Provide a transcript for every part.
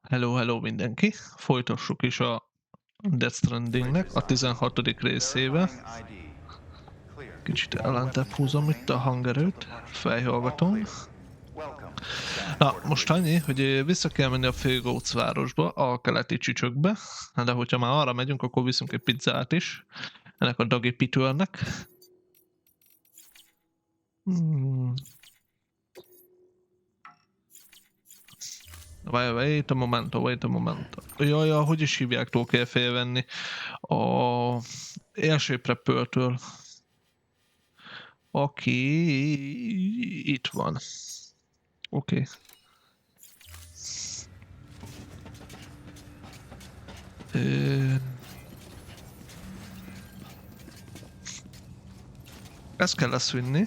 Hello, hello mindenki! Folytassuk is a Death Strandingnek a 16. részével. Kicsit ellentebb húzom itt a hangerőt, fejhallgatom. Na, most annyi, hogy vissza kell menni a Főgóc városba, a keleti csücsökbe, de hogyha már arra megyünk, akkor viszünk egy pizzát is, ennek a Dagi Pitőrnek. Wait a momento. Jaj, hogy is hívjáktól kell félvenni? A élséprepőrtől. Aki itt van. Oké. Ezt kell leszvinni.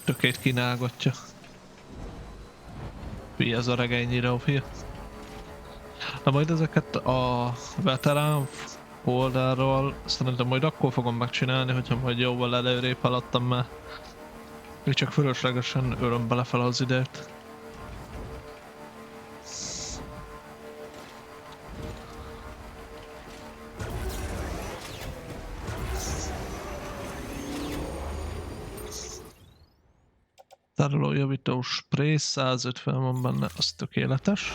Tökét kínálgatja. Hülye ez a regényire, hülye. Na majd ezeket a veterán oldalról szerintem majd akkor fogom megcsinálni, hogyha majd jóval előrébb haladtam már. Még csak fölöslegesen ölöm bele fel az időt. Tárolójavító spray, 150 van benne, az tökéletes.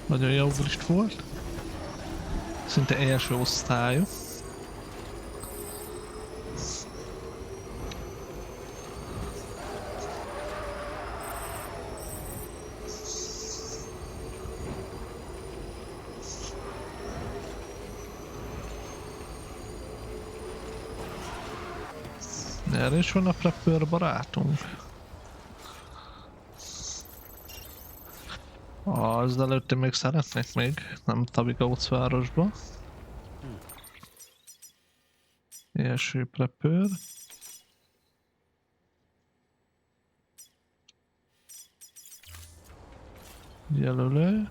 Nagyon jó list volt. Szinte első osztályú. Erre is van a prepper barátunk. Az előtte még szeretnék még, nem Tabigóc városba. Első prepper. Jelölő.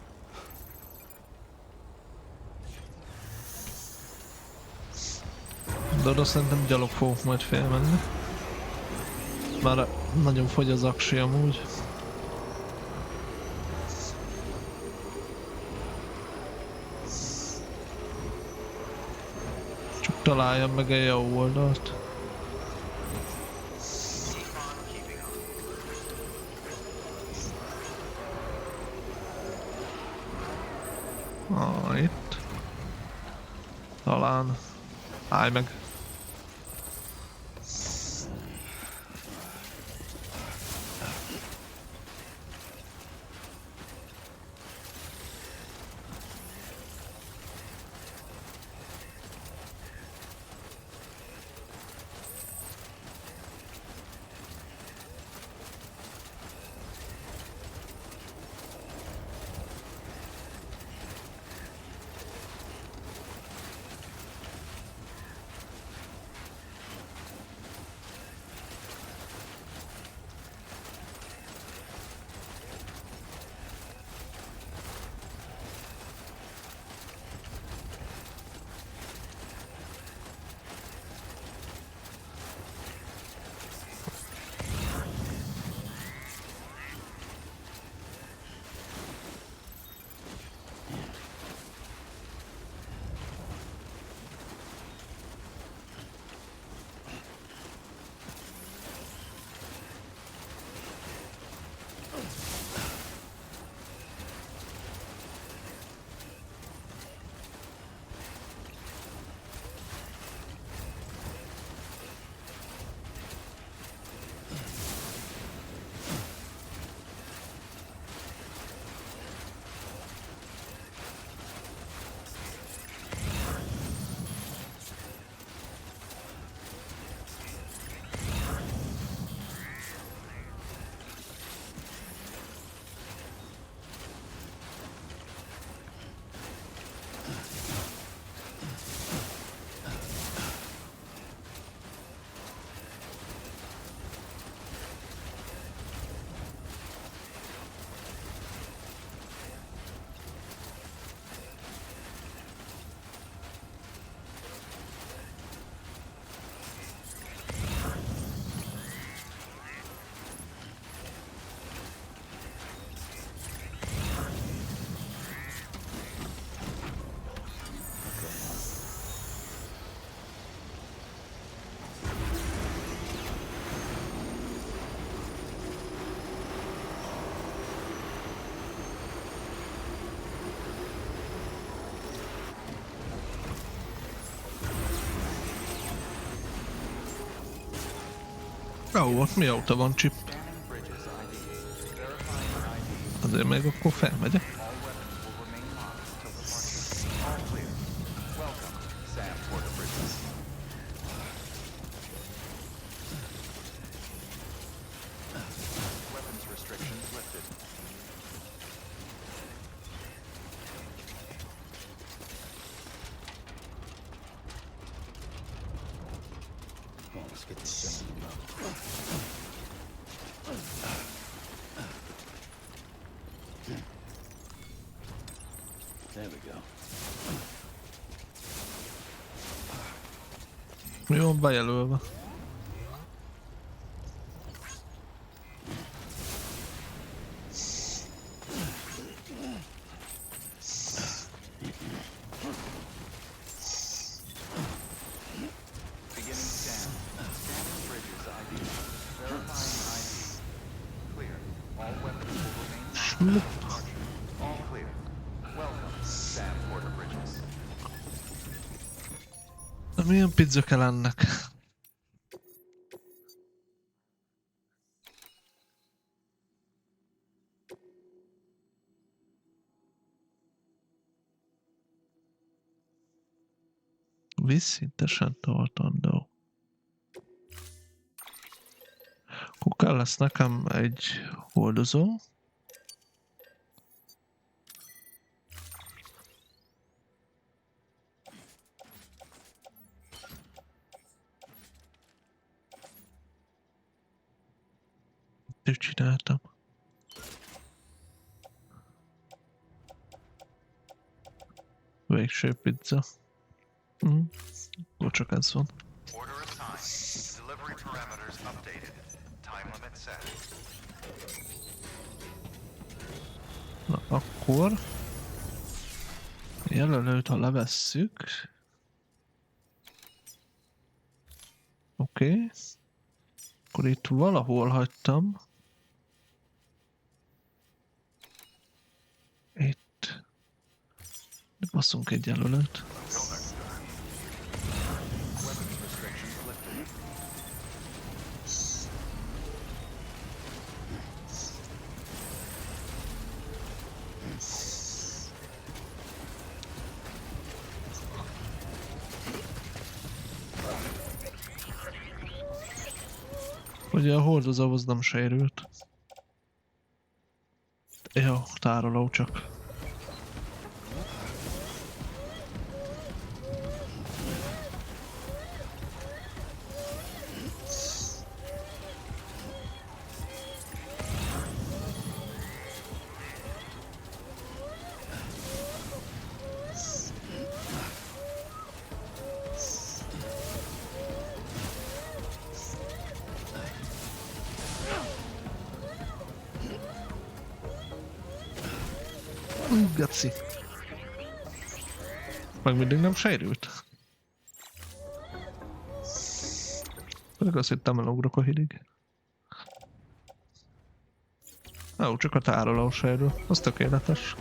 De oda szerintem gyalog fogok majd félmenni. Már nagyon fogy az aksi amúgy. Csak találjam meg egy jó oldalt. Itt. Talán. Állj meg. Ó, ott mióta van chip? Azért még akkor felmegyek. There we go. Mi van bejelölve? Milyen pizza kell ennek? Vízszintesen tartandó. Akkor kell lesz nekem egy hordozó. Ezt csináltam. Végső pizza. Akkor csak ez van. Na akkor... Jelölőt, ha levesszük... Oké. Akkor itt valahol hagytam. Itt. Basszunk egy jelölőt. Ugye a hordozóhoz nem sérült. Jó, tároló csak. Geci. Meg mindig nem sérült. Pedig azt hittem, elugrok a hídig. Ó, csak a tároló sérül. Az tökéletes.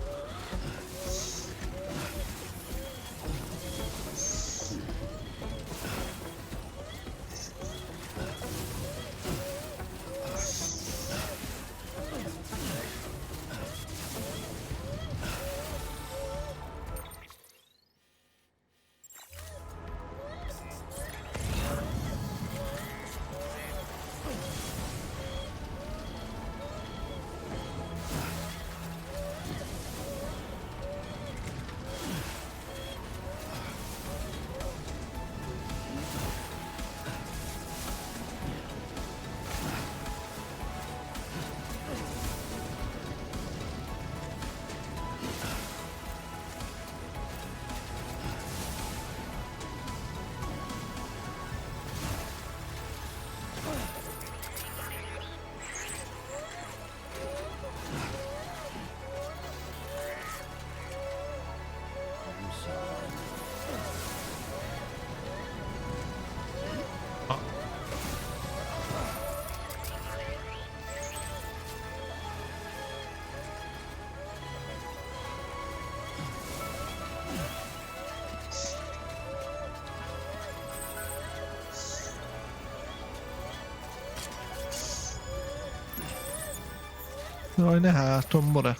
Jaj, ne hátom, more.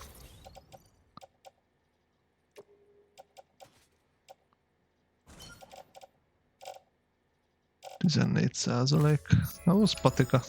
%. Ahhoz patika.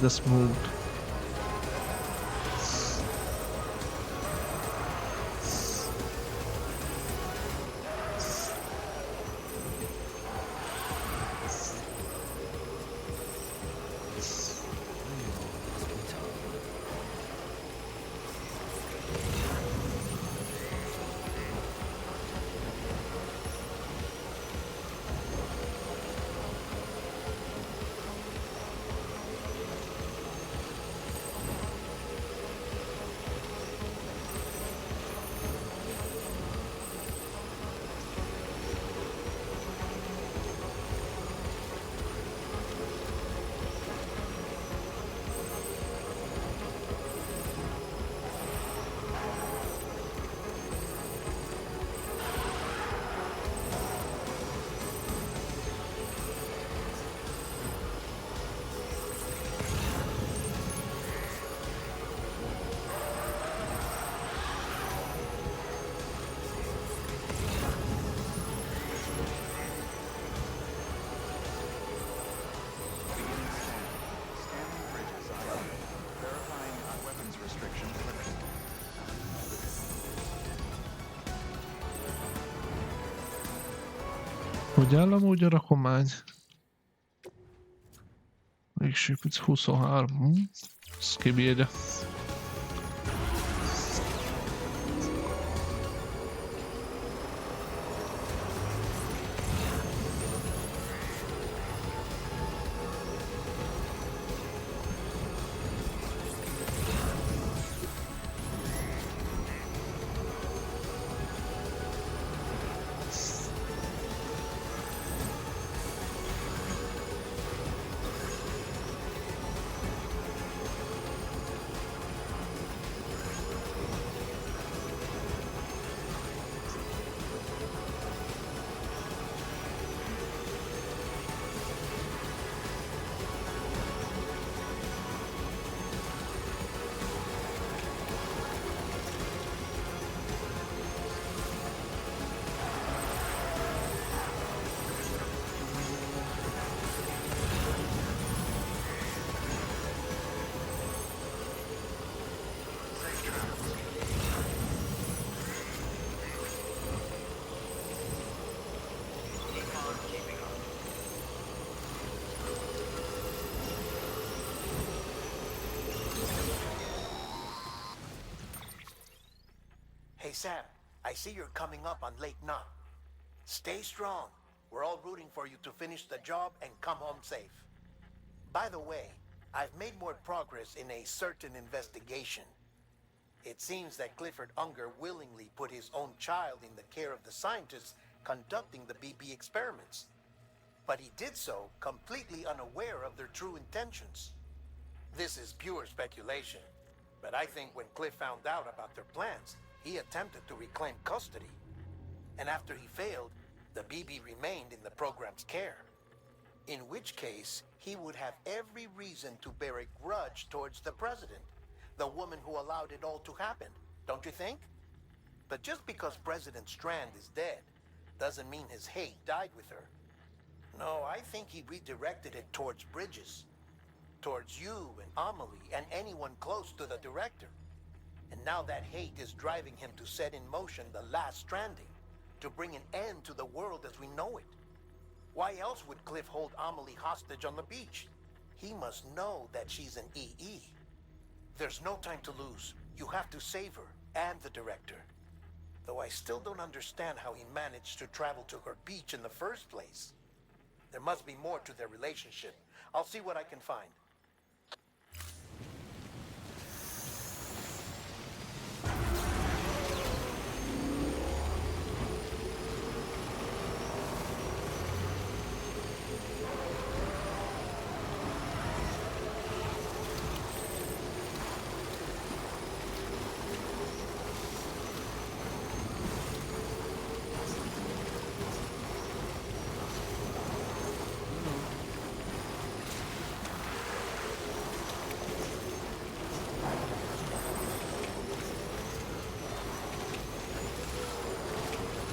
De smooth. Hogy áll amúgy a rakomány? Végsőpic 23. Ez kibírja. Hey, Sam, I see you're coming up on Lake Knot. Stay strong. We're all rooting for you to finish the job and come home safe. By the way, I've made more progress in a certain investigation. It seems that Clifford Unger willingly put his own child in the care of the scientists conducting the BB experiments. But he did so completely unaware of their true intentions. This is pure speculation, but I think when Cliff found out about their plans, he attempted to reclaim custody. And after he failed, the BB remained in the program's care. In which case, he would have every reason to bear a grudge towards the president, the woman who allowed it all to happen, don't you think? But just because President Strand is dead, doesn't mean his hate died with her. No, I think he redirected it towards Bridges. Towards you and Amelie and anyone close to the director. And now that hate is driving him to set in motion the last Stranding, to bring an end to the world as we know it. Why else would Cliff hold Amelie hostage on the beach? He must know that she's an EE. There's no time to lose. You have to save her and the director. Though I still don't understand how he managed to travel to her beach in the first place. There must be more to their relationship. I'll see what I can find.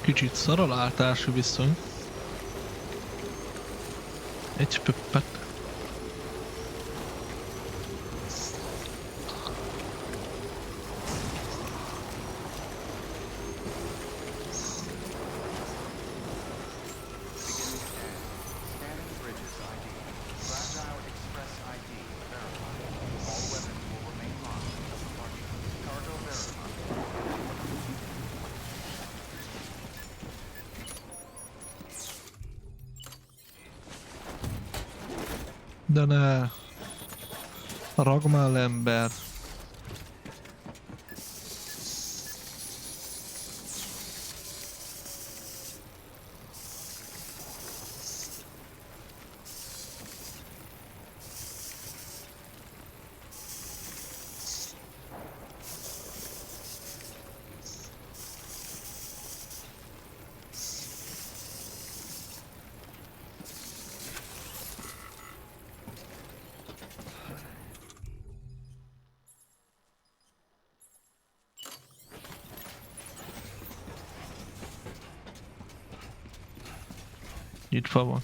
Kicsit szar a látási viszony. Egy pöppet. De ne... Ragmál ember. Nyitva van.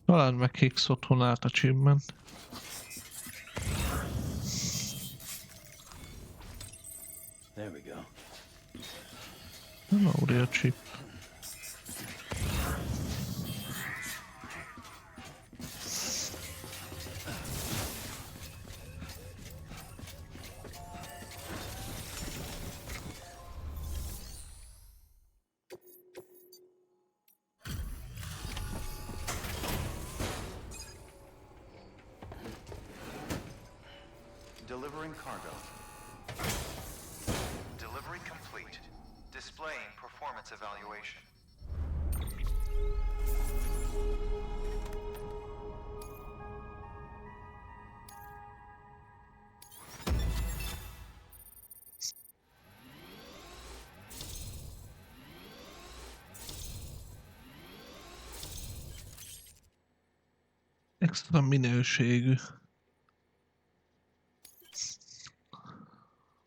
Találd meg Hicks otthonát, achievement. There we go. Nem a chip. Delivering cargo. Delivery complete. Displaying performance evaluation. Extra minőségű.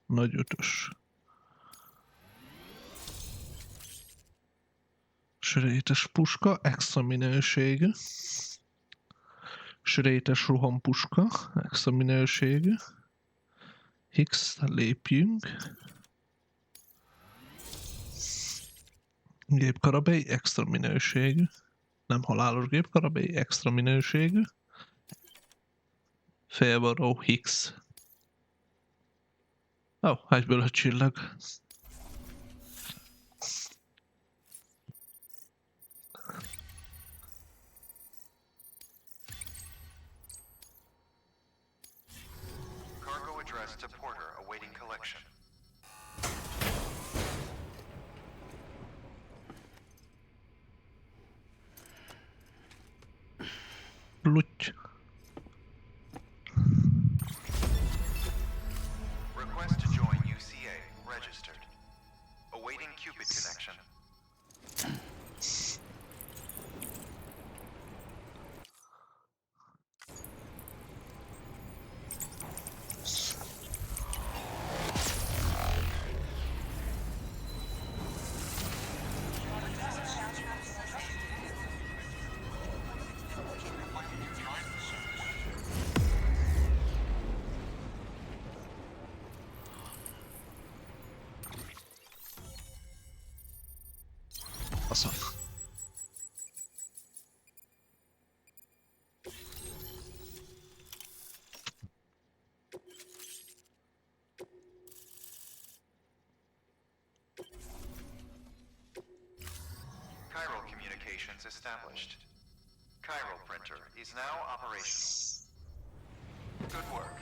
Nagy ötös. Sörétes puska, extra minőségű. Sörétes rohampuska, extra minőségű. Hicks, lépjünk. Gépkarabély, extra minőségű. Nem halálos gépkarabély, extra minőségű. Félvaró, Hicks. Ó, egyből a csillag. Cargo address addressed to Porter awaiting collection. Lutty. Request to join UCA. Registered. Awaiting Cupid connection. Faszom. Chiral communications established. Chiral printer is now operational. Good work.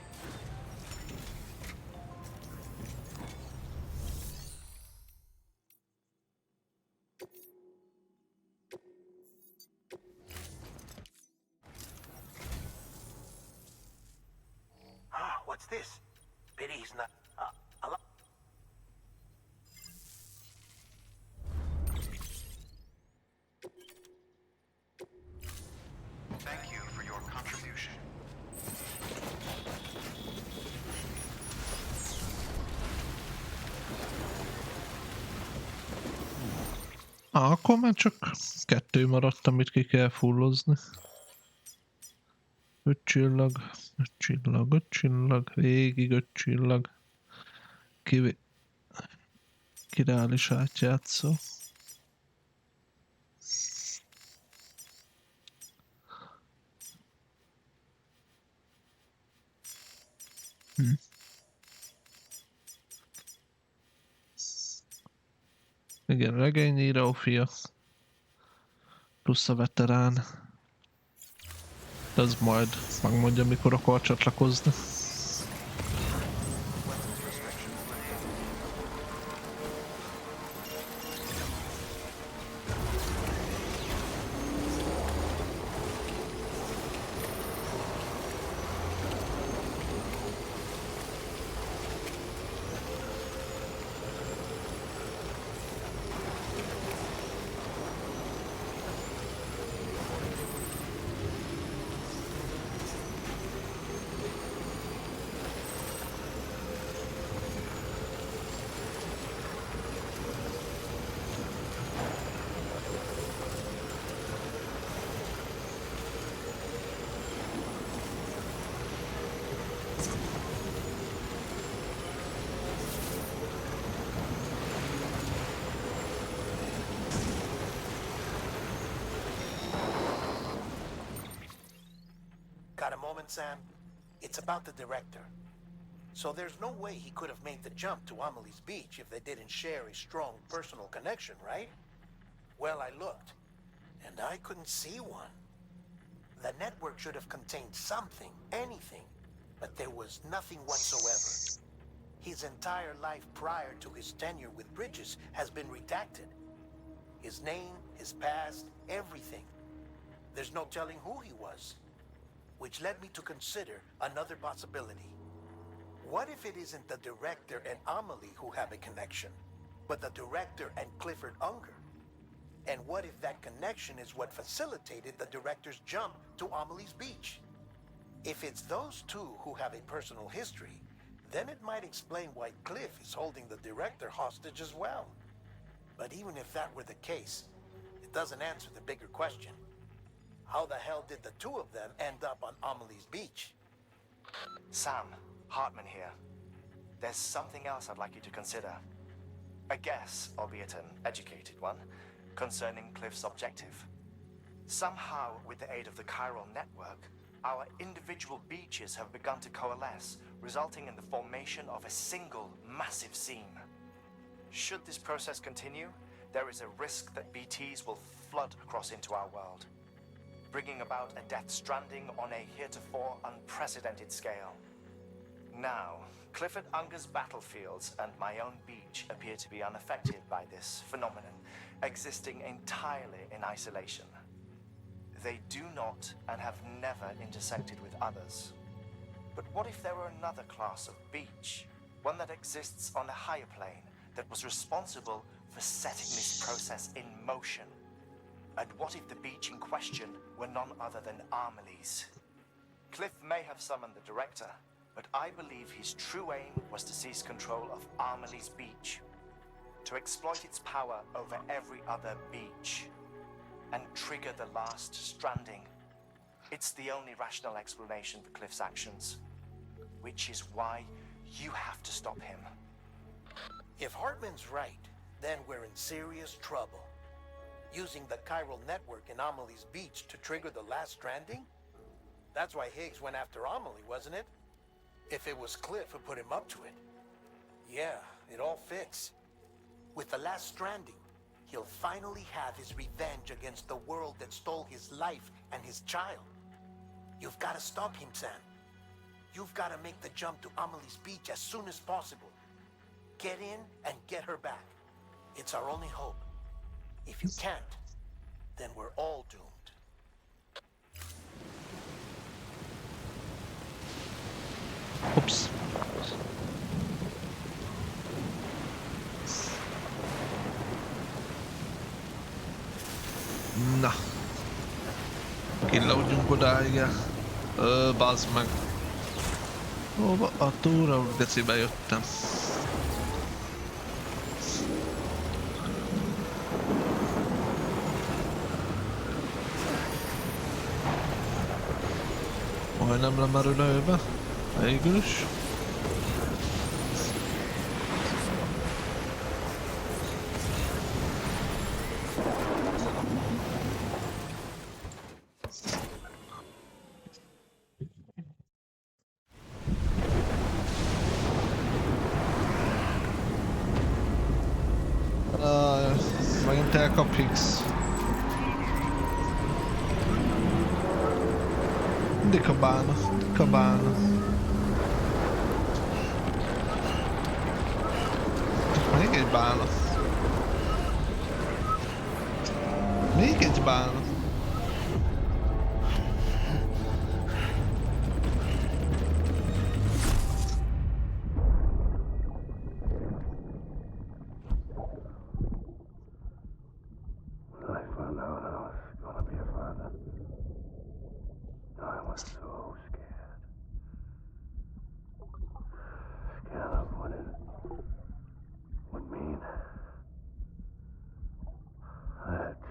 Ah, what's this? Pity he's not... Thank you for your contribution. Akkor már csak 2 maradt, amit ki kell fullozni. 5 csillag, 5 csillag, 5 csillag, végig 5 csillag. Kireális átjátszó. Igen, regényíró fia. Plusz a veterán. De az majd megmondja, mikor akar csatlakozni. Got a moment, Sam? It's about the director. So there's no way he could have made the jump to Amelie's Beach if they didn't share a strong personal connection, right? Well, I looked, and I couldn't see one. The network should have contained something, anything, but there was nothing whatsoever. His entire life prior to his tenure with Bridges has been redacted. His name, his past, everything. There's no telling who he was. Which led me to consider another possibility. What if it isn't the director and Amelie who have a connection, but the director and Clifford Unger? And what if that connection is what facilitated the director's jump to Amelie's Beach? If it's those two who have a personal history, then it might explain why Cliff is holding the director hostage as well. But even if that were the case, it doesn't answer the bigger question. How the hell did the two of them end up on Amelie's Beach? Sam, Hartman here. There's something else I'd like you to consider. A guess, albeit an educated one, concerning Cliff's objective. Somehow, with the aid of the chiral network, our individual beaches have begun to coalesce, resulting in the formation of a single massive seam. Should this process continue, there is a risk that BTs will flood across into our world, bringing about a death stranding on a heretofore unprecedented scale. Now, Clifford Unger's battlefields and my own beach appear to be unaffected by this phenomenon, existing entirely in isolation. They do not and have never intersected with others. But what if there were another class of beach, one that exists on a higher plane, that was responsible for setting this process in motion? And what if the beach in question were none other than Amelie's? Cliff may have summoned the director, but I believe his true aim was to seize control of Amelie's beach, to exploit its power over every other beach, and trigger the last stranding. It's the only rational explanation for Cliff's actions, which is why you have to stop him. If Hartman's right, then we're in serious trouble. Using the chiral network in Amelie's beach to trigger the last stranding? That's why Higgs went after Amelie, wasn't it? If it was Cliff who put him up to it. Yeah, it all fits. With the last stranding, he'll finally have his revenge against the world that stole his life and his child. You've got to stop him, Sam. You've got to make the jump to Amelie's beach as soon as possible. Get in and get her back. It's our only hope. If you can't, then we're all doomed. Ups. Na. Killaudjunk odáig el. Bazd meg. Hova a túra gecibe jöttem? Majdnem lemerül a hőbe. Végül is. Megint elkap Higgs. Mindig kabálna. Még egy bálna. Még egy bálna.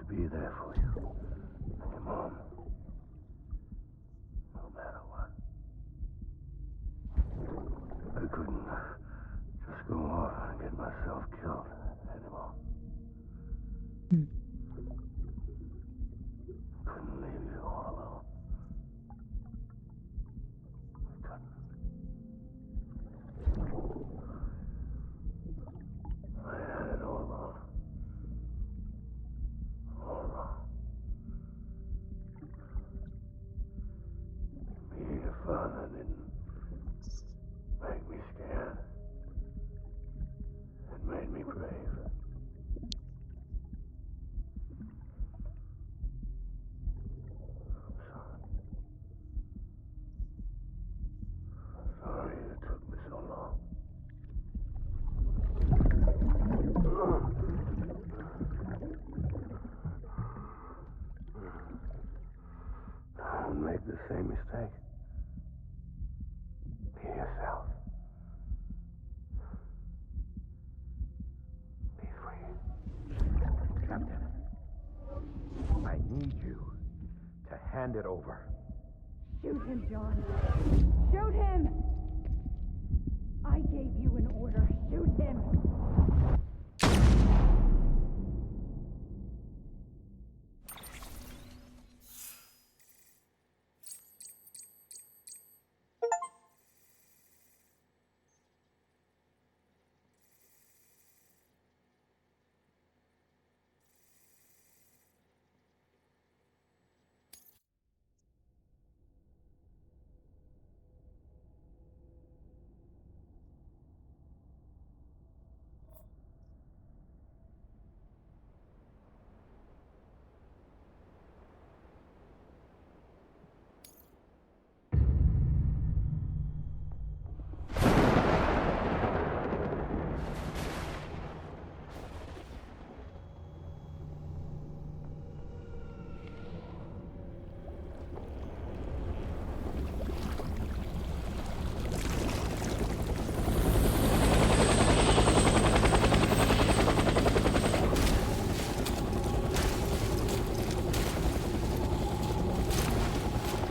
Be there for you and your mom, no matter what. I couldn't just go off and get myself killed anymore. Couldn't leave you all alone. I couldn't. I had it all wrong. All wrong. Being a father didn't make me scared. It made me brave. I'm sorry. I'm sorry it took me so long. Don't make the same mistake. Be yourself. Be free. Captain, I need you to hand it over. Shoot him, John. Shoot him! I gave you an order. Shoot him!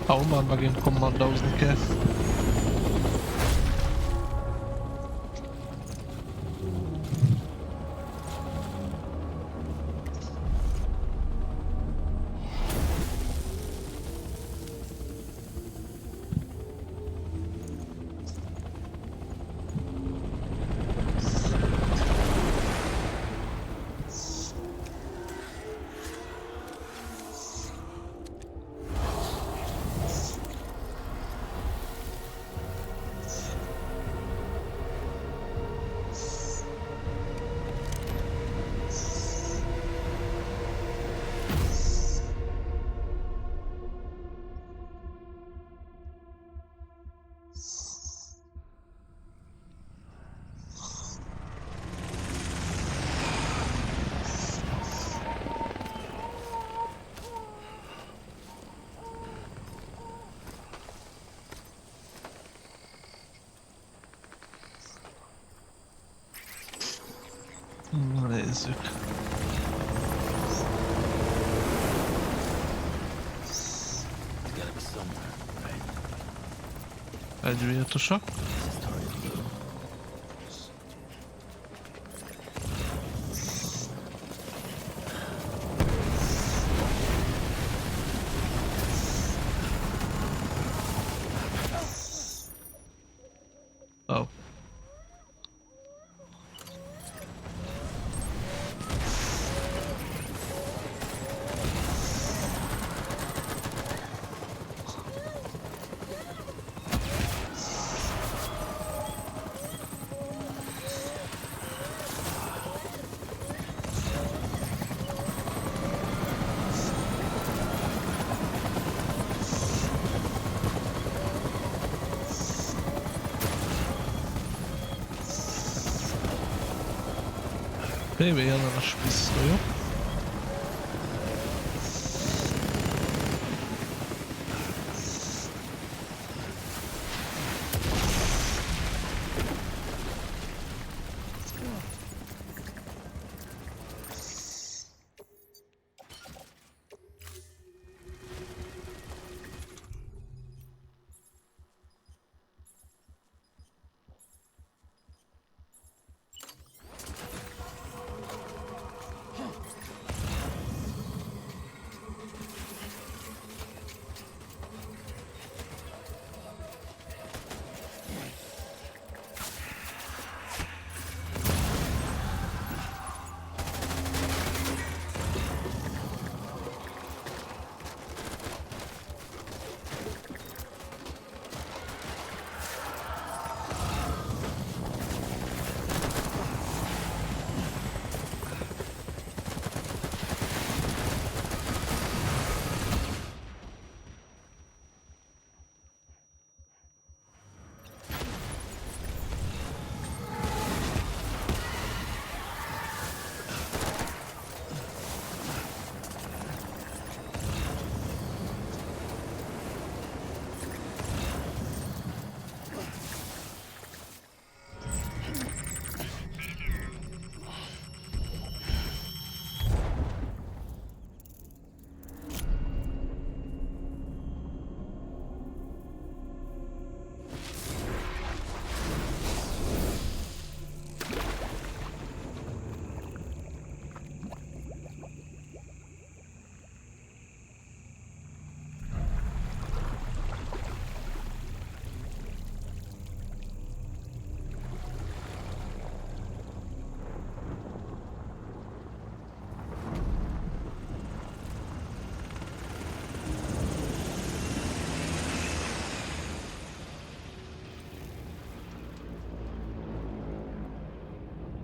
Már megint kommandózni kell. Na nézzük. Egy virtusa. Oh. PV ellenes pisztolyok.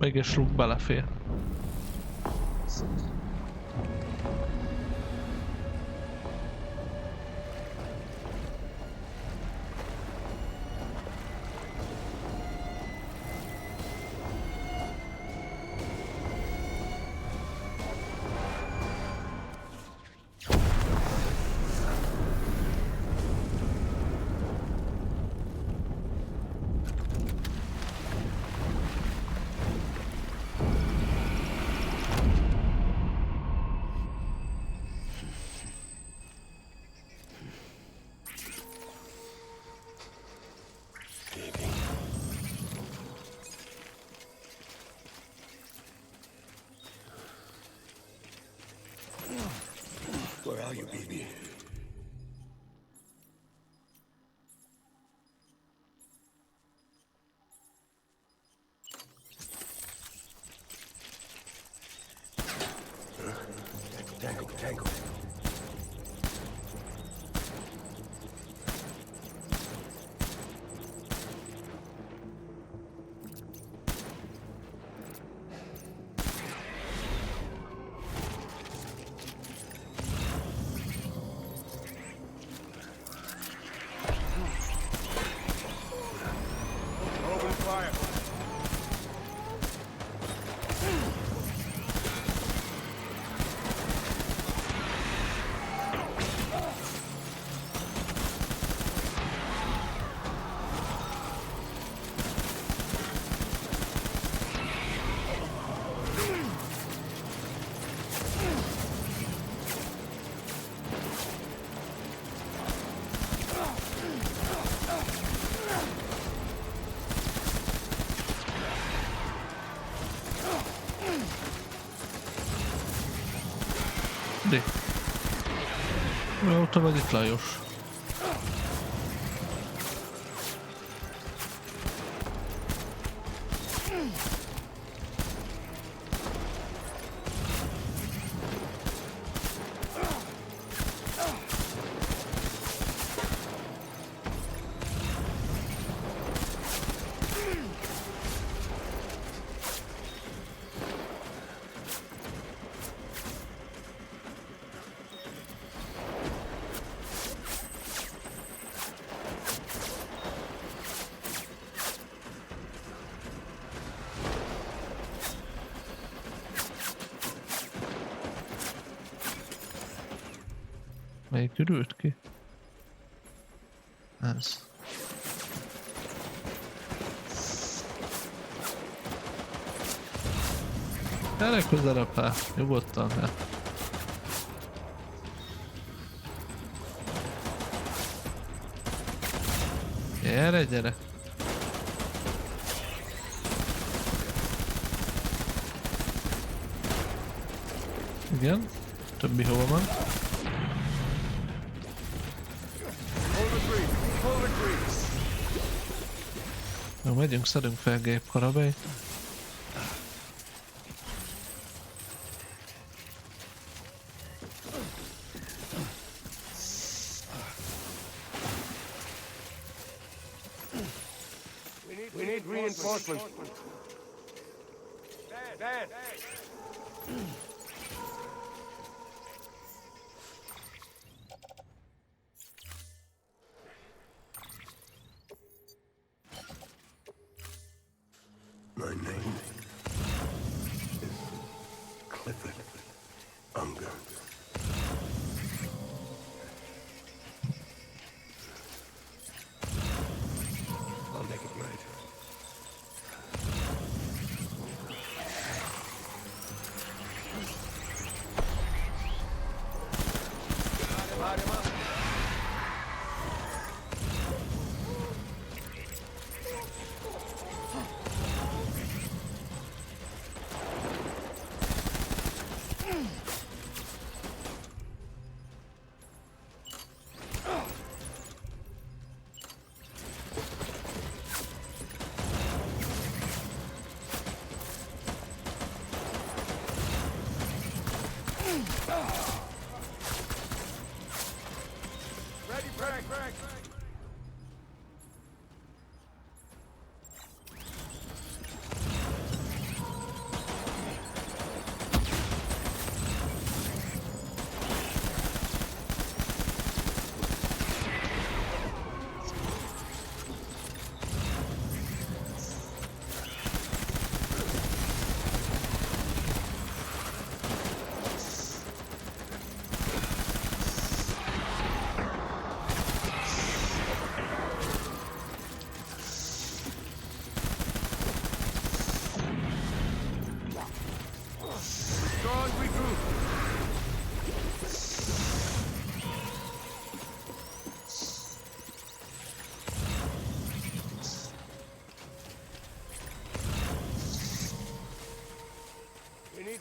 Mégis rúg belefér. De. Jó, te vagy itt, Lajos. Melyik ürült ki? Ez. Gyere közelebb, hát. Nyugodtan, hát. Gyere, gyere. Igen. Többi hova van? Jó, megyünk, szedünk fel gépkarabélyt. We need reinforcements. Dad! My name is Clifford Unger. I'll make it right.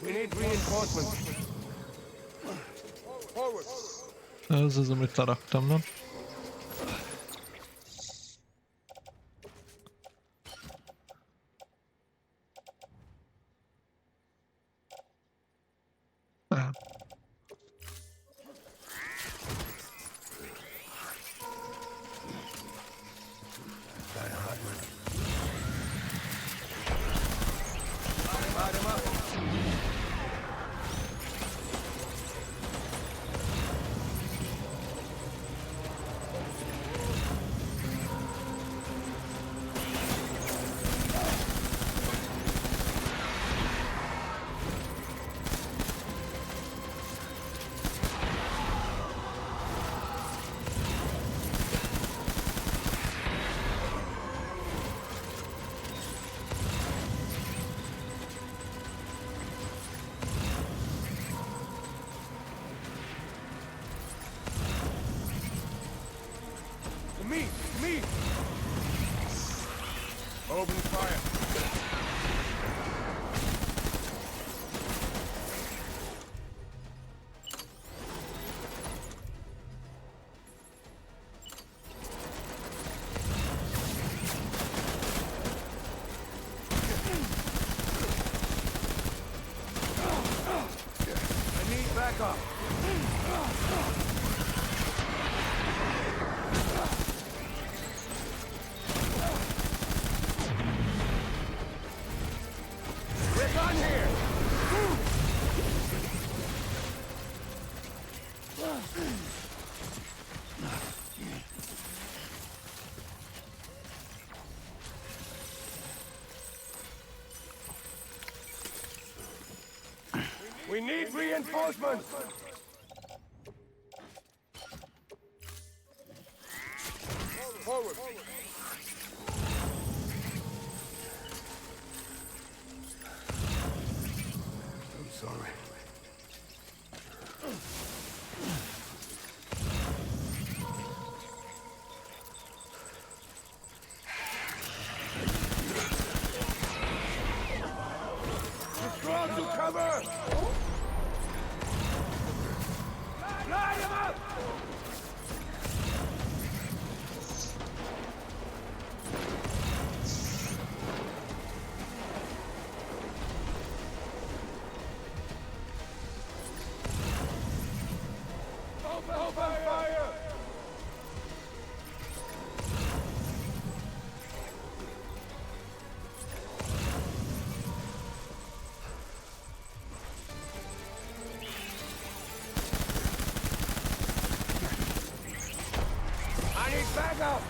We need reinforcements. Forward. Ez az, amit leraktam, nem? Nem. Open fire. I need backup. We're done here. We need reinforcements. Forward. I'm sorry. Strong to cover! Line him up! Open fire! I need backup!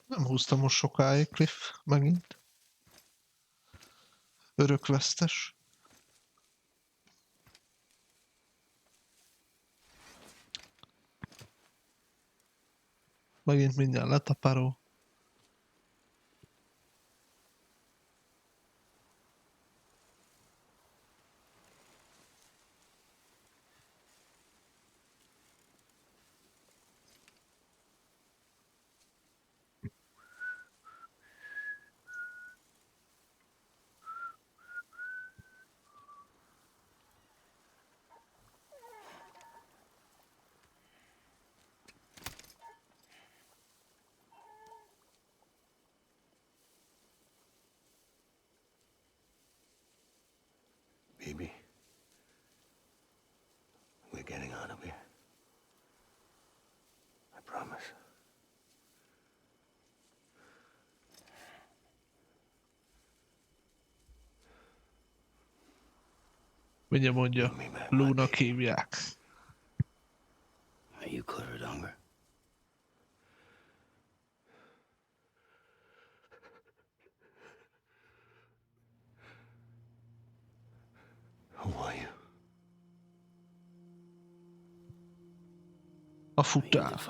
Nem húztam most sokáig, Cliff, megint. Örökvesztes. Megint mindjárt letaparó. Baby, we're getting out of here. I promise. Mindjárt mondja, Lúnak hívják. Are you clear of hunger? Who are you? A futár.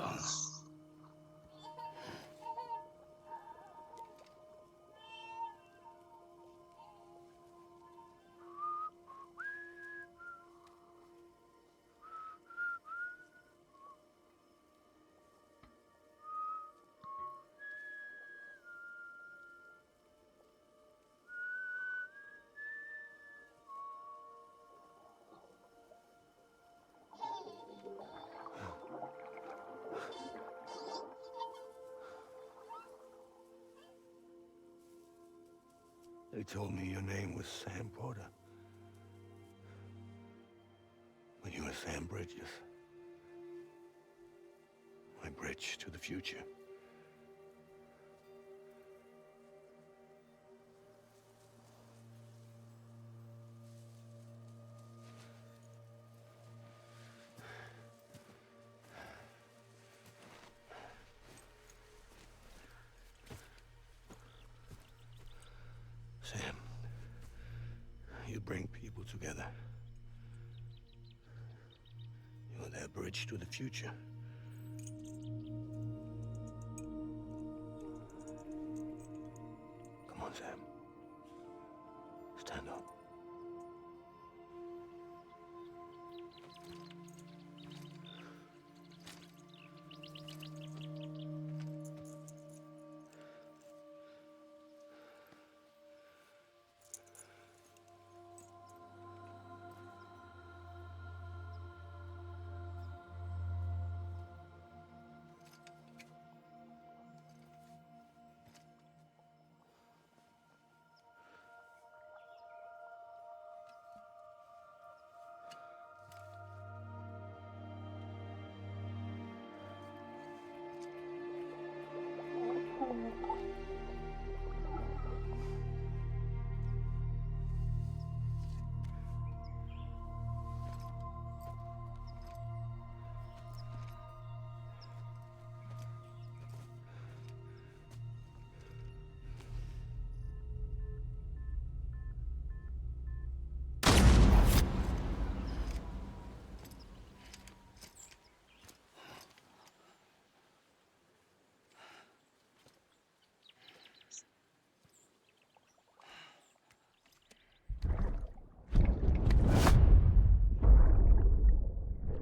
They told me your name was Sam Porter. But you were Sam Bridges. My bridge to the future. Sam, you bring people together. You're their bridge to the future. on, Sam. Stand up.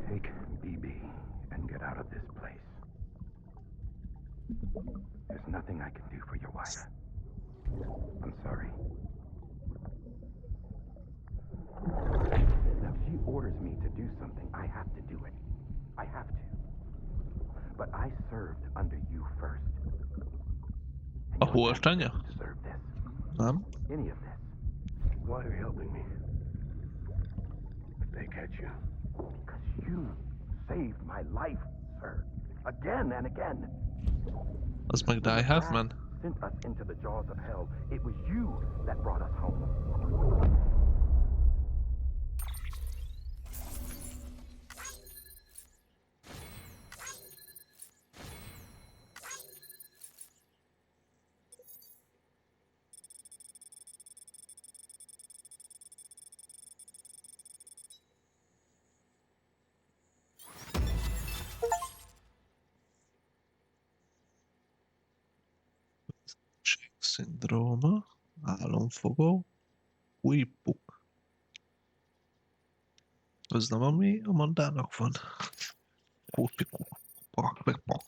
Take BB and get out of this place. There's nothing I can do for your wife. I'm sorry. Now, if she orders me to do something, I have to do it. I have to. But I served under you first. And A your family holtanya? didn't deserve this. Nem? Any of this. Why are you helping me? If they catch you. Because you saved my life, sir. Again and again. Az meg When Die the Half blast Man. sent us into the jaws of hell, it was you that brought us home. Szindróma. Álomfogó. Új puk. Ez nem ami a Mandának van. Kópikó. Pak, pak, pak.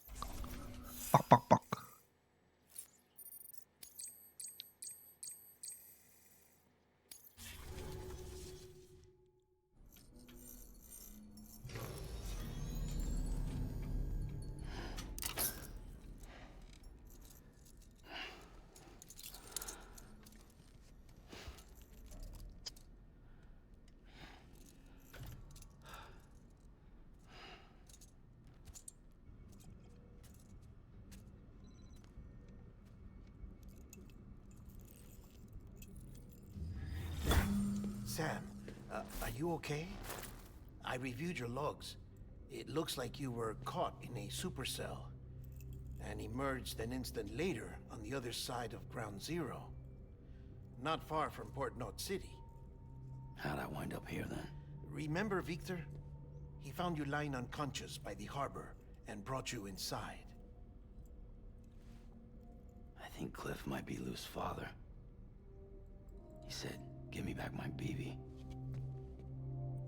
Pak, pak, pak. Sam, are you okay? I reviewed your logs. It looks like you were caught in a supercell and emerged an instant later on the other side of Ground Zero. Not far from Port Knot City. How'd I wind up here then? Remember Victor? He found you lying unconscious by the harbor and brought you inside. I think Cliff might be Lou's father. He said, give me back my BB.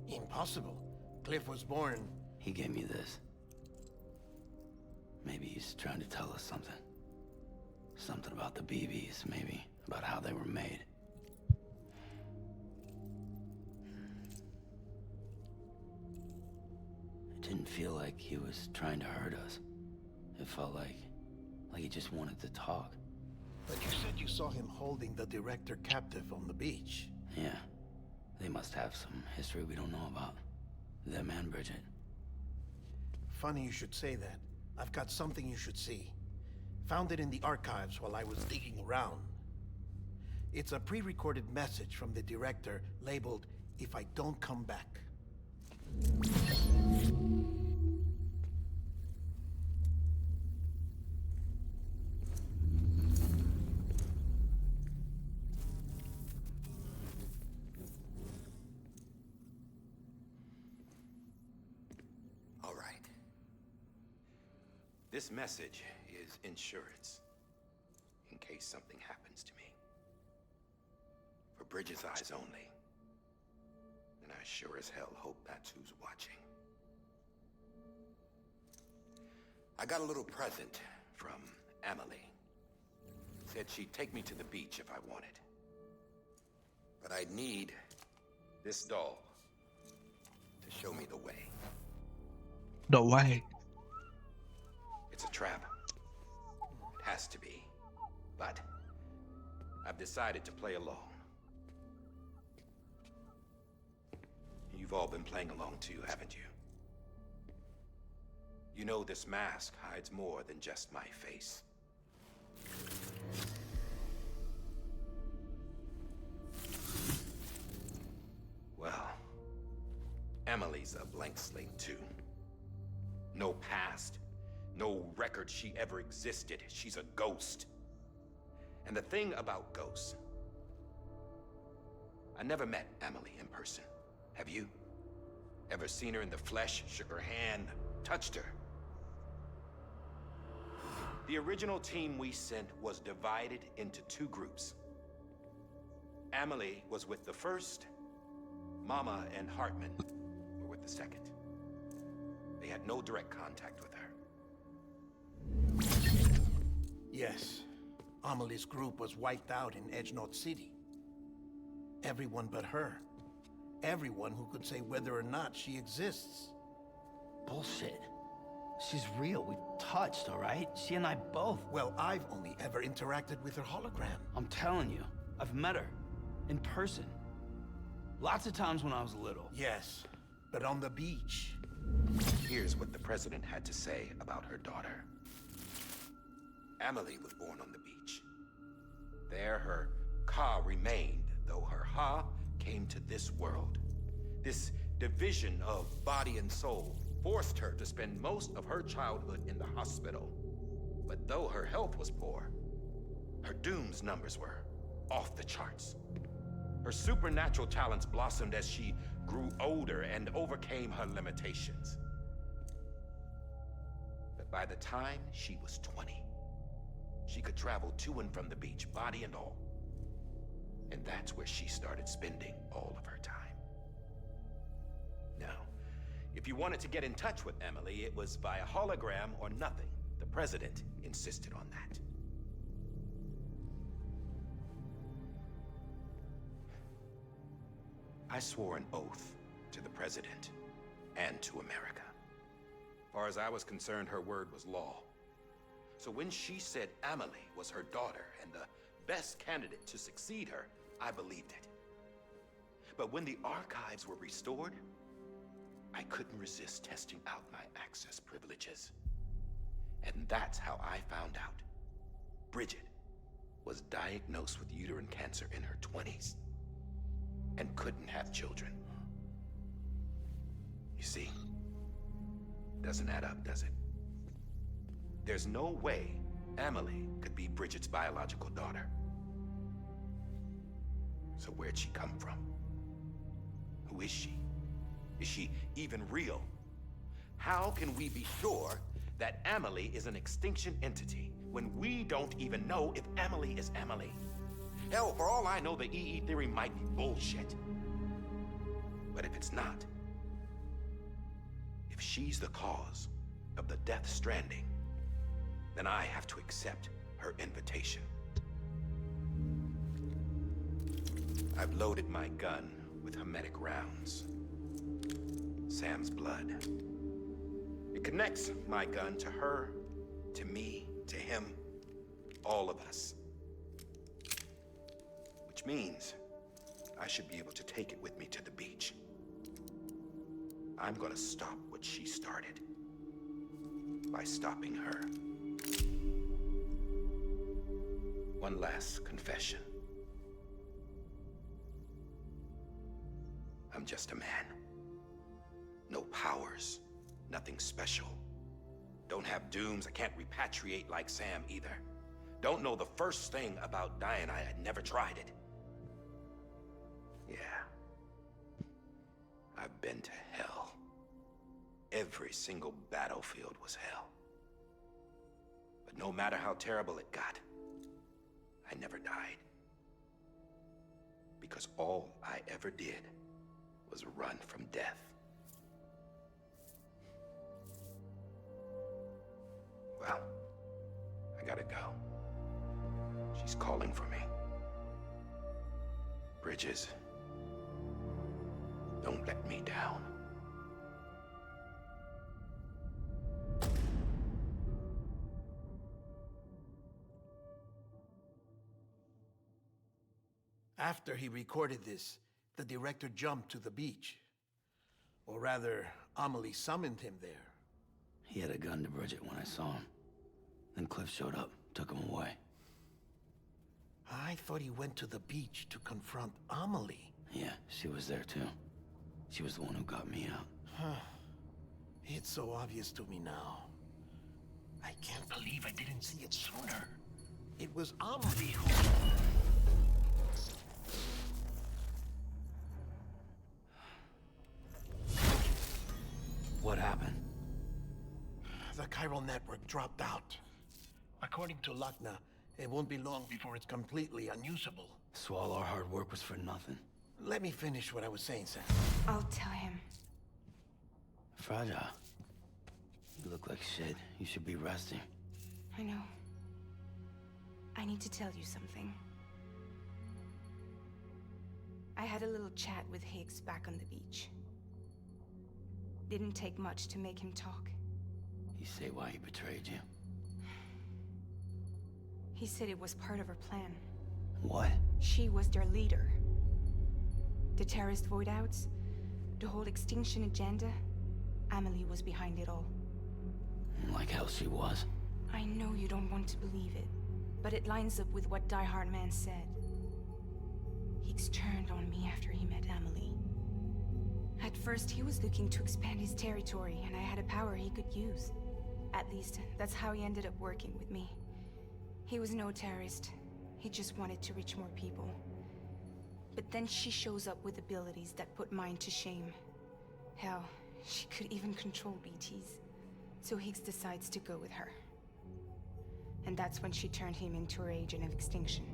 Impossible. Cliff was born... He gave me this. Maybe he's trying to tell us something. Something about the BBs, maybe. About how they were made. It didn't feel like he was trying to hurt us. It felt like he just wanted to talk. But you said you saw him holding the director captive on the beach. Yeah. They must have some history we don't know about. Them and Bridget. Funny you should say that. I've got something you should see. Found it in the archives while I was digging around. It's a pre-recorded message from the director labeled, "If I don't come back." All right. This message is insurance. In case something happens to me. Bridges' eyes only. And I sure as hell hope that's who's watching. I got a little present from Emily. Said she'd take me to the beach if I wanted. But I'd need this doll to show me the way. The way. It's a trap. It has to be. But I've decided to play along. You've all been playing along too, haven't you? You know this mask hides more than just my face. Well, Emily's a blank slate too. No past, no record she ever existed. She's a ghost. And the thing about ghosts, I never met Emily in person. Have you? Ever seen her in the flesh, shook her hand, touched her? The original team we sent was divided into two groups. Emily was with the first. Mama and Hartman were with the second. They had no direct contact with her. Yes. Amelie's group was wiped out in Edgenorth City. Everyone but her. Everyone who could say whether or not she exists. Bullshit. She's real. We've touched, all right? She and I both. Well, I've only ever interacted with her hologram. I'm telling you, I've met her. In person. Lots of times when I was little. Yes, but on the beach. Here's what the president had to say about her daughter. Emily was born on the beach. There her Ka remained, though her Ha came to this world. This division of body and soul forced her to spend most of her childhood in the hospital. But though her health was poor, her Doom's numbers were off the charts. Her supernatural talents blossomed as she grew older and overcame her limitations. But by the time she was 20, she could travel to and from the beach, body and all. And that's where she started spending all of her time. Now, if you wanted to get in touch with Emily, it was via hologram or nothing. The president insisted on that. I swore an oath to the president and to America. As far as I was concerned, her word was law. So when she said Emily was her daughter and the best candidate to succeed her, I believed it. But when the archives were restored, I couldn't resist testing out my access privileges. And that's how I found out Bridget was diagnosed with uterine cancer in her 20s and couldn't have children. You see, doesn't add up, does it? There's no way Emily could be Bridget's biological daughter. So where'd she come from? Who is she? Is she even real? How can we be sure that Emily is an extinction entity when we don't even know if Emily is Emily? Hell, for all I know, the EE theory might be bullshit. But if it's not, if she's the cause of the death stranding, then I have to accept her invitation. I've loaded my gun with hermetic rounds. Sam's blood. It connects my gun to her, to me, to him, all of us. Which means I should be able to take it with me to the beach. I'm gonna stop what she started by stopping her. One last confession. I'm just a man. No powers, nothing special. Don't have dooms, I can't repatriate like Sam either. Don't know the first thing about dying, I had never tried it. Yeah. I've been to hell. Every single battlefield was hell. But no matter how terrible it got, I never died. because all I ever did was run from death. Well, I gotta go. She's calling for me. Bridges, don't let me down. After he recorded this, the director jumped to the beach. Or rather, Amelie summoned him there. He had a gun to Bridget when I saw him. Then Cliff showed up, took him away. I thought he went to the beach to confront Amelie. Yeah, she was there too. She was the one who got me out. It's so obvious to me now. I can't believe I didn't see it sooner. It was Amelie who... What happened? The chiral network dropped out. According to Luckna, it won't be long before it's completely unusable. So all our hard work was for nothing. Let me finish what I was saying, Sam. I'll tell him. Fragile. You look like shit. You should be resting. I know. I need to tell you something. I had a little chat with Higgs back on the beach. Didn't take much to make him talk. You say why he betrayed you? He said it was part of her plan. What? She was their leader. The terrorist void-outs, the whole extinction agenda, Amelie was behind it all. Like hell she was. I know you don't want to believe it, but it lines up with what Die Hard Man said. Higgs turned on me after he met Amelie. At first, he was looking to expand his territory, and I had a power he could use. At least, that's how he ended up working with me. He was no terrorist. He just wanted to reach more people. But then she shows up with abilities that put mine to shame. Hell, she could even control BTs. So Higgs decides to go with her. And that's when she turned him into her agent of extinction.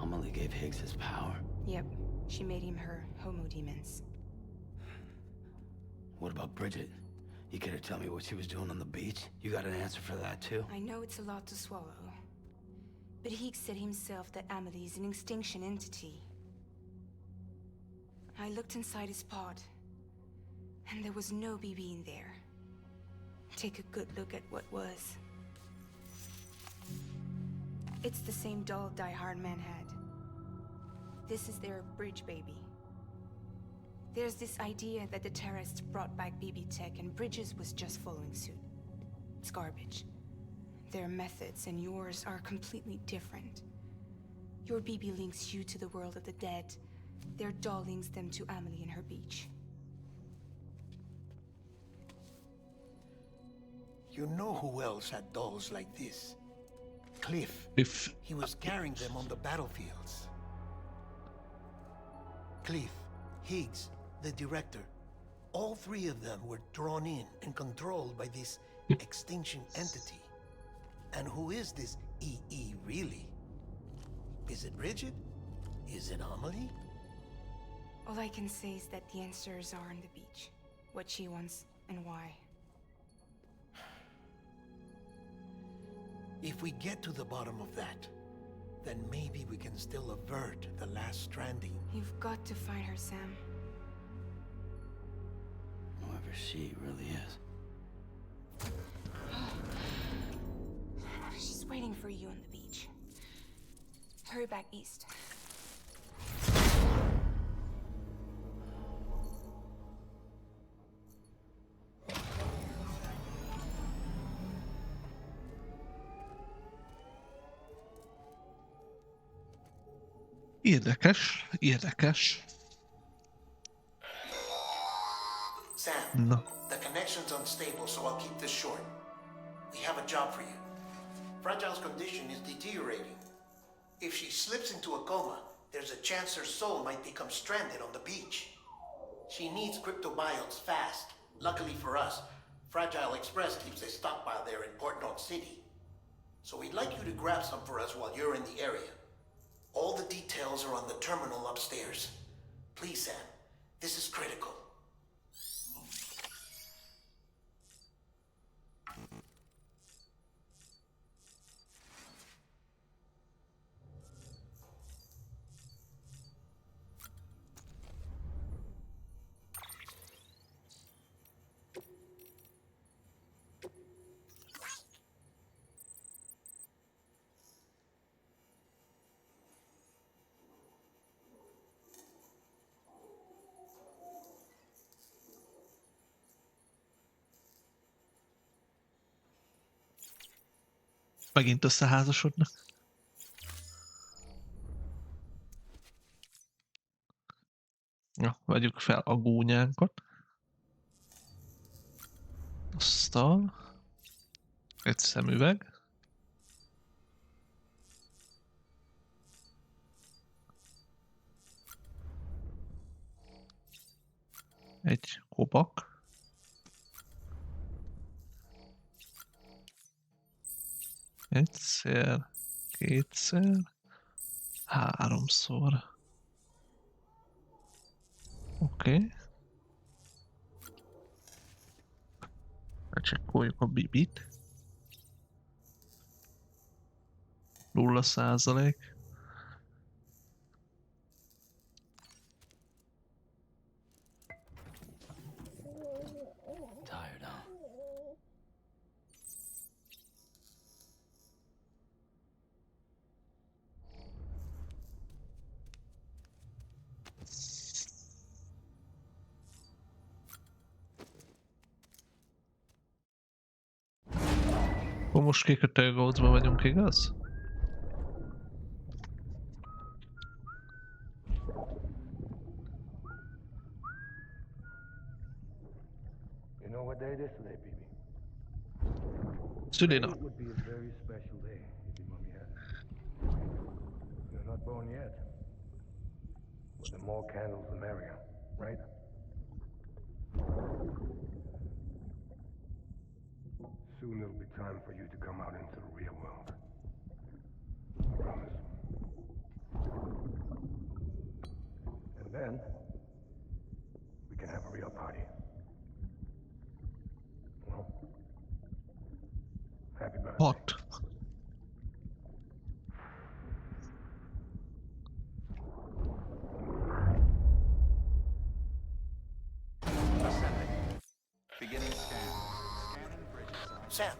Amelie gave Higgs his power. Yep, she made him her homo demons. What about Bridget? You care to tell me what she was doing on the beach? You got an answer for that too? I know it's a lot to swallow. But Higgs said himself that Amelie is an extinction entity. I looked inside his pod, and there was no BB in there. Take a good look at what was. It's the same doll Die Hard Man had. This is their bridge baby. There's this idea that the terrorists brought back BB tech and Bridges was just following suit. It's garbage. Their methods and yours are completely different. Your BB links you to the world of the dead. Their doll links them to Amelie and her beach. You know who else had dolls like this? Cliff. If He was carrying them on the battlefields. Cliff, Higgs, the director. All three of them were drawn in and controlled by this extinction entity. And who is this EE really? Is it Bridget? Is it Amelie? All I can say is that the answers are on the beach. What she wants and why. If we get to the bottom of that, then maybe we can still avert the last stranding. You've got to find her, Sam. Whoever she really is. She's waiting for you on the beach. Hurry back east. Érdekes, érdekes. Sam, Na, the connection's unstable, so I'll keep this short. We have a job for you. Fragile's condition is deteriorating. If she slips into a coma, there's a chance her soul might become stranded on the beach. She needs cryptobiotes fast. Luckily for us, Fragile Express keeps a stockpile there in Port North City. So we'd like you to grab some for us while you're in the area. All the details are on the terminal upstairs. Please, Sam. This is critical. Megint összeházasodnak. Ja, vegyük fel a gúnyánkat. Asztal. Egy szemüveg. Egy kobak. Egyszer, kétszer, háromszor. Oké. Lecsekkoljuk a bibit. 0%. Tired, huh? Akkor most kikötőgócba vagyunk, igaz? You know what day it is today, Bibi? Szülinap. It would be a very special day if your mommy had it. You're not born yet. But the more candles, the merrier, right? Soon it'll be time for you to come out into the real world. I promise. And then, we can have a real party. Well, happy birthday. Hat. Beginning scan. Scanning bridges. Sam,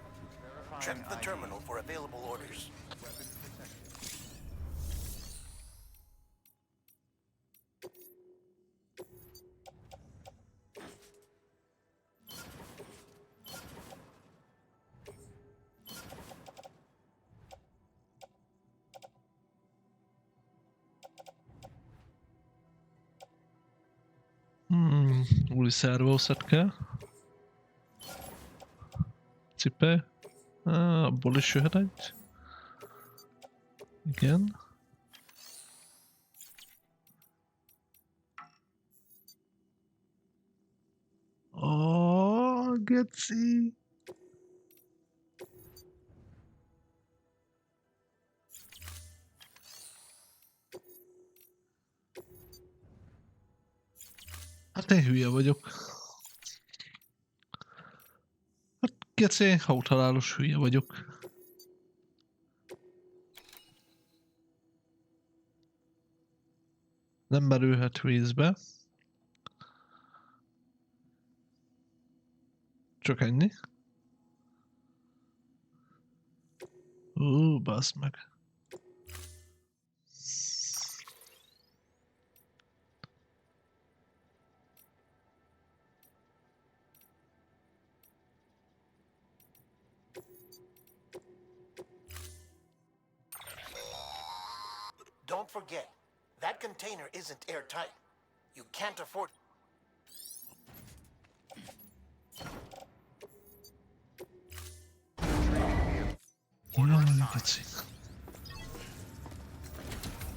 check Verifying the ID. terminal for available orders. Weapon detected. Új szervószet kell. Cipő. Abból is jöhet egy. Igen. Geci. Hát én hülye vagyok. Hát geci, hauthalálos hülye vagyok. Nem merülhet vízbe. Csak ennyi. Bassz meg. Don't forget, that container isn't airtight. You can't afford... Jaj, geci.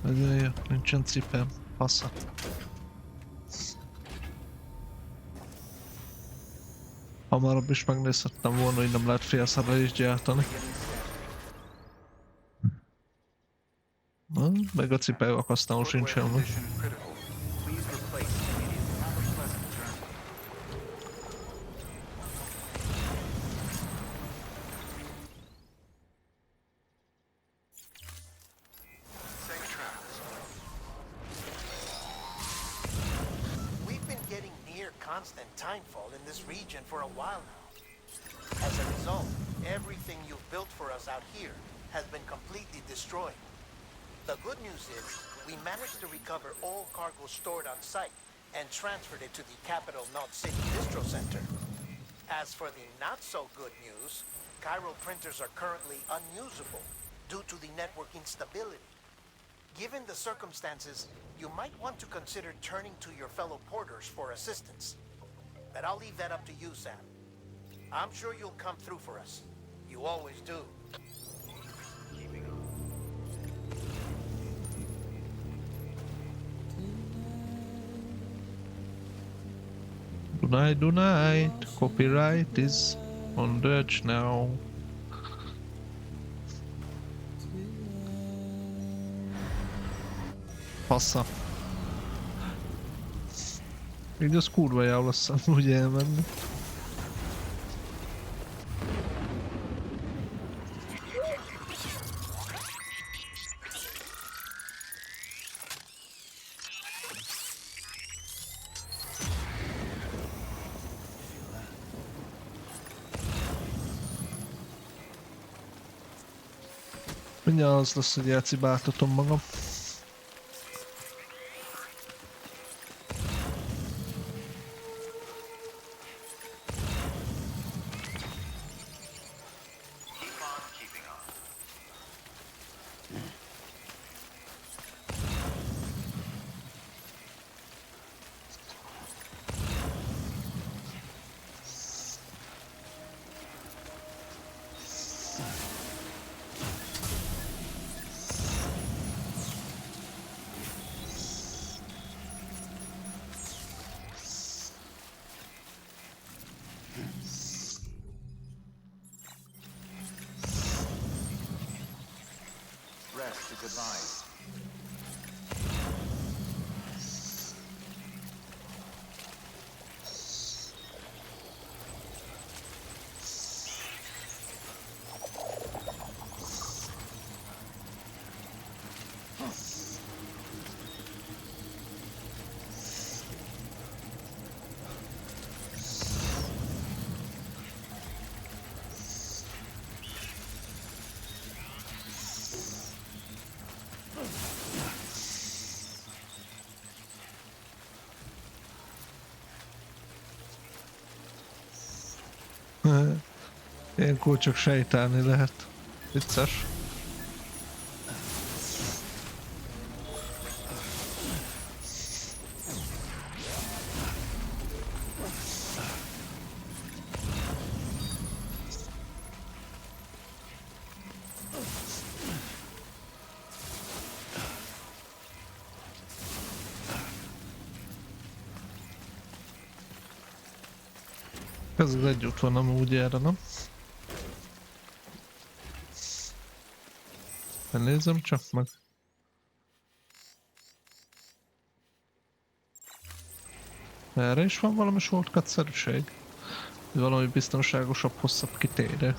Nagyon nincsen cipem. Fasza. Hamarabb is megnézhettem volna, hogy nem lehet félszerre is gyártani. Meg a cipelakasztó sincsen meg. Condition critical. Please replace immediately. Have a pleasant journey. Safe travels. We've been getting near constant timefall in this region for a while now. As a result, everything you've built for us out here has been completely destroyed. The good news is, we managed to recover all cargo stored on site and transferred it to the capital Nod City Distro Center. As for the not-so-good news, Chiral printers are currently unusable due to the network instability. Given the circumstances, you might want to consider turning to your fellow porters for assistance. But I'll leave that up to you, Sam. I'm sure you'll come through for us. You always do. Keeping on. Tonight. Copyright is on the edge now. Passza. Így az kurva jó lesz úgy elmenni. Mindjárt az lesz, hogy elcibáltatom magam. Keep on keeping on. Rest to goodbye. Ilyenkor csak sejtálni lehet. Vicces. Ez az egy út van amúgy erre, nem? Nézzem csak meg. Erre is van valami shortcut-szerűség? Valami biztonságosabb, hosszabb kitérő.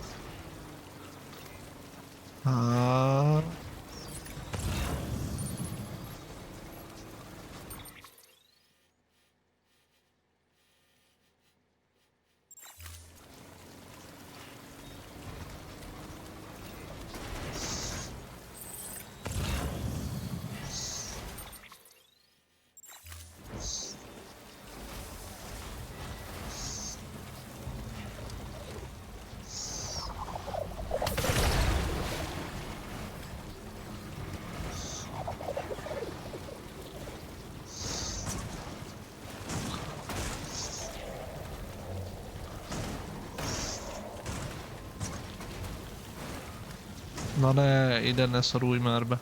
Na ne, ide ne szorulj már be.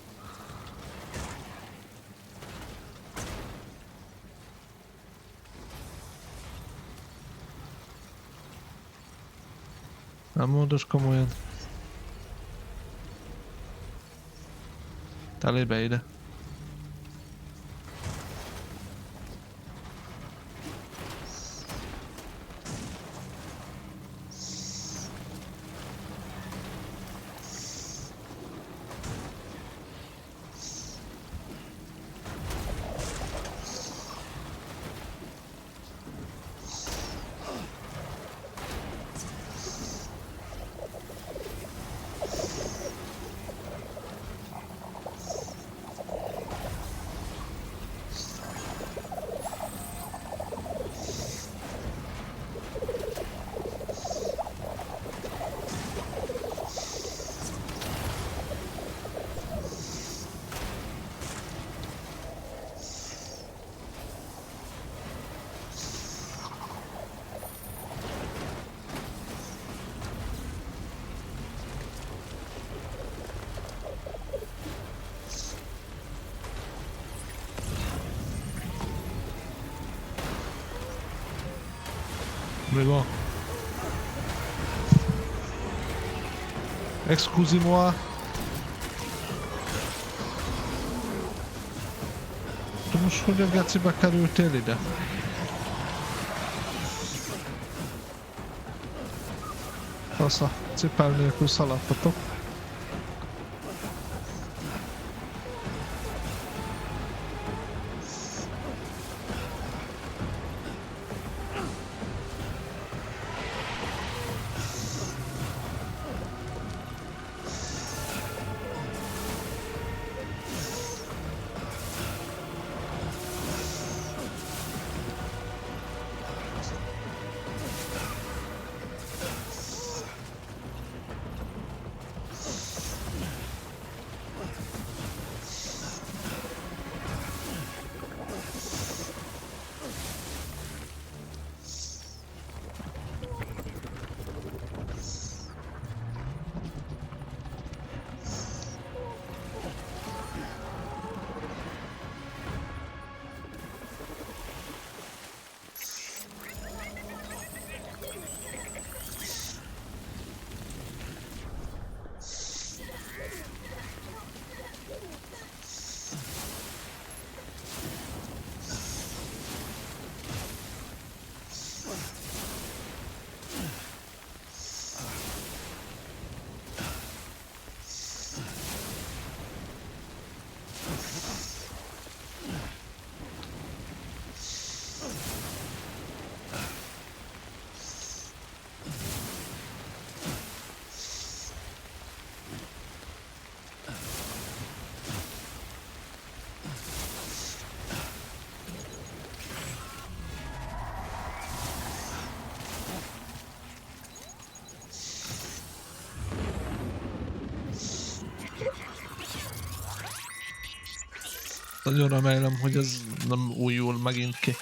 Nem mondasz komolyan. Elébe ide. Mi van? Excusez-moi. Te most hogy a gecibe kerültél ide? Fasza, cipel nélkül szaladtatok. Nagyon remélem, hogy ez nem újul megint ki.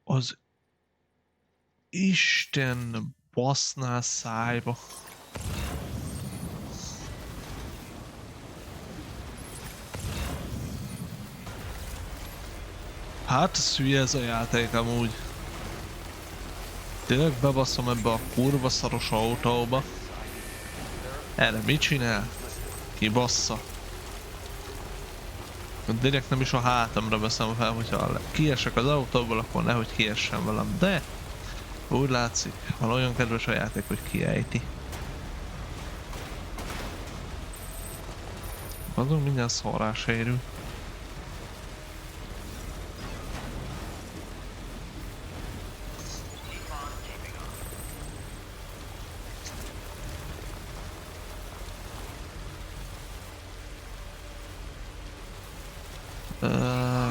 Az Isten basznál szájba. Hát szülye ez a játék amúgy. Tényleg bebaszom ebbe a kurva szaros autóba. Erre mit csinál? Ki bassza? Direkt nem is a hátamra veszem fel, hogyha kiesek az autóból, akkor nehogy kiessen velem, de úgy látszik, van olyan kedves a játék, hogy kiejti. Azon minden szarrás érül.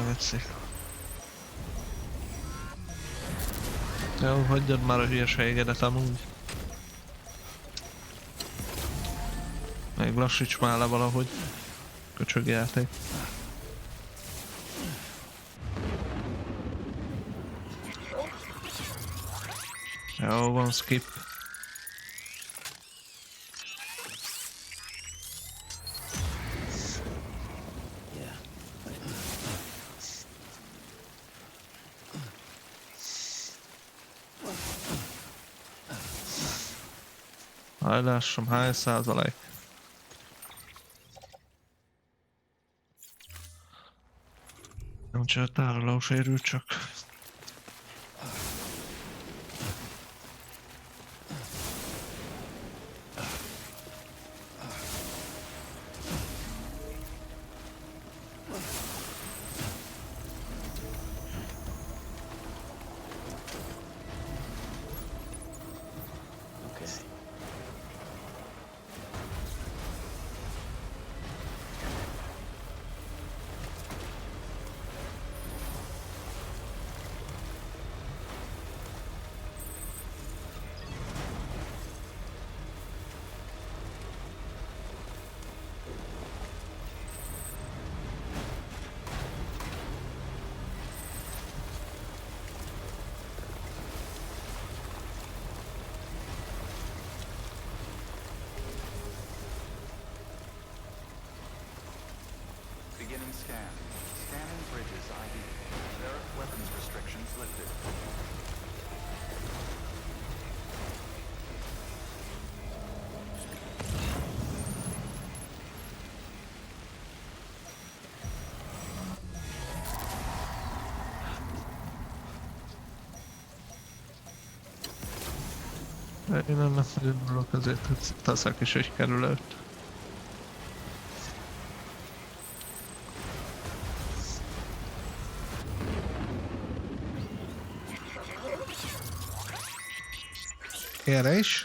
Vetszik. Jó, hagyjad már a hülyeségedet amúgy. Még lassíts már le valahogy. Köcsög játék. Jó van, skip. Lássam, hány százalék? Nem csak tároló sérült, csak... Beginning scan. Scanning bridges ID. Ferric weapons restrictions lifted. Én nem nagyon örülök, ezért teszek is egy kerülőt. Erre is.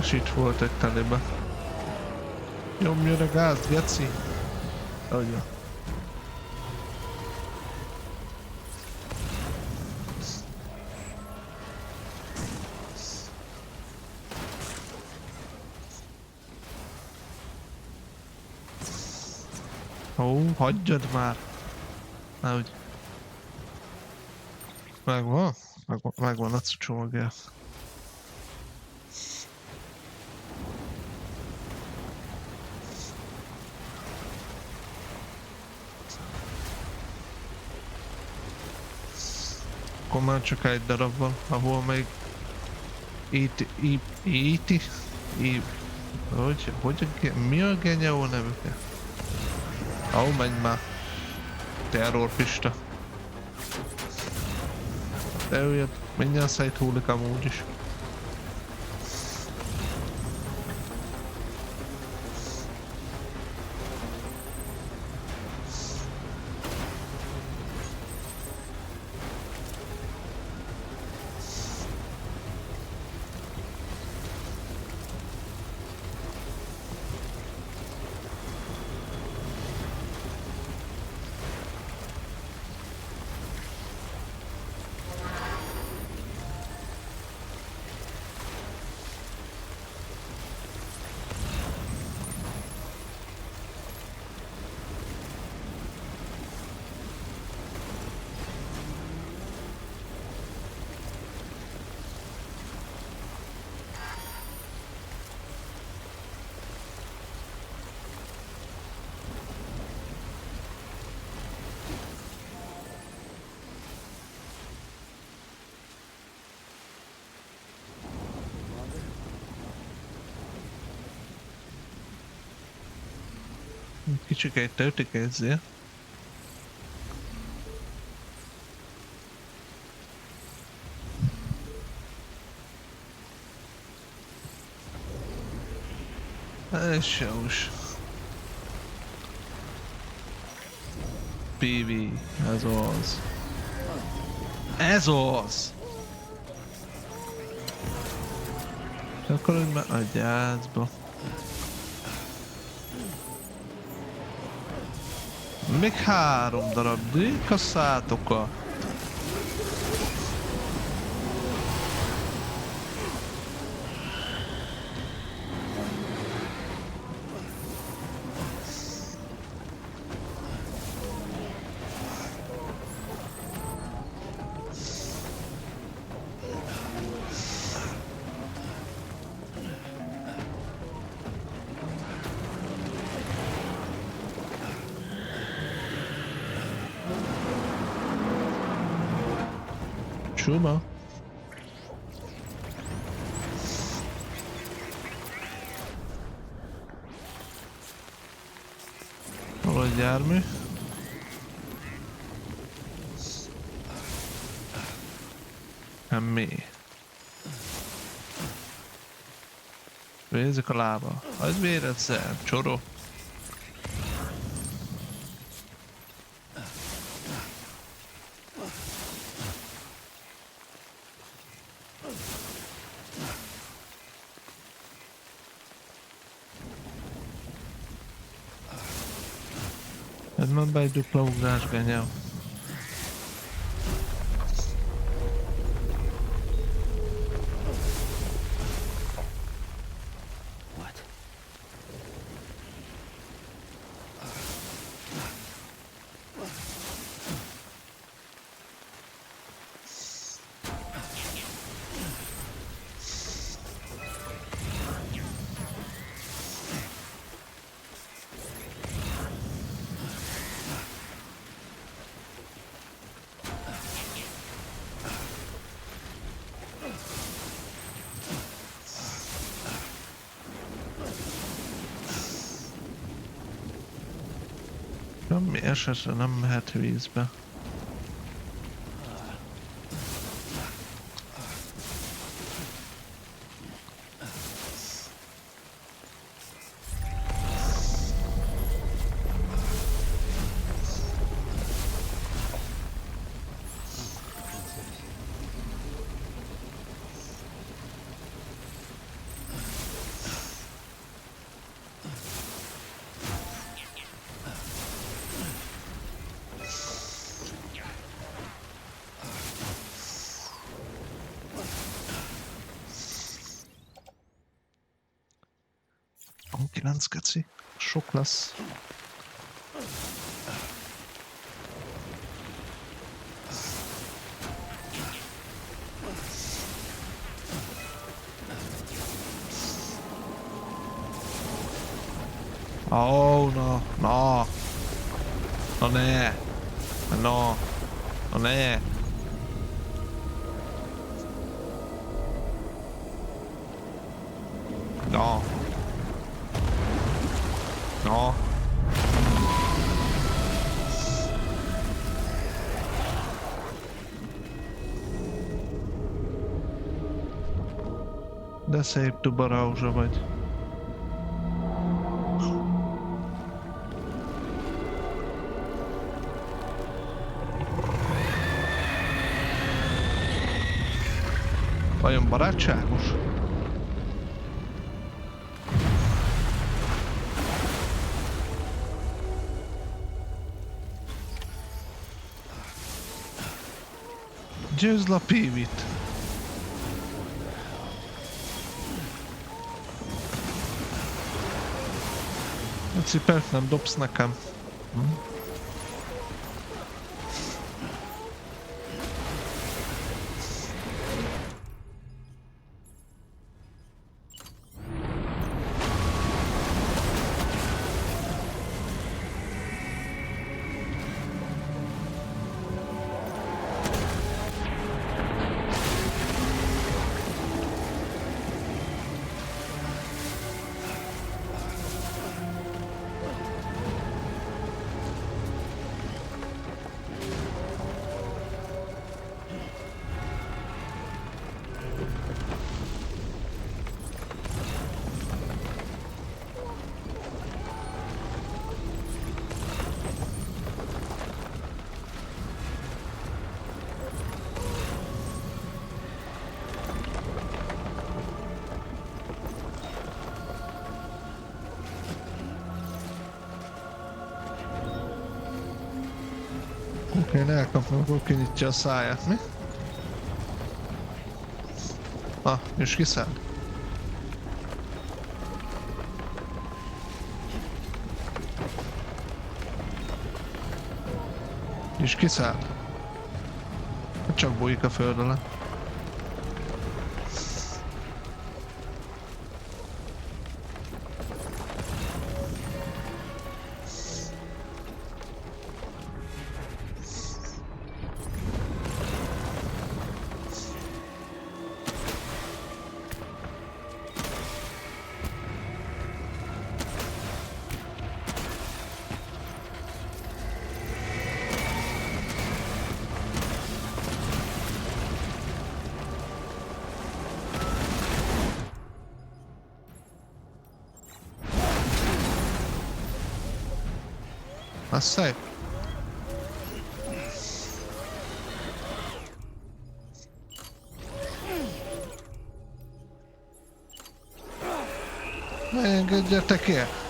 És itt volt egy telibe. Nyomjon a gázt, geci! Adja. Ó, hagyjad már! Nehogy. Megvan? Megvan a csomagja. Akkor már csak egy darab van, ahol még mi a genyó nevüke? Ó, menj már! Terrorpista. De ő mindjárt széthullik amúgy is. Kicsikét töltikézzél. És jós. PV, ez az. Ez az! Akkor úgy már a gyászba. Még 3 darab kasszátokat. Csuma. Hol a jármű? Mi? Vézik a lába. Az véredzel, csoró. Ez már be egy dupla ugrás, genyel. Semmi esetre nem mehet vízbe. Ó, 9 keci. Sok lesz. Ó, na, na. Na ne. Na. Na ne. Na. Na. De szép tubarázsa vagy. Vajon barátságos? Győzd le a PV-t! Egy cipelt nem dobsz nekem. Oké, elkapom, akkor kinyitja a száját, mi? Ah, és kiszáll. És kiszáll. Csak bújik a föld alá. Az szép. Ne engedjetek el!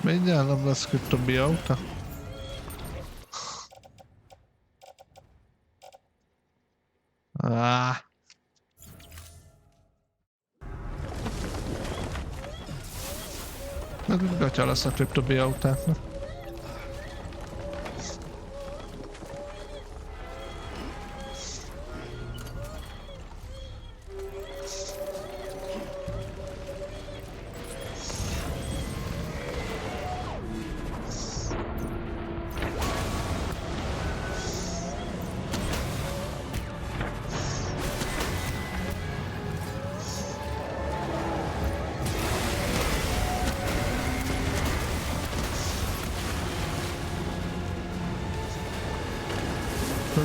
Mindjárt nem lesz többi autó. Gatya lesz a többi autáknak.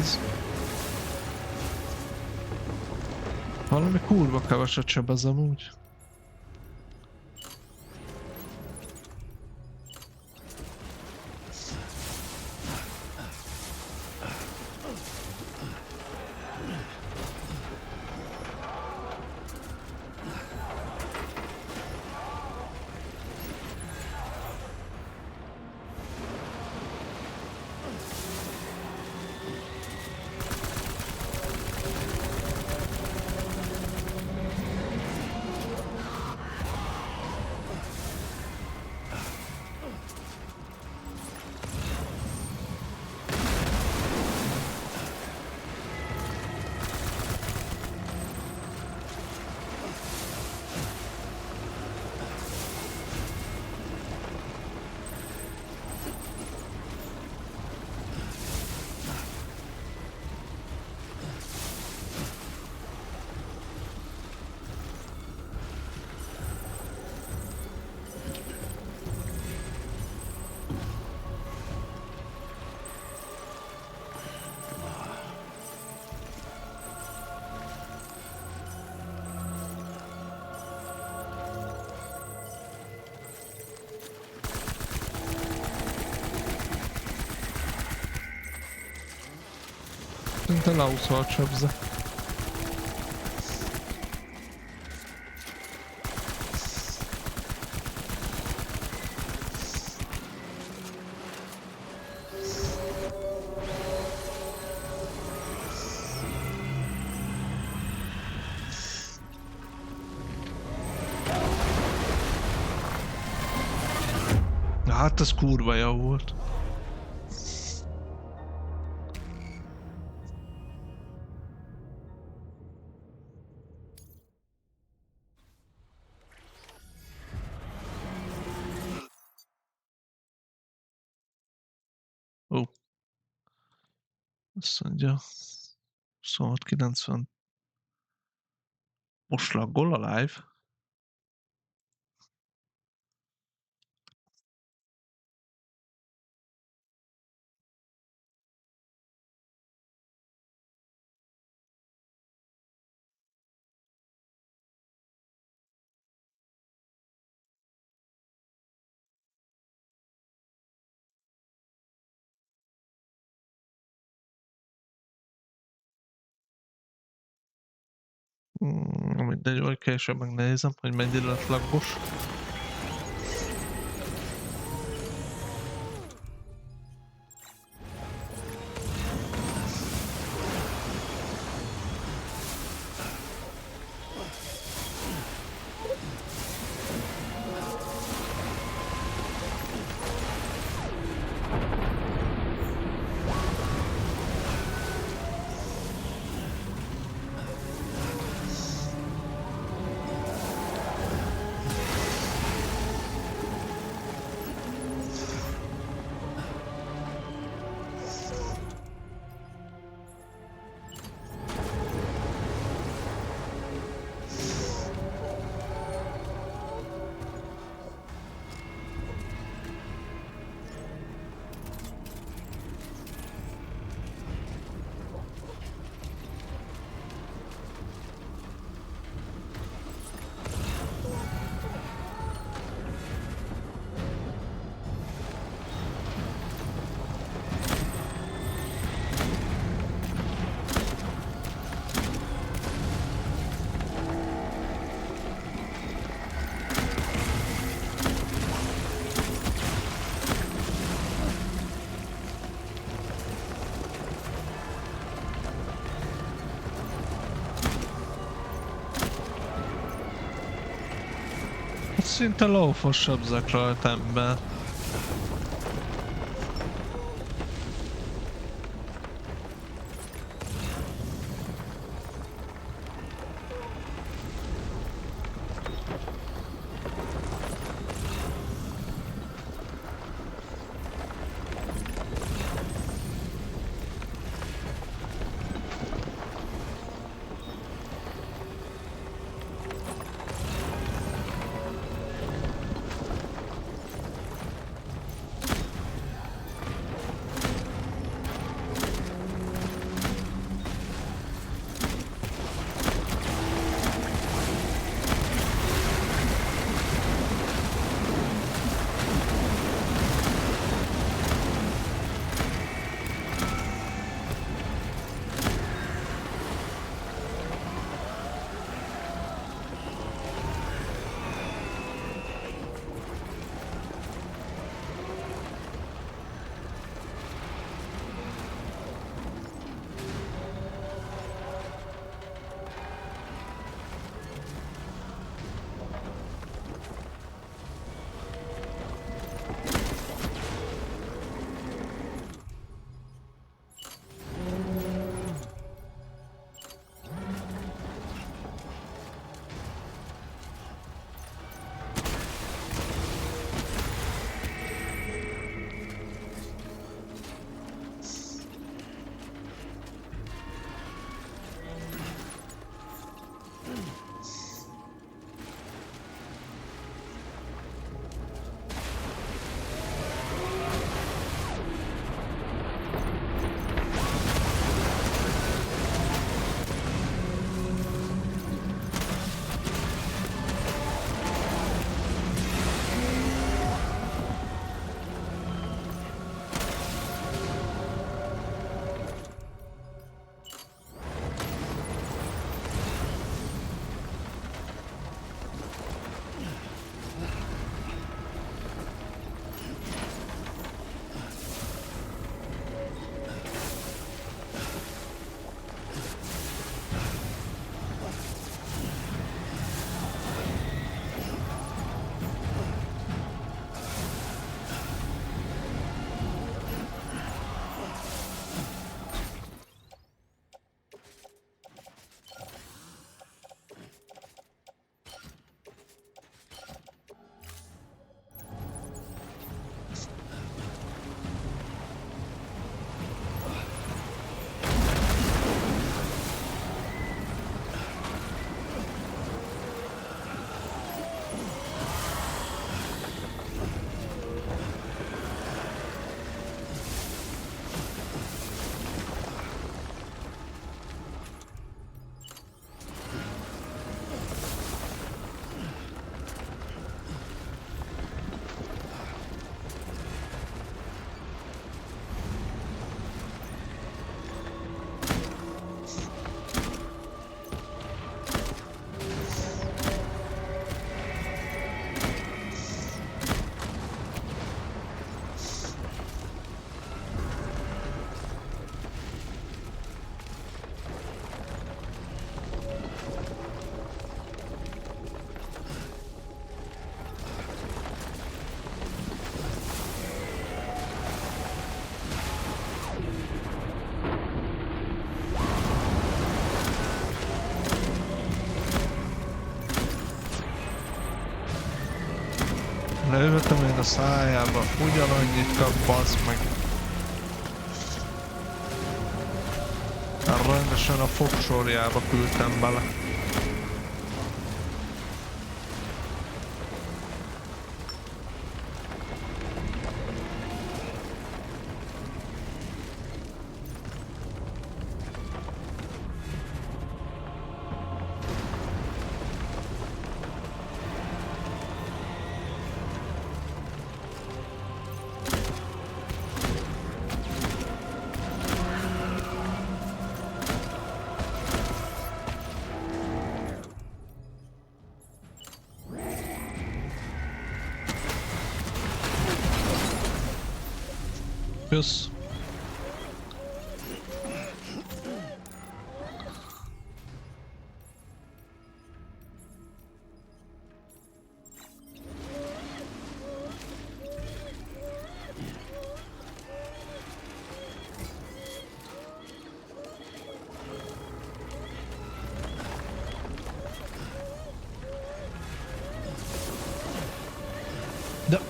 Ez... Valami kurva keveset sebez amúgy. Szinte leúszol csapza. hát ez kurva jó volt. Ó. Azt mondja. 26-90. Most laggol a live? Mindegy, vagy később megnézem, hogy mennyire lett laggos. Szinte lófosabb zakrolt ember. a szájába, ugyanannyit kap, bazd meg. Rendesen a fogsorjába küldtem bele. Kösz. De...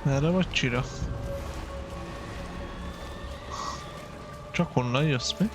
Erre vagy csira? Csak honnan jössz mi?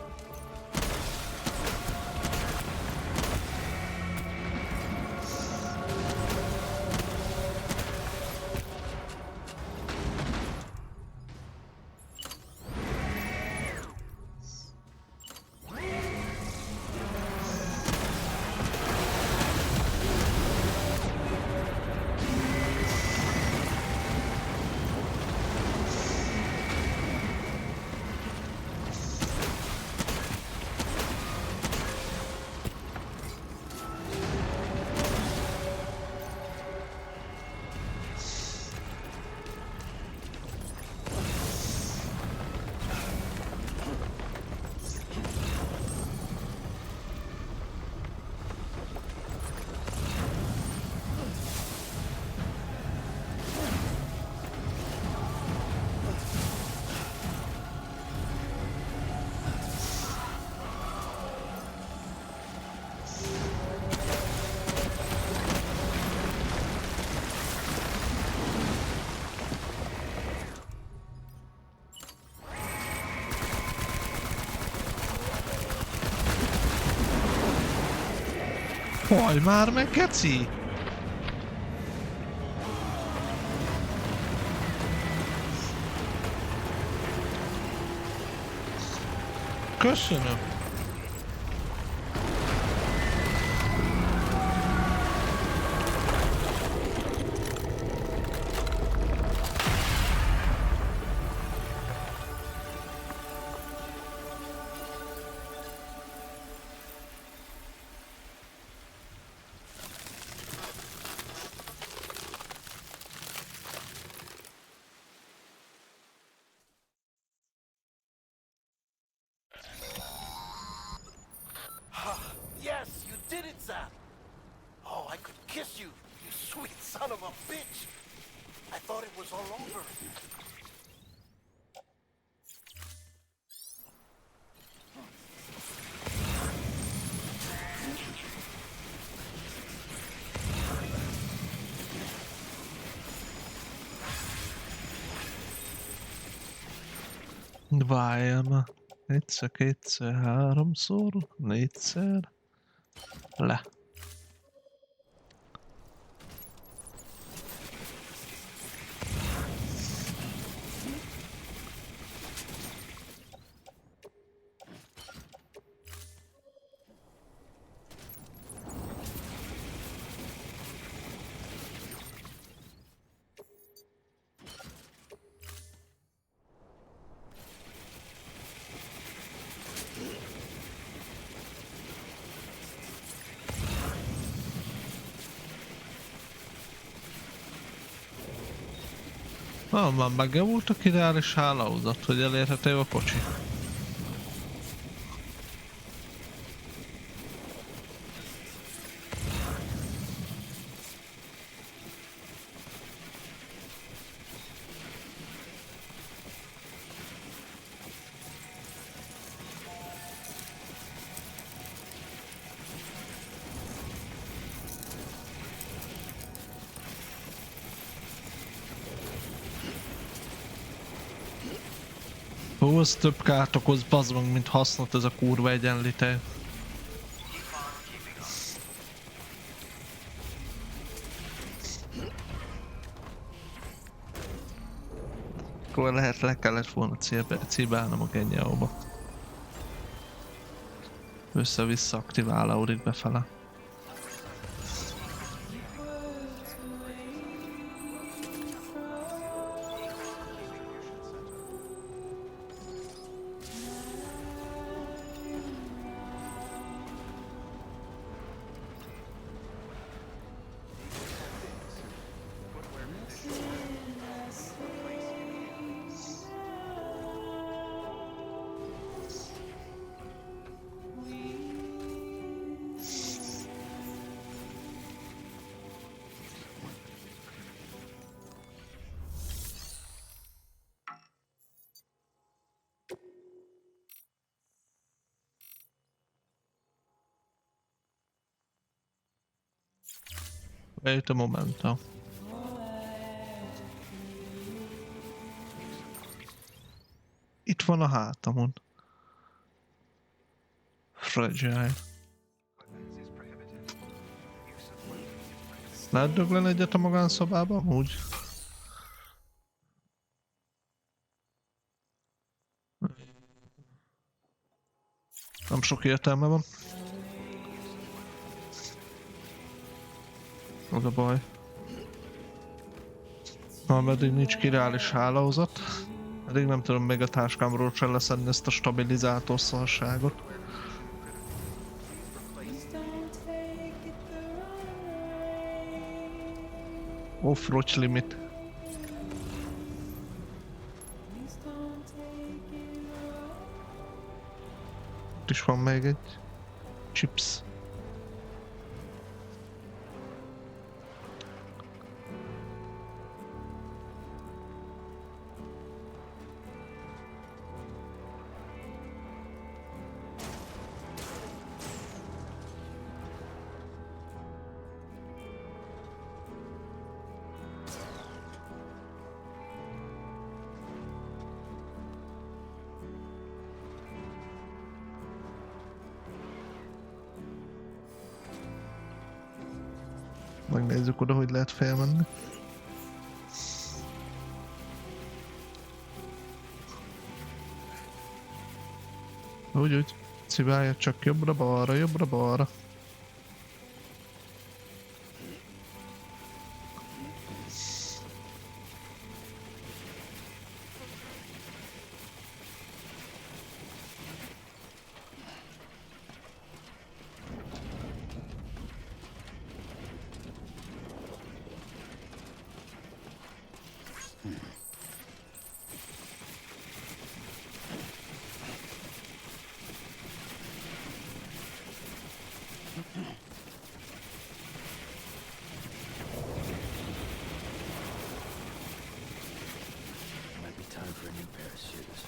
Haj már meg, geci! Köszönöm! Yes, you did it, Sam! Oh, I could kiss you, you sweet son of a bitch! I thought it was all over. Várjál már. Egyszer, kétszer, háromszor, négyszer. Le. Már megjavult a királyos hálózat, hogy elérhető a kocsi. az több kárt okoz, bazd meg, mint hasznot ez a kurva egyenlítő. Akkor lehet le kellett volna cibálnom a genyáóba. Össze-vissza aktiválódik befele. Wait a momento. Itt van a hátamon. Fragile. Lehet dögleni egyet a magánszobába amúgy? Nem sok értelme van. Az a baj. Ameddig nincs kireális hálózat, eddig nem tudom még a táskámról sem leszedni ezt a stabilizátor szarságot. Off-roach limit. Itt is van még egy chips. Megnézzük oda, hogy lehet felmenni. Úgy. Sziválja csak jobbra-balra, jobbra-balra. Might be time for a new pair of shoes.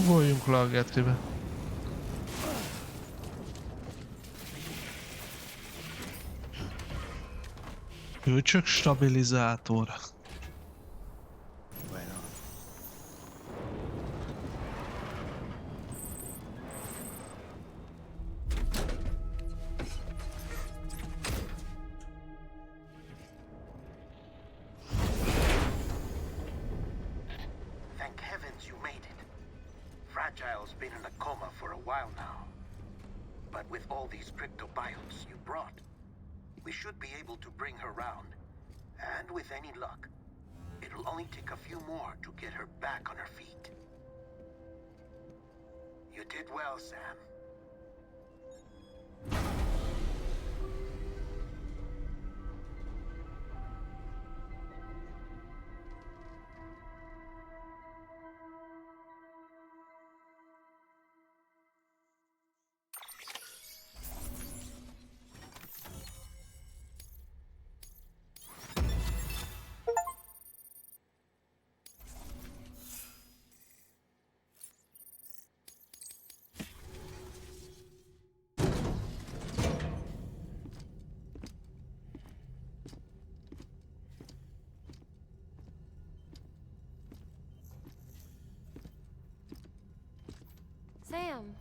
Voljunk le a getibe. Ő csak stabilizátor. Right on. Thank heavens you made it. Fragile's been in a coma for a while now. But with all these cryptobiotes you brought, we should be able to bring her round. And with any luck, it'll only take a few more to get her back on her feet. You did well, Sam. Sam.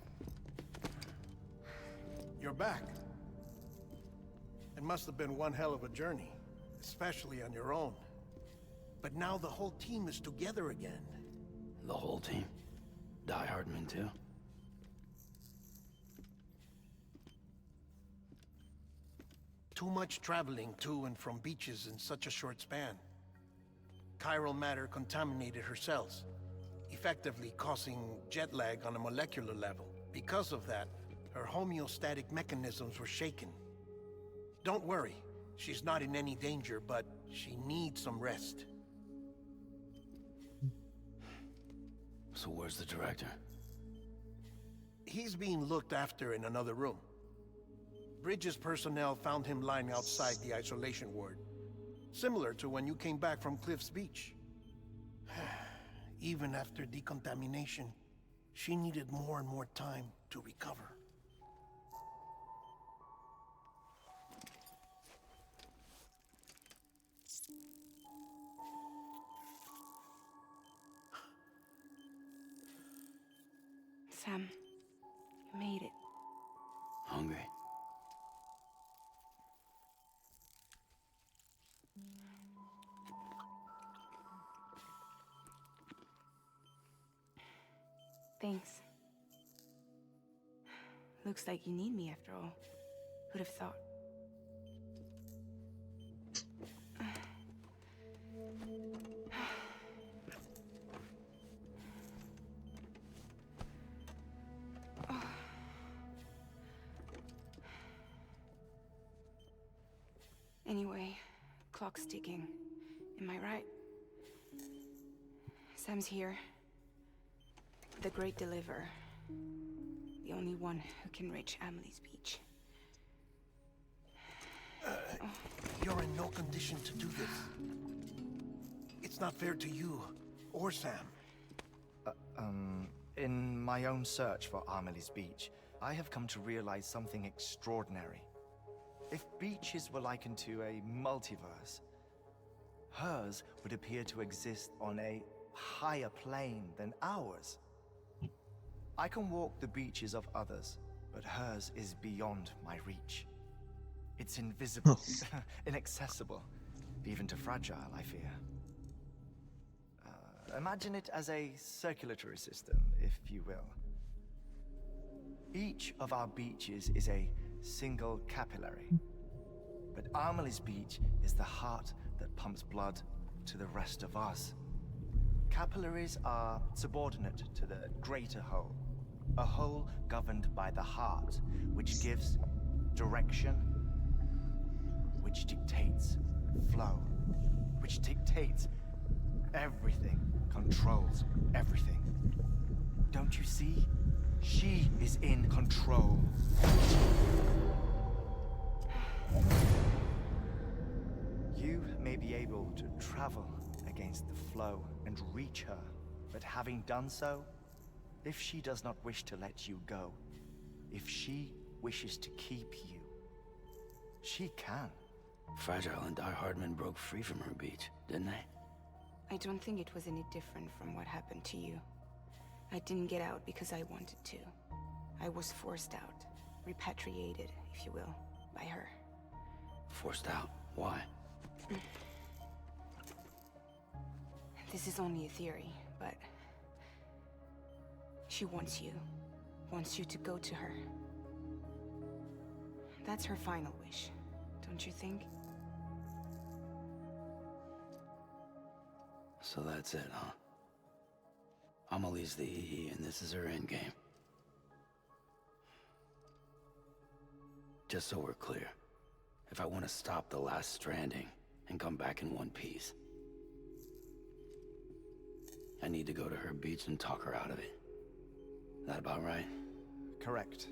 You're back. It must have been one hell of a journey, especially on your own. But now the whole team is together again. The whole team? Die Hardman too? Too much traveling to and from beaches in such a short span. Chiral matter contaminated her cells, effectively causing jet lag on a molecular level. Because of that, her homeostatic mechanisms were shaken. Don't worry, she's not in any danger, but she needs some rest. So where's the director? He's being looked after in another room. Bridges personnel found him lying outside the isolation ward. Similar to when you came back from Cliff's Beach. Even after decontamination, she needed more and more time to recover. Sam, you made it. Hungry? Thanks. Looks like you need me after all. Who'd have thought? Anyway, clock's ticking. Am I right? Sam's here. The Great Deliverer. The only one who can reach Amelie's Beach. You're in no condition to do this. It's not fair to you, or Sam. In my own search for Amelie's Beach, I have come to realize something extraordinary. If beaches were likened to a multiverse, hers would appear to exist on a higher plane than ours. I can walk the beaches of others, but hers is beyond my reach. It's invisible, inaccessible, even to fragile, I fear. Imagine it as a circulatory system, if you will. Each of our beaches is a single capillary. But Amelie's Beach is the heart that pumps blood to the rest of us. Capillaries are subordinate to the greater whole. A whole governed by the heart, which gives direction, which dictates flow, which dictates everything, controls everything. Don't you see? She is in control. You may be able to travel against the flow and reach her, but having done so, if she does not wish to let you go, if she wishes to keep you, she can. Fragile and Die Hardman broke free from her beach, didn't they? I don't think it was any different from what happened to you. I didn't get out because I wanted to. I was forced out, repatriated, if you will, by her. Forced out? Why? This is only a theory, but she wants you to go to her. That's her final wish, don't you think? So that's it, huh? Amelie's the EE, and this is her endgame. Just so we're clear, if I want to stop the last Stranding and come back in one piece, I need to go to her beach and talk her out of it. That about right? Correct.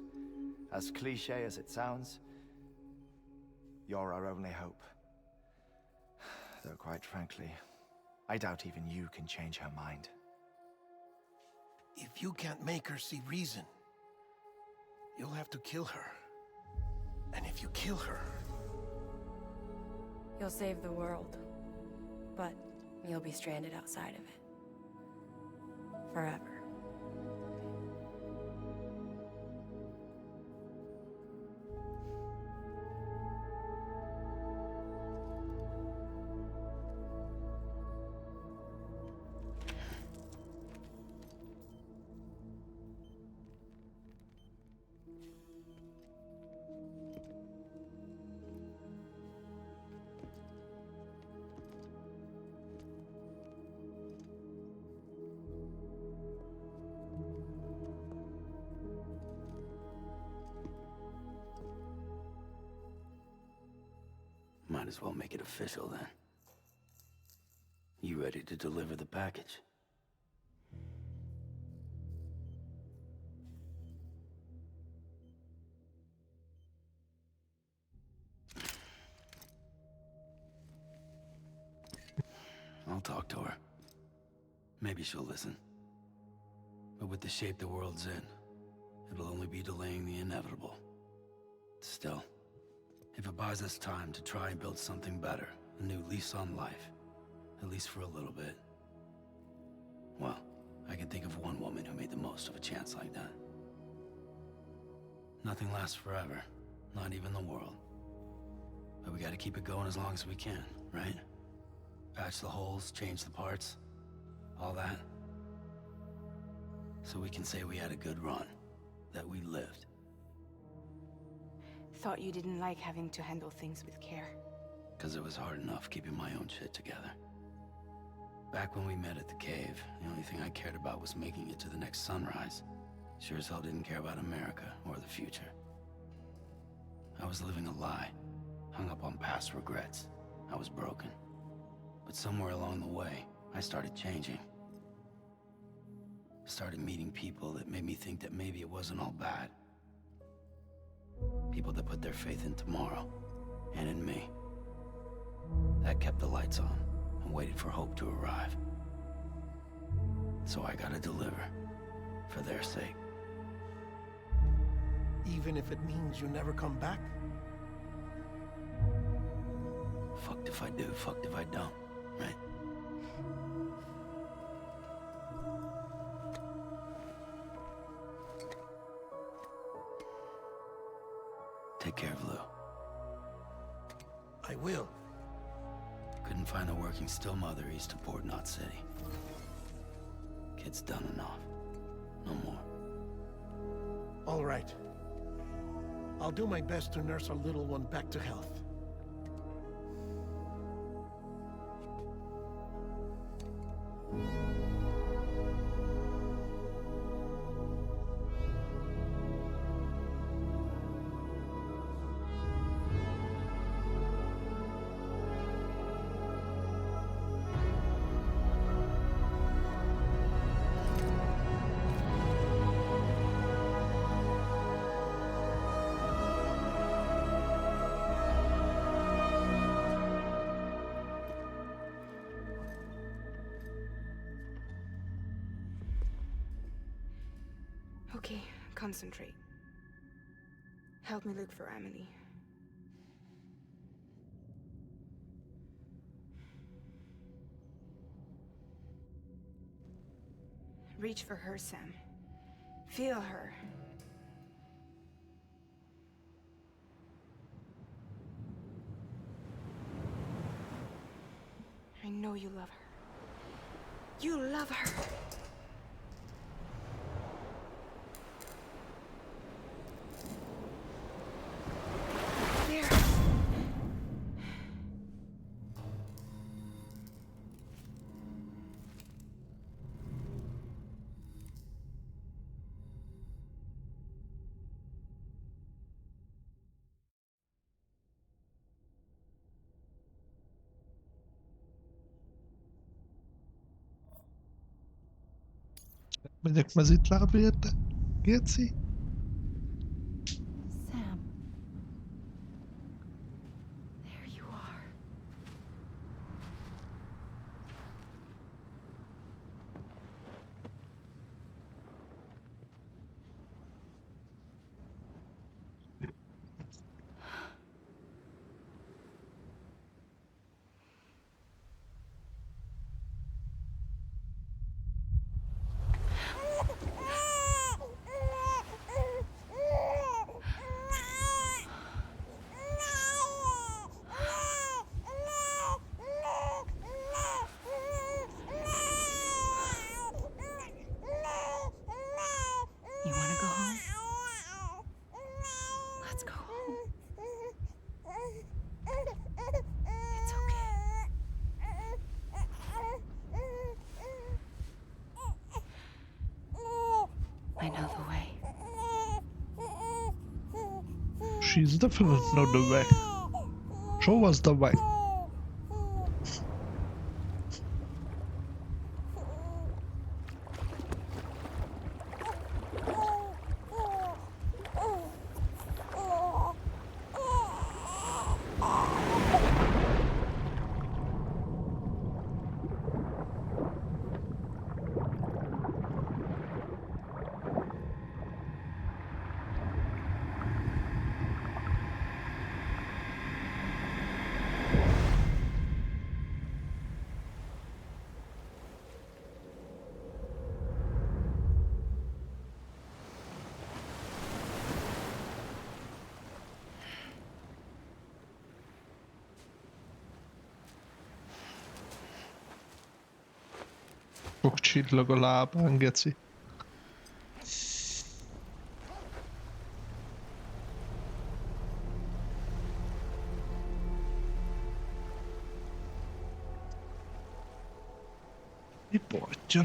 As cliche as it sounds, you're our only hope. Though quite frankly, I doubt even you can change her mind. If you can't make her see reason, you'll have to kill her. And if you kill her... You'll save the world, but you'll be stranded outside of it. Forever. might as well make it official then. You ready to deliver the package? I'll talk to her. Maybe she'll listen. But with the shape the world's in, it'll only be delaying the inevitable. Still, if it buys us time to try and build something better, a new lease on life, at least for a little bit, well, I can think of one woman who made the most of a chance like that. Nothing lasts forever, not even the world. But we gotta keep it going as long as we can, right? Patch the holes, change the parts, all that. So we can say we had a good run, that we lived. Thought you didn't like having to handle things with care. 'Cause it was hard enough keeping my own shit together. Back when we met at the cave, the only thing I cared about was making it to the next sunrise. Sure as hell didn't care about America or the future. I was living a lie, hung up on past regrets. I was broken. But somewhere along the way, I started changing. Started meeting people that made me think that maybe it wasn't all bad. People that put their faith in tomorrow, and in me. That kept the lights on, and waited for hope to arrive. So I gotta deliver, for their sake. Even if it means you never come back? Fucked if I do, fucked if I don't, right? Take care of Lou. I will. Couldn't find a working still mother east of Port Knot City. Kid's done enough. No more. All right. I'll do my best to nurse our little one back to health. Okay, concentrate. Help me look for Emily. Reach for her, Sam. Feel her. I know you love her. You love her. There. Megyek mezitláb érte? Geci? Sam. There you are. You want to go home? Let's go home. It's okay. I know the way. She's definitely not the way. Show us the way. Sok csillag a lábán, geci. Mi botja?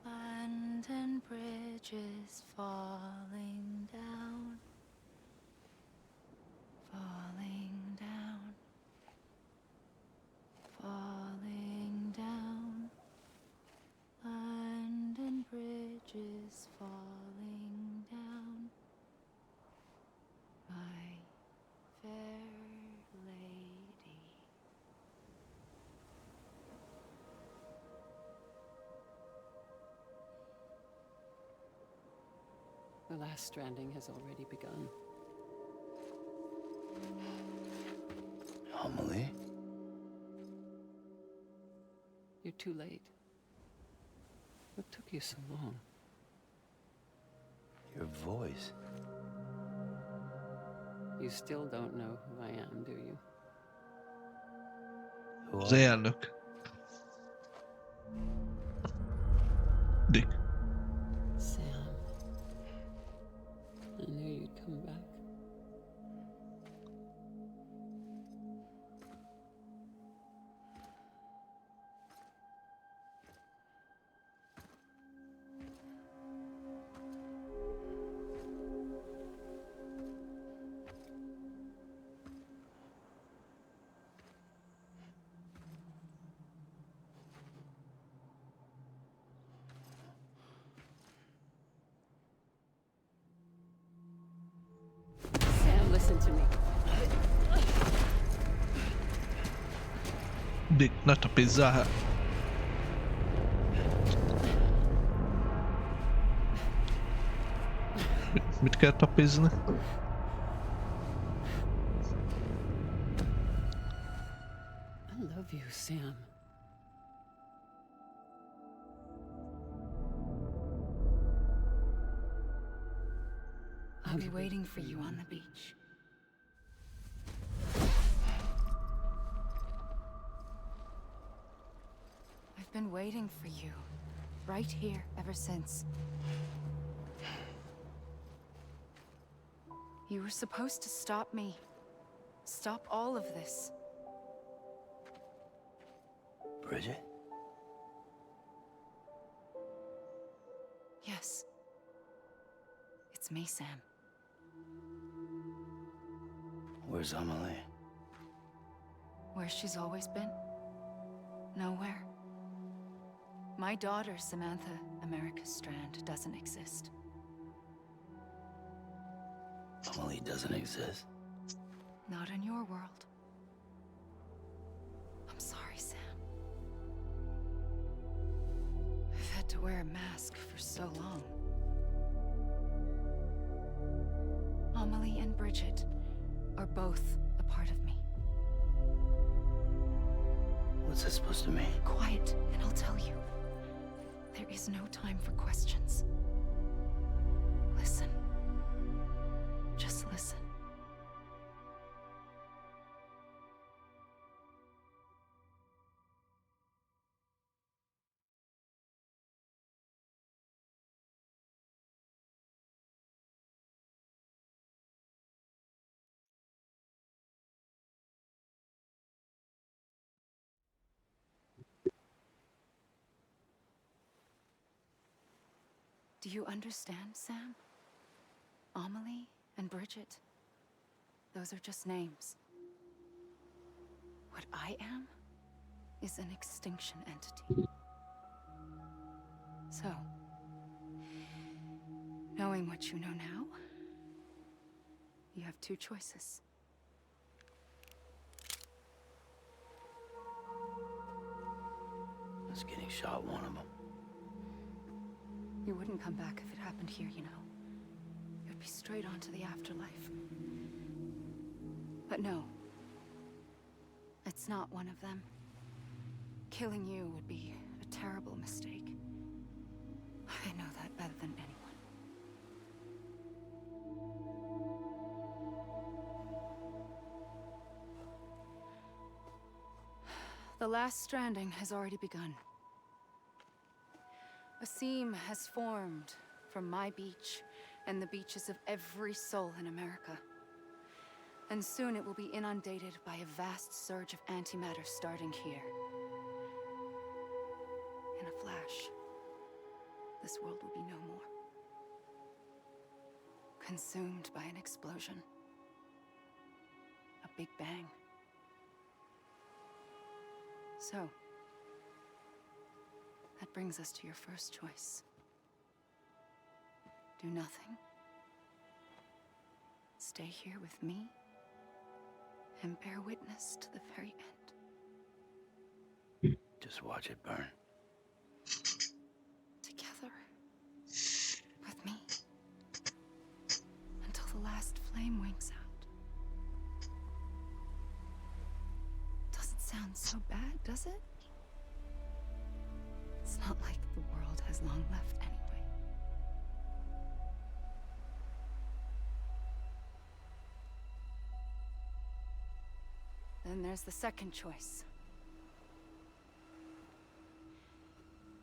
London Bridge is falling down, falling down, falling down. London Bridge is falling down, my fair lady. The last stranding has already begun. Amelie? You're too late. What took you so long? Your voice. You still don't know who I am, do you? Who Az are you? elnök. Dick. Sam. I knew you'd come back. Sam, listen to me. Dick, ne tapizzál el. Mit kell tapizni? I love you, Sam. I'll be waiting for you on the beach. I've been waiting for you, right here, ever since. You were supposed to stop me. Stop all of this. Bridget? Yes. It's me, Sam. Where's Amelie? Where she's always been. Nowhere. My daughter, Samantha America Strand, doesn't exist. Amelie doesn't exist. Not in your world. I'm sorry, Sam. I've had to wear a mask for so long. Amelie and Bridget are both a part of me. What's this supposed to mean? Quiet, and I'll tell you. There is no time for questions. Listen. Just listen. Do you understand, Sam? Amelie and Bridget, those are just names. What I am is an extinction entity. So, knowing what you know now, you have two choices. Is getting shot one of them? You wouldn't come back if it happened here, you know. You'd be straight on to the afterlife. But no. It's not one of them. Killing you would be a terrible mistake. I know that better than anyone. The last stranding has already begun. A seam has formed from my beach and the beaches of every soul in America. And soon it will be inundated by a vast surge of antimatter starting here. In a flash, this world will be no more. Consumed by an explosion. A big bang. So, that brings us to your first choice. Do nothing. Stay here with me and bear witness to the very end. Just watch it burn. Together. With me. Until the last flame winks out. Doesn't sound so bad, does it? It's not like the world has long left anyway. Then there's the second choice.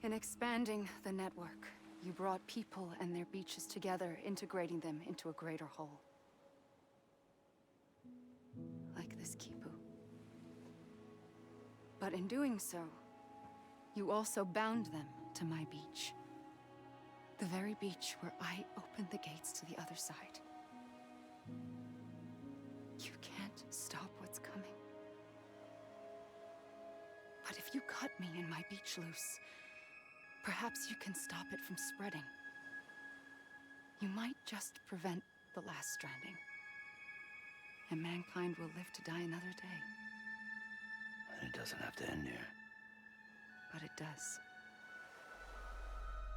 In expanding the network, you brought people and their beaches together, integrating them into a greater whole. Like this Kipu. But in doing so, you also bound them to my beach. The very beach where I opened the gates to the other side. You can't stop what's coming. But if you cut me and my beach loose, perhaps you can stop it from spreading. You might just prevent the last stranding. And mankind will live to die another day. I It doesn't have to end here. But it does.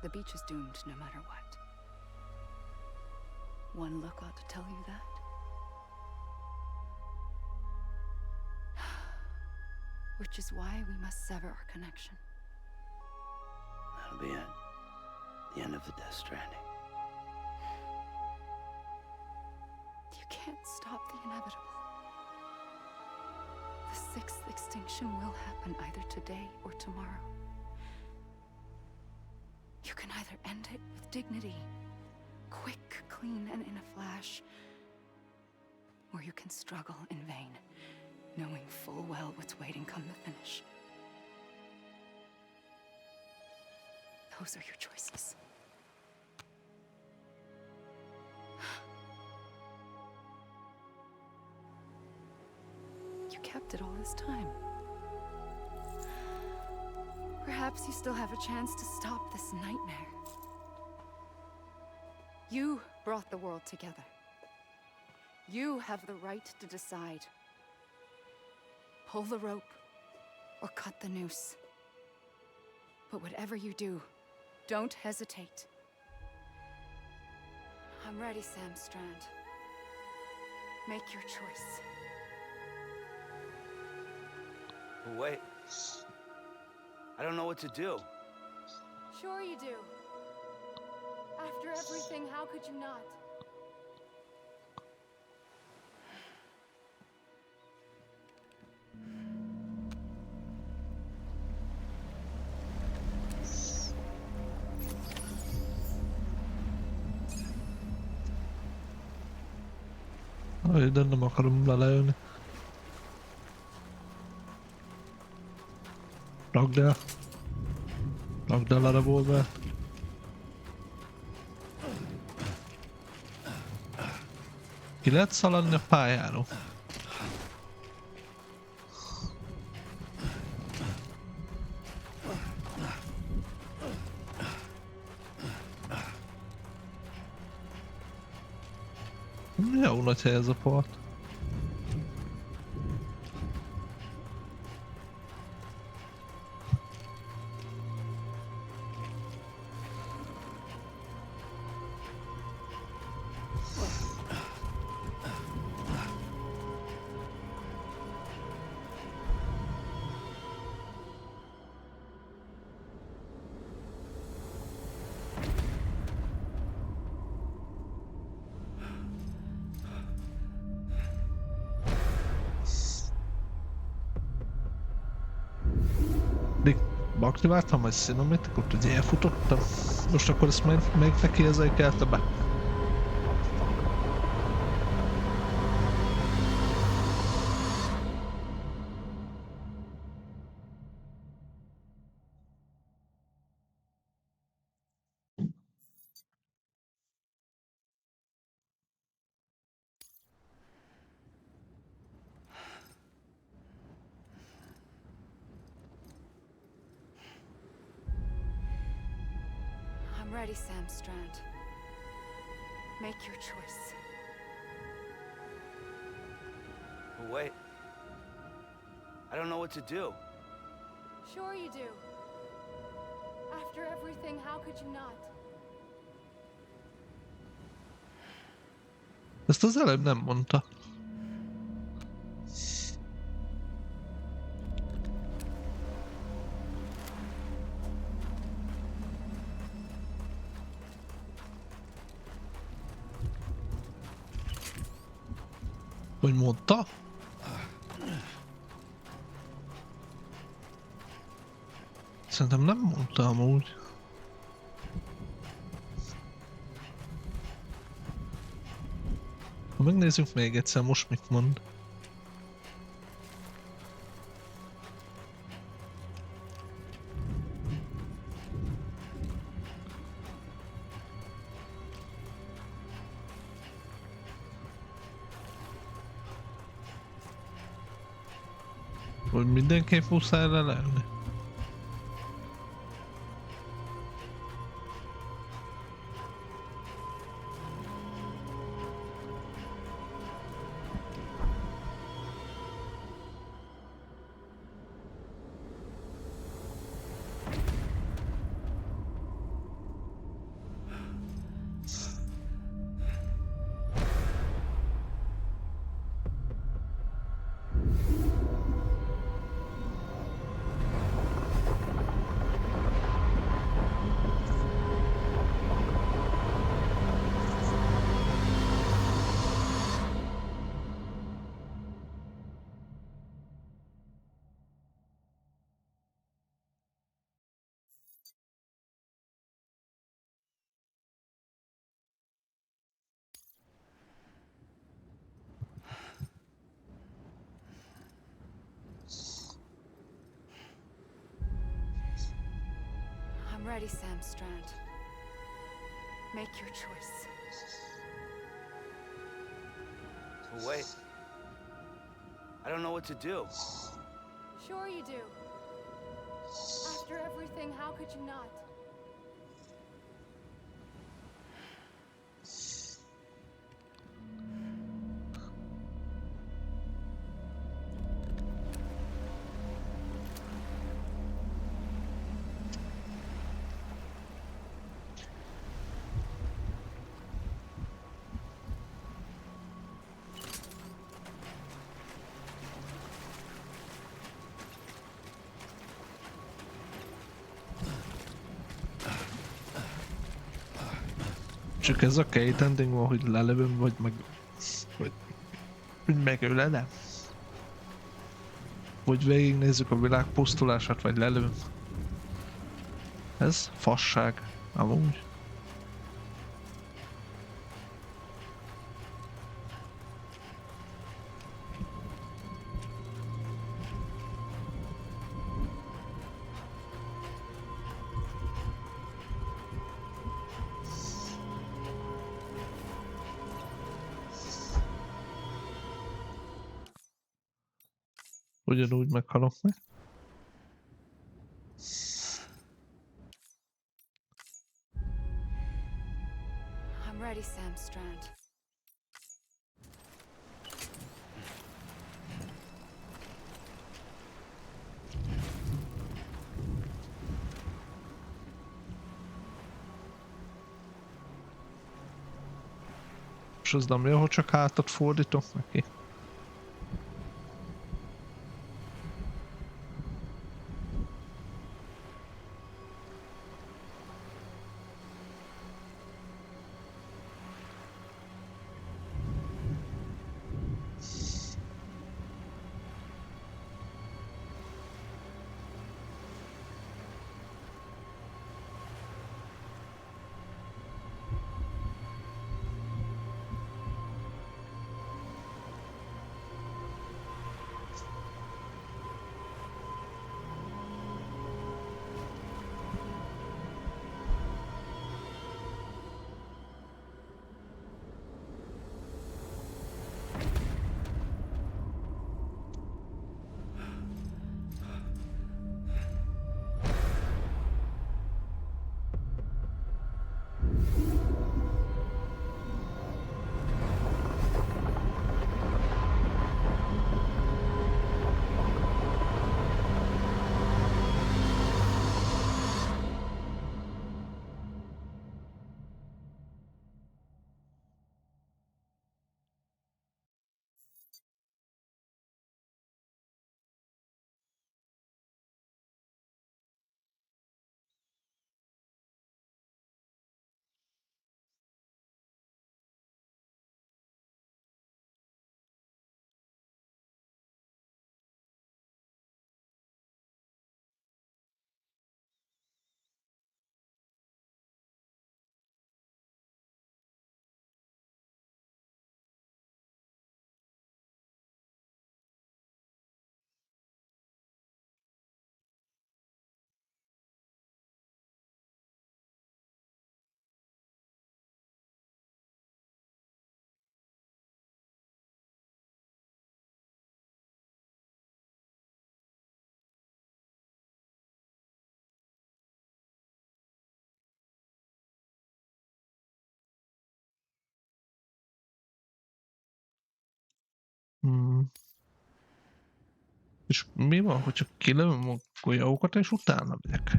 The beach is doomed no matter what. One look ought to tell you that. Which is why we must sever our connection. That'll be it. The end of the Death Stranding. You can't stop the inevitable. The sixth extinction will happen either today or tomorrow. You can either end it with dignity, quick, clean, and in a flash, or you can struggle in vain, knowing full well what's waiting come the finish. Those are your choices. You kept it all this time. Perhaps you still have a chance to stop this nightmare. You brought the world together. You have the right to decide. Pull the rope or cut the noose. But whatever you do, don't hesitate. I'm ready, Sam Strand. Make your choice. But wait. I don't know what to do. Sure you do. After everything, how could you not? De nem akarom leleülni. Rakd el a revolvert. Ki lehet szaladni a pályáról? Jó nagy hely ez a part. Bakni vártam, hogy szinomet, akkor ugye elfutottam. Most akkor ezt még neki ezzel kelte be. I'm ready, Sam Strand. Make your choice. But wait. I don't know what to do. Sure you do. After everything, how could you not? Ezt az előbb nem mondta. Hogy mondta? Szerintem nem mondta amúgy. Ha megnézzük még egyszer most mit mond. Hogy mindenképp muszáj lelelni. I'm ready, Sam Strand. Make your choice. Wait. I don't know what to do. Sure you do. After everything, how could you not? Csak ez a két ending van, hogy lelövöm, vagy megölelem? Vagy végignézzük a világ pusztulását, vagy lelövöm. Ez fasság, amúgy. Ugyanúgy meghalok meg. I'm ready, Sam Strand. És az nem jó, hogy csak hátat fordítok neki. És mi van, hogyha kilövöm a golyókat és utána megyek?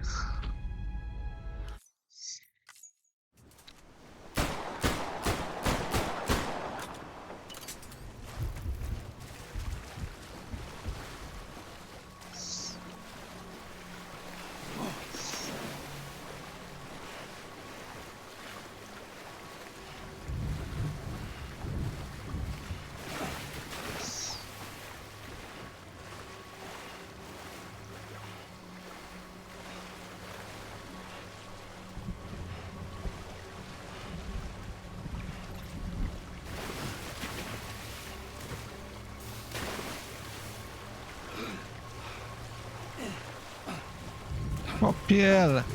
Kapj el!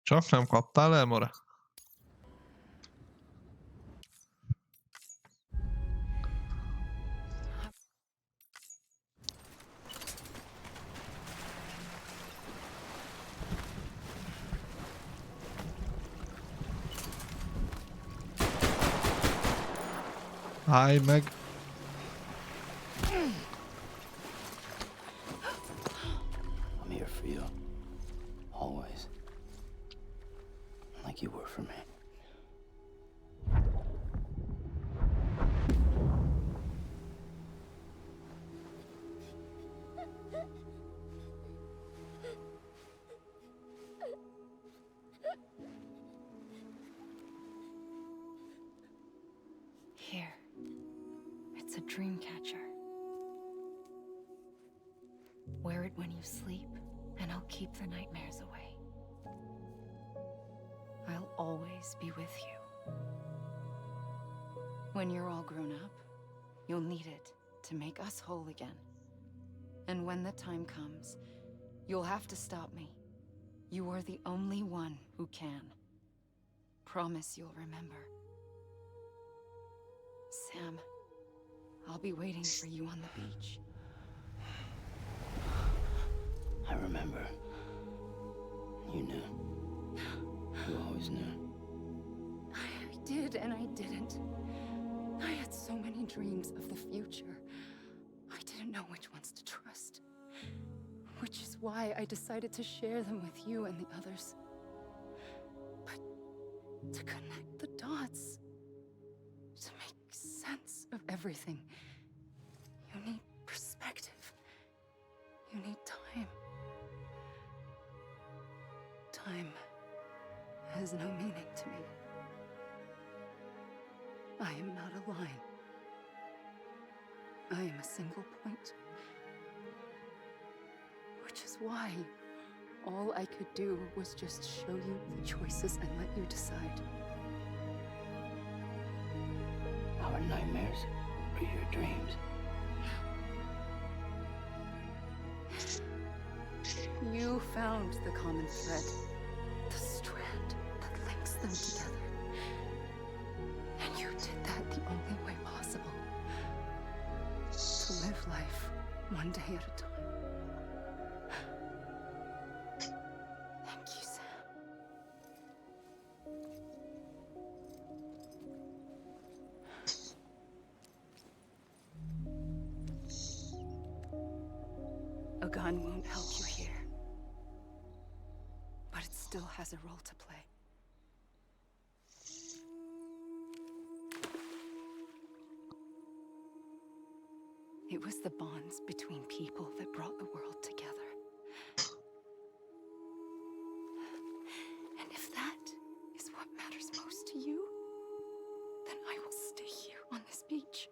Csak nem kaptál el, more? Állj meg! I'm here for you. Always. Like you were for me. Here. It's a dream catcher. Wear it when you sleep, and I'll keep the nightmares away. I'll always be with you. When you're all grown up, you'll need it to make us whole again. And when the time comes, you'll have to stop me. You are the only one who can. Promise you'll remember. Sam, I'll be waiting for you on the beach. I remember. You knew. You always knew. I did and I didn't. I had so many dreams of the future. I didn't know which ones to trust. Which is why I decided to share them with you and the others. But to connect the dots, to make sense of everything, you need perspective. You need time. Time has no meaning to me. I am not a line. I am a single point. Which is why all I could do was just show you the choices and let you decide. Our nightmares are your dreams. You found the common thread, the strand that links them together. And you did that the only way possible. To live life one day at a time. Thank you, Sam. A gun won't help you here. But it still has a role to play. It was the bonds between people that brought the world together. And if that is what matters most to you, then I will stay here on this beach.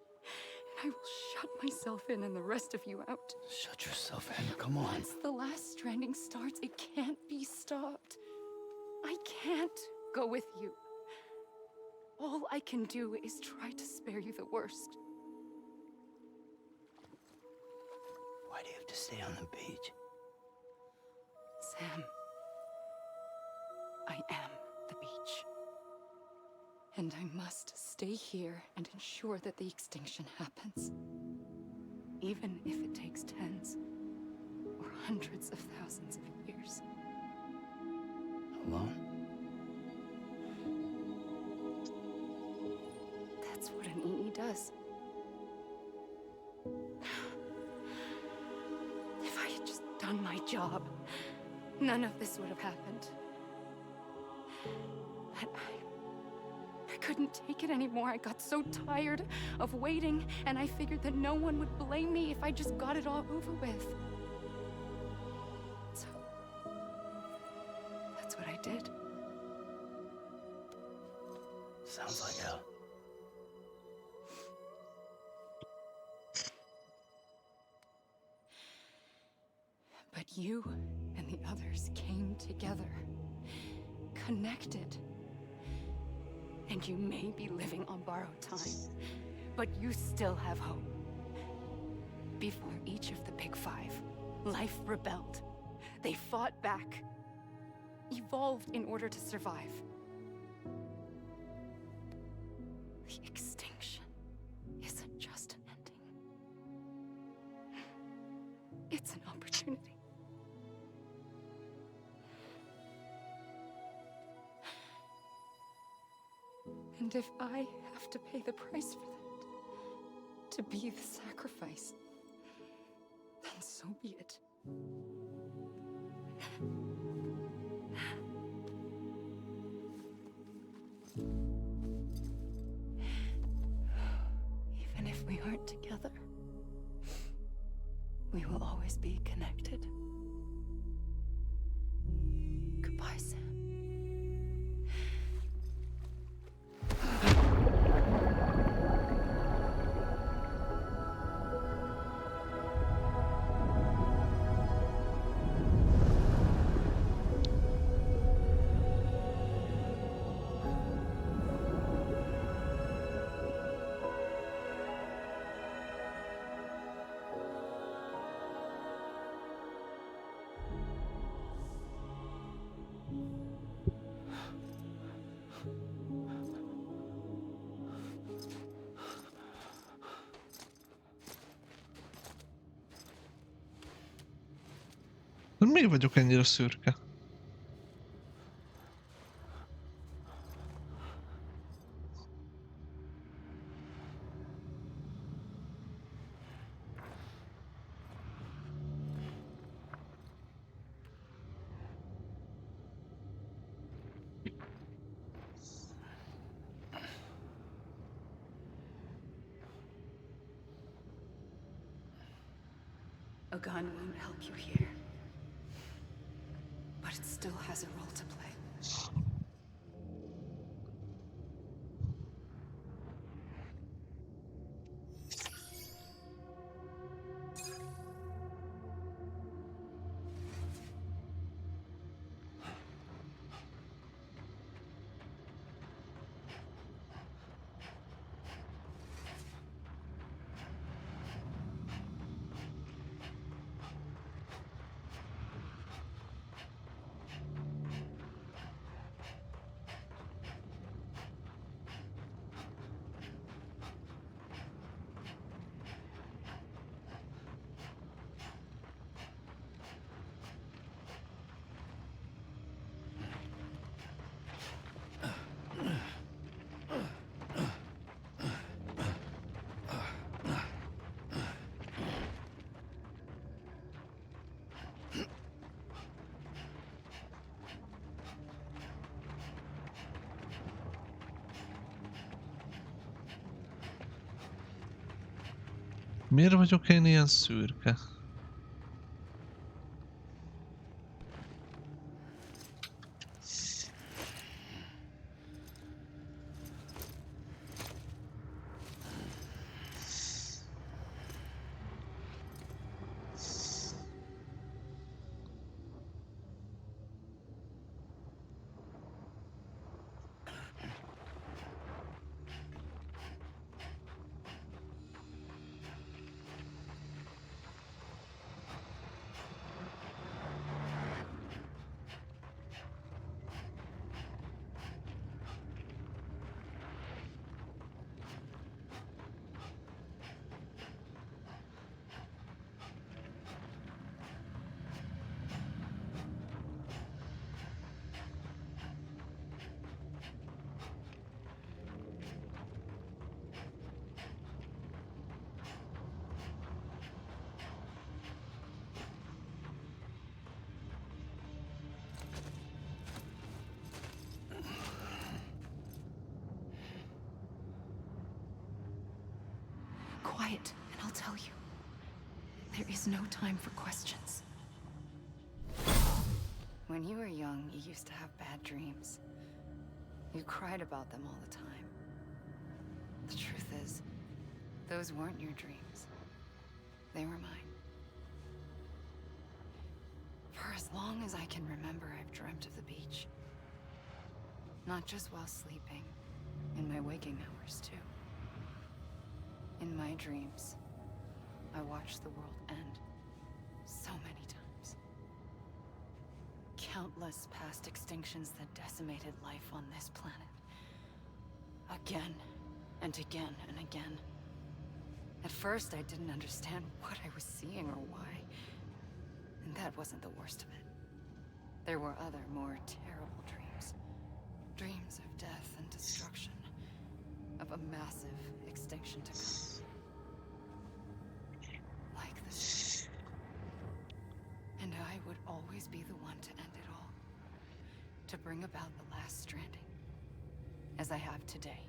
And I will shut myself in and the rest of you out. Shut yourself in, come on. Once the last stranding starts, it can't be stopped. I can't go with you. All I can do is try to spare you the worst. Why do you have to stay on the beach? Sam, I am the beach. And I must stay here and ensure that the extinction happens. Even if it takes tens or hundreds of thousands of years. Alone? That's what an EE does. If I had just done my job, none of this would have happened. But I couldn't take it anymore. I got so tired of waiting, and I figured that no one would blame me if I just got it all over with. So, that's what I did. Sounds like hell. But you and the others came together, connected. And you may be living on borrowed time, but you still have hope. Before each of the Big Five, life rebelled. They fought back. evolved in order to survive. The extinction isn't just an ending. It's an opportunity. And if I have to pay the price for that, to be the sacrifice, then so be it. Even if we aren't together, we will always be connected. Goodbye, Sam. Miért vagyok ennyire szürke? A gun won't help you here, but it still has a role to play. Miért vagyok én ilyen szürke? Quiet, and I'll tell you. There is no time for questions. When you were young, you used to have bad dreams. You cried about them all the time. The truth is, those weren't your dreams. They were mine. For as long as I can remember, I've dreamt of the beach. Not just while sleeping, in my waking hours, too. In my dreams, I watched the world end so many times. countless past extinctions that decimated life on this planet. Again, and again, and again. At first, I didn't understand what I was seeing or why. And that wasn't the worst of it. There were other, more terrible dreams. Dreams of death and destruction. Of a massive extinction to come. Like this. And I would always be the one to end it all. To bring about the last stranding. As I have today.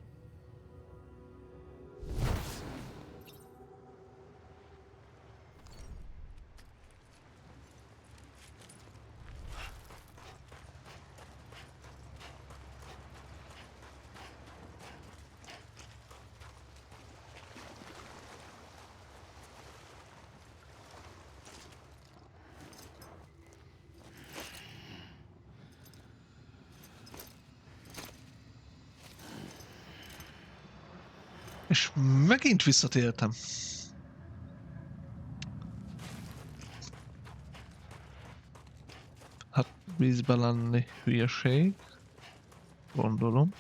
És megint visszatértem. Hát vízbe lenni hülyeség. Gondolom.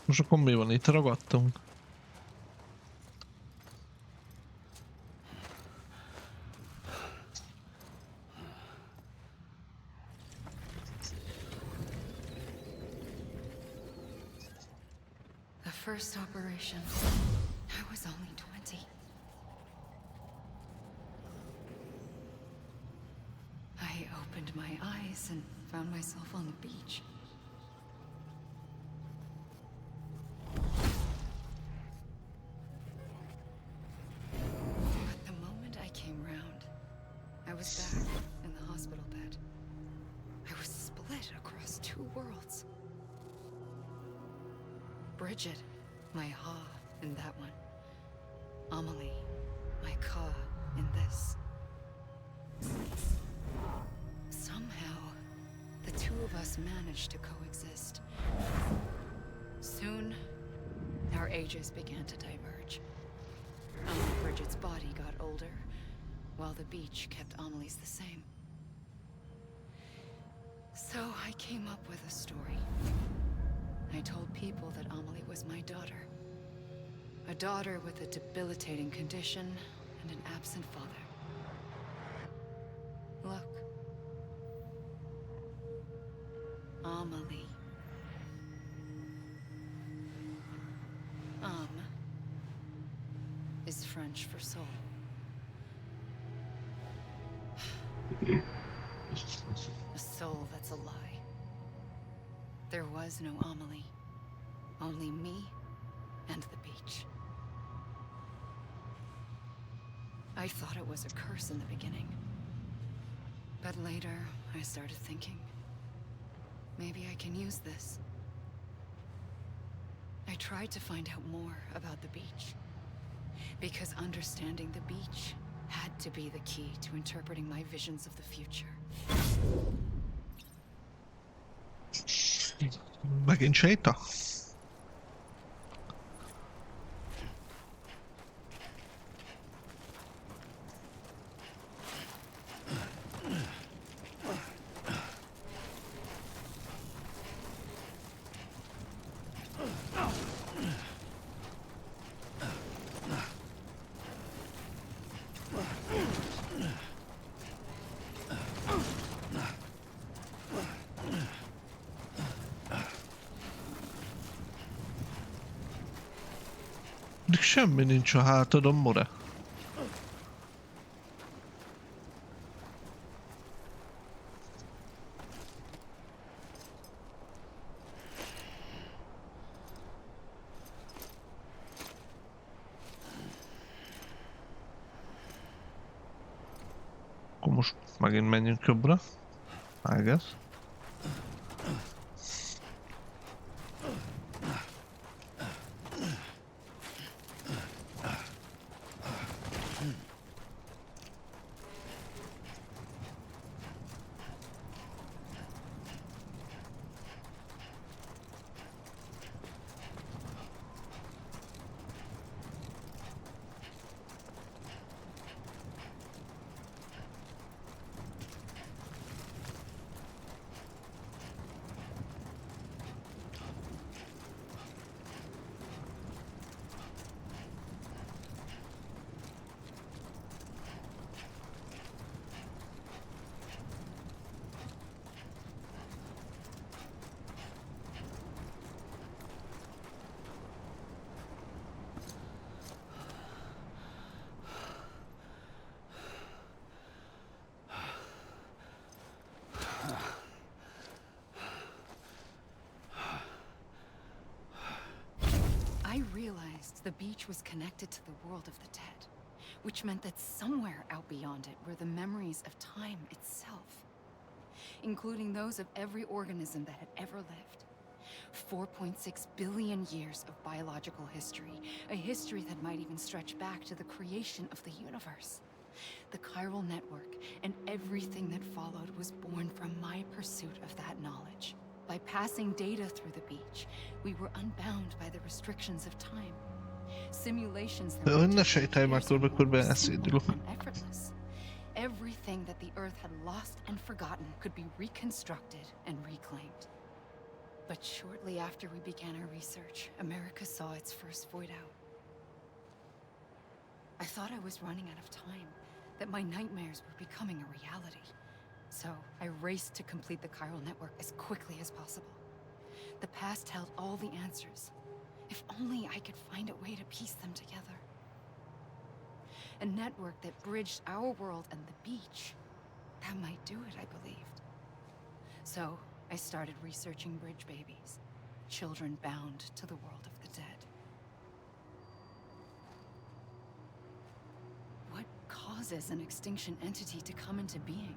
Most akkor mi van? Itt ragadtunk. The first operation, I was only 20. I opened my eyes and found myself on the beach. But the moment I came round, I was back in the hospital bed. I was split across two worlds. Bridget, my Ha in that one. Amelie, my Ka in this. Somehow, the two of us managed to coexist. Soon, our ages began to diverge. Bridget's body got older, while the beach kept Amelie's the same. So I came up with a story. I told people that Amelie was my daughter. A daughter with a debilitating condition and an absent father. Look. Amelie. Is French for soul. A soul that's a lie. There was no Amelie. Only me and the beach. I thought it was a curse in the beginning. But later, I started thinking, maybe I can use this. I tried to find out more about the beach. Because understanding the beach had to be the key to interpreting my visions of the future. Megint séta? Semmi nincs a hátadon, more. Most megint menjünk jobbra. I guess. I realized the beach was connected to the world of the dead, which meant that somewhere out beyond it were the memories of time itself, including those of every organism that had ever lived. 4.6 billion years of biological history, a history that might even stretch back to the creation of the universe. The chiral network and everything that followed was born from my pursuit of that knowledge. By passing data through the beach, we were unbound by the restrictions of time. Simulations that were Ne sejtelj már körbe eszédülök. effortless. Everything that the Earth had lost and forgotten could be reconstructed and reclaimed. But shortly after we began our research, America saw its first void out. I thought I was running out of time, that my nightmares were becoming a reality. So I raced to complete the chiral network as quickly as possible. The past held all the answers. If only I could find a way to piece them together. A network that bridged our world and the beach. That might do it, I believed. So I started researching bridge babies, children bound to the world of the dead. What causes an extinction entity to come into being?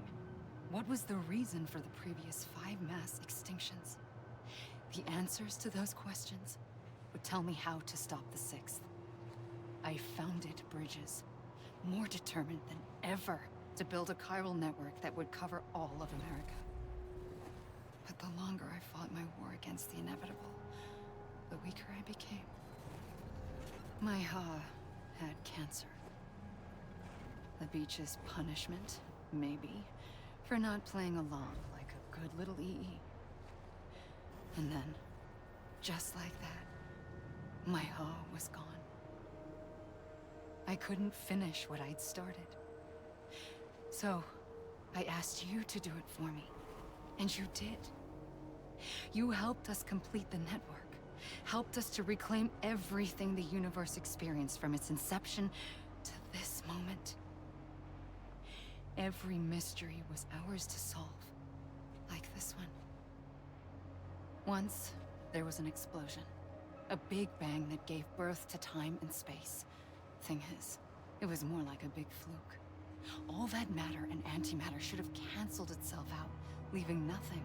What was the reason for the previous 5 mass extinctions? The answers to those questions would tell me how to stop the 6th. I founded bridges, more determined than ever to build a chiral network that would cover all of America. But the longer I fought my war against the inevitable, the weaker I became. My Ha had cancer. The beach's punishment, maybe, for not playing along like a good little EE. And then, just like that, my Ha was gone. I couldn't finish what I'd started. So, I asked you to do it for me. And you did. You helped us complete the network. Helped us to reclaim everything the universe experienced from its inception to this moment. Every mystery was ours to solve. Like this one. Once, there was an explosion. A big bang that gave birth to time and space. Thing is, it was more like a big fluke. All that matter and antimatter should have canceled itself out, leaving nothing.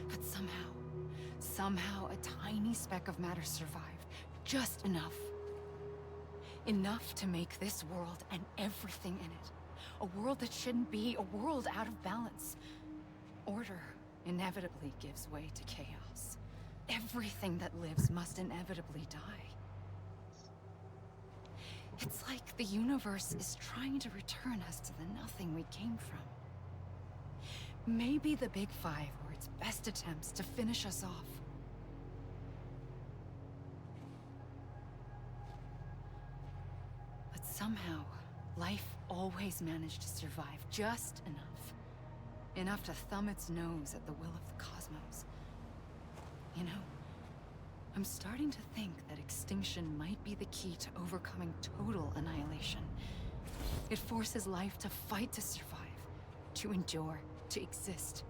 But somehow a tiny speck of matter survived. Just enough. Enough to make this world and everything in it. A world that shouldn't be, a world out of balance. Order inevitably gives way to chaos. Everything that lives must inevitably die. It's like the universe is trying to return us to the nothing we came from. Maybe the Big Five were its best attempts to finish us off. But somehow, life always managed to survive just enough. Enough to thumb its nose at the will of the cosmos. You know, I'm starting to think that extinction might be the key to overcoming total annihilation. It forces life to fight to survive, to endure, to exist.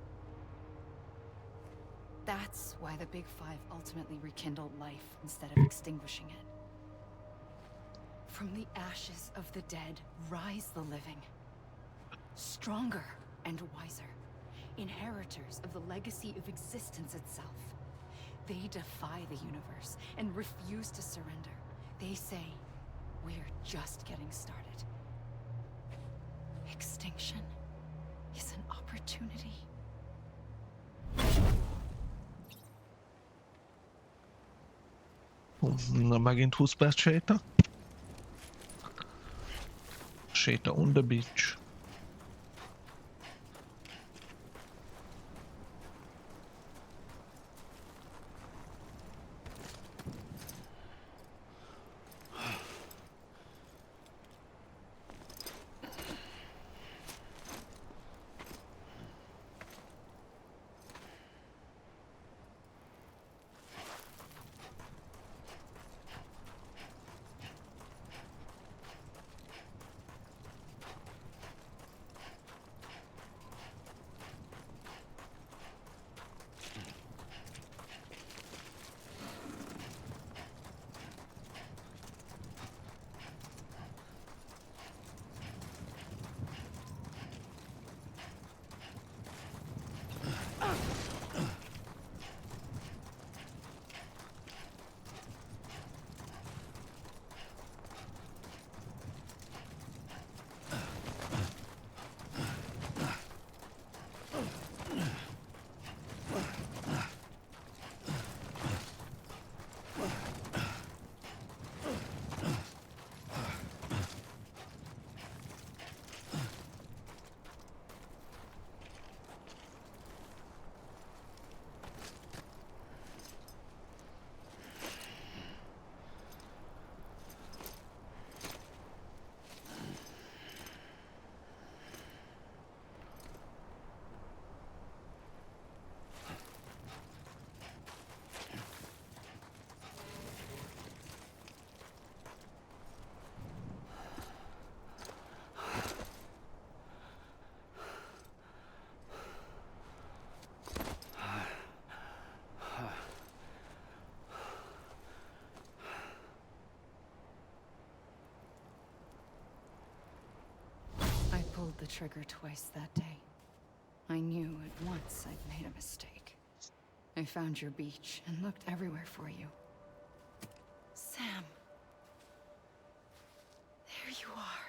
That's why the Big Five ultimately rekindled life instead of extinguishing it. From the ashes of the dead, rise the living. Stronger and wiser. Inheritors of the legacy of existence itself. They defy the universe and refuse to surrender. They say, we're just getting started. Extinction is an opportunity. Na, megint 20 perc séta. Séta on the beach. I pulled the trigger twice that day. I knew at once I'd made a mistake. I found your beach and looked everywhere for you. Sam. There you are.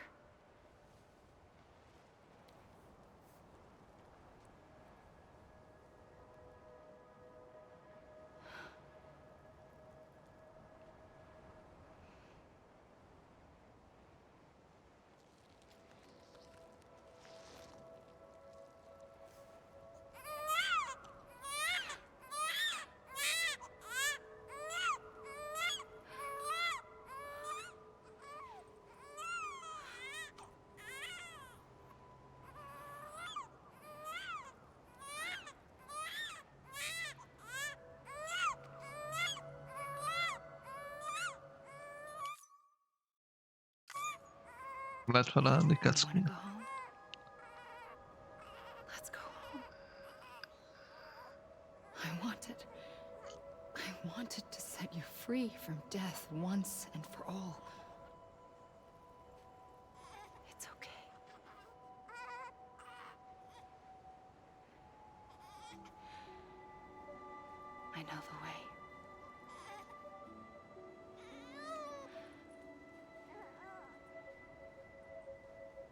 Lehet felállni, You kecki. wanna go home? Let's go home. I wanted to set you free from death once and for all. It's okay. I know the way.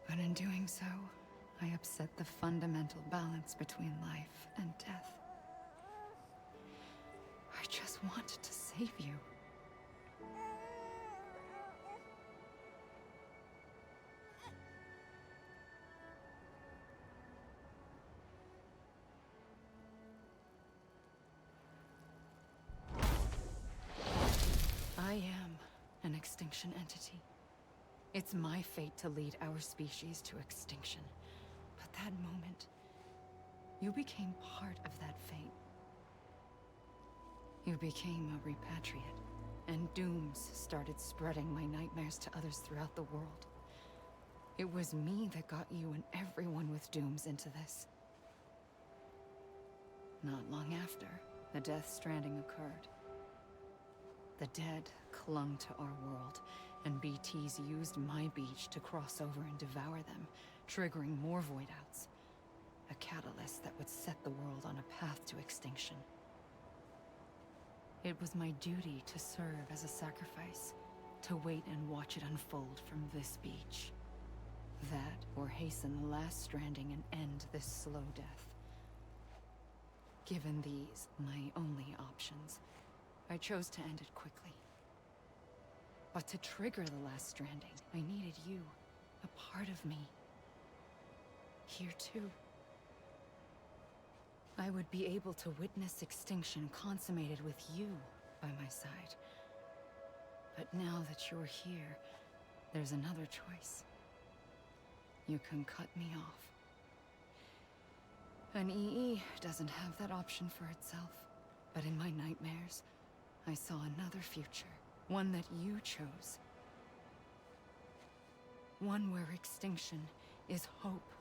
But in doing so, I upset the fundamental balance between life and death. I just wanted to save you. I am an extinction entity. It's my fate to lead our species to extinction. But that moment, you became part of that fate. You became a repatriate, and dooms started spreading my nightmares to others throughout the world. It was me that got you and everyone with dooms into this. Not long after, the Death Stranding occurred. The dead clung to our world, and BTs used my beach to cross over and devour them, triggering more void outs. A catalyst that would set the world on a path to extinction. It was my duty to serve as a sacrifice, to wait and watch it unfold from this beach. That, or hasten the last stranding and end this slow death. Given these, my only options, I chose to end it quickly. But to trigger the last stranding, I needed you, a part of me. Here too. I would be able to witness extinction consummated with you by my side. But now that you're here, there's another choice. You can cut me off. An EE doesn't have that option for itself. But in my nightmares, I saw another future. One that you chose. One where extinction is hope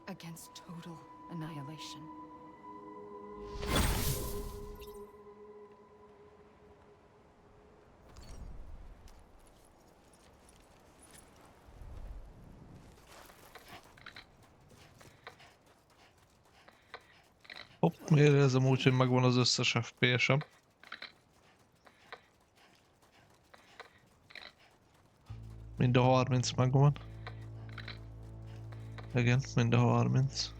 against total annihilation. Hopp, érzem úgy, hogy megvan az összes FPS-em. Mind a 30 megvan. Igen, mind a 30.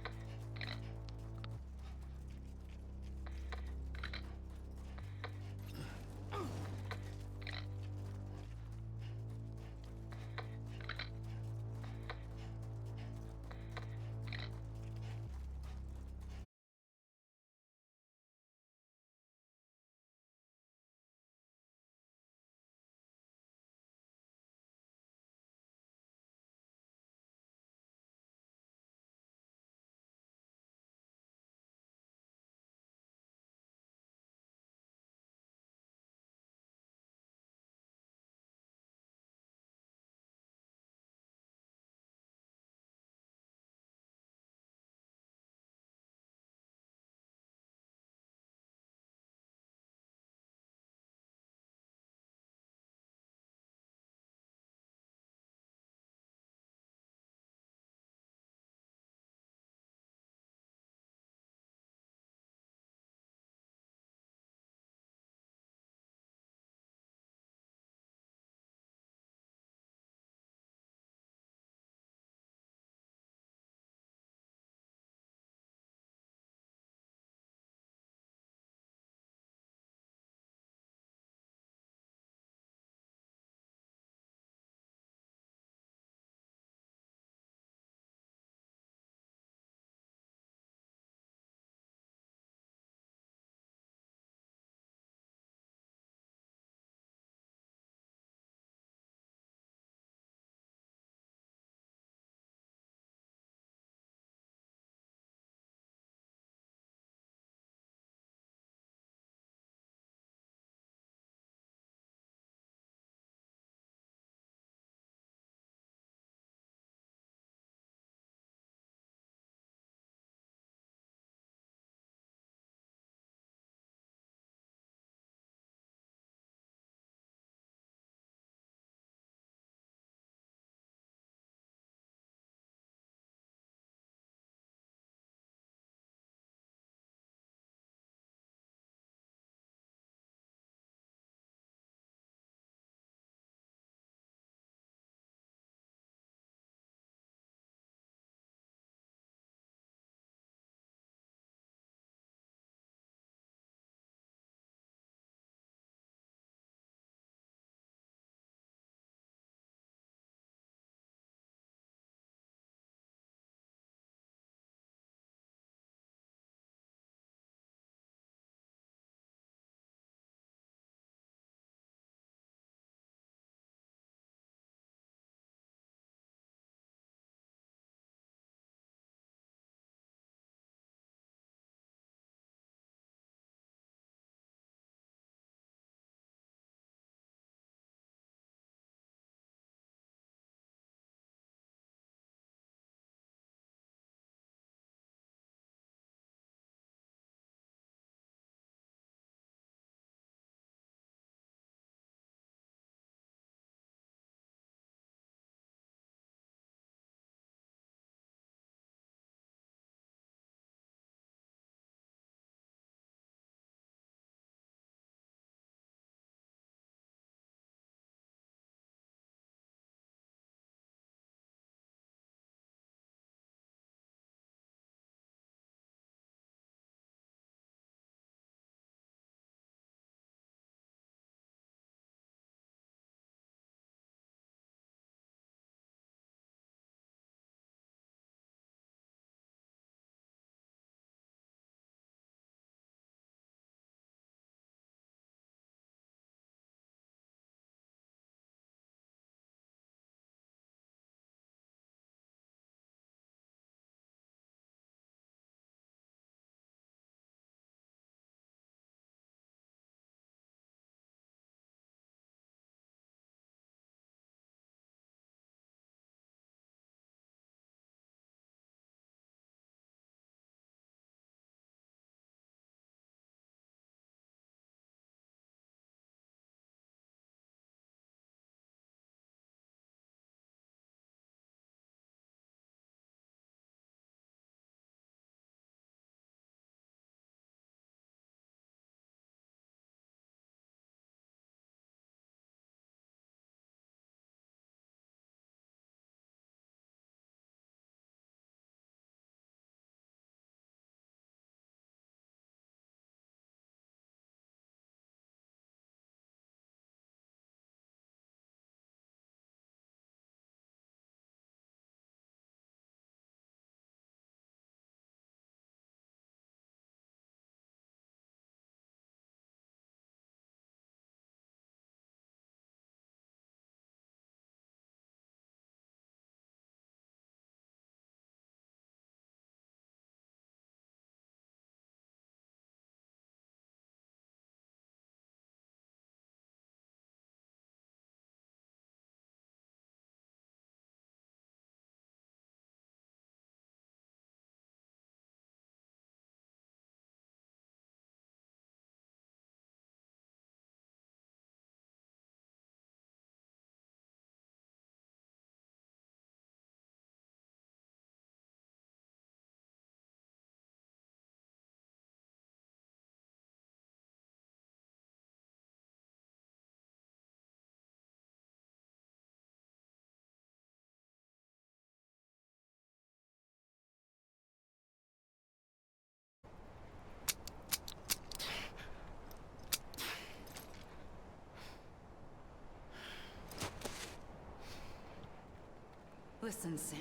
Listen, Sam.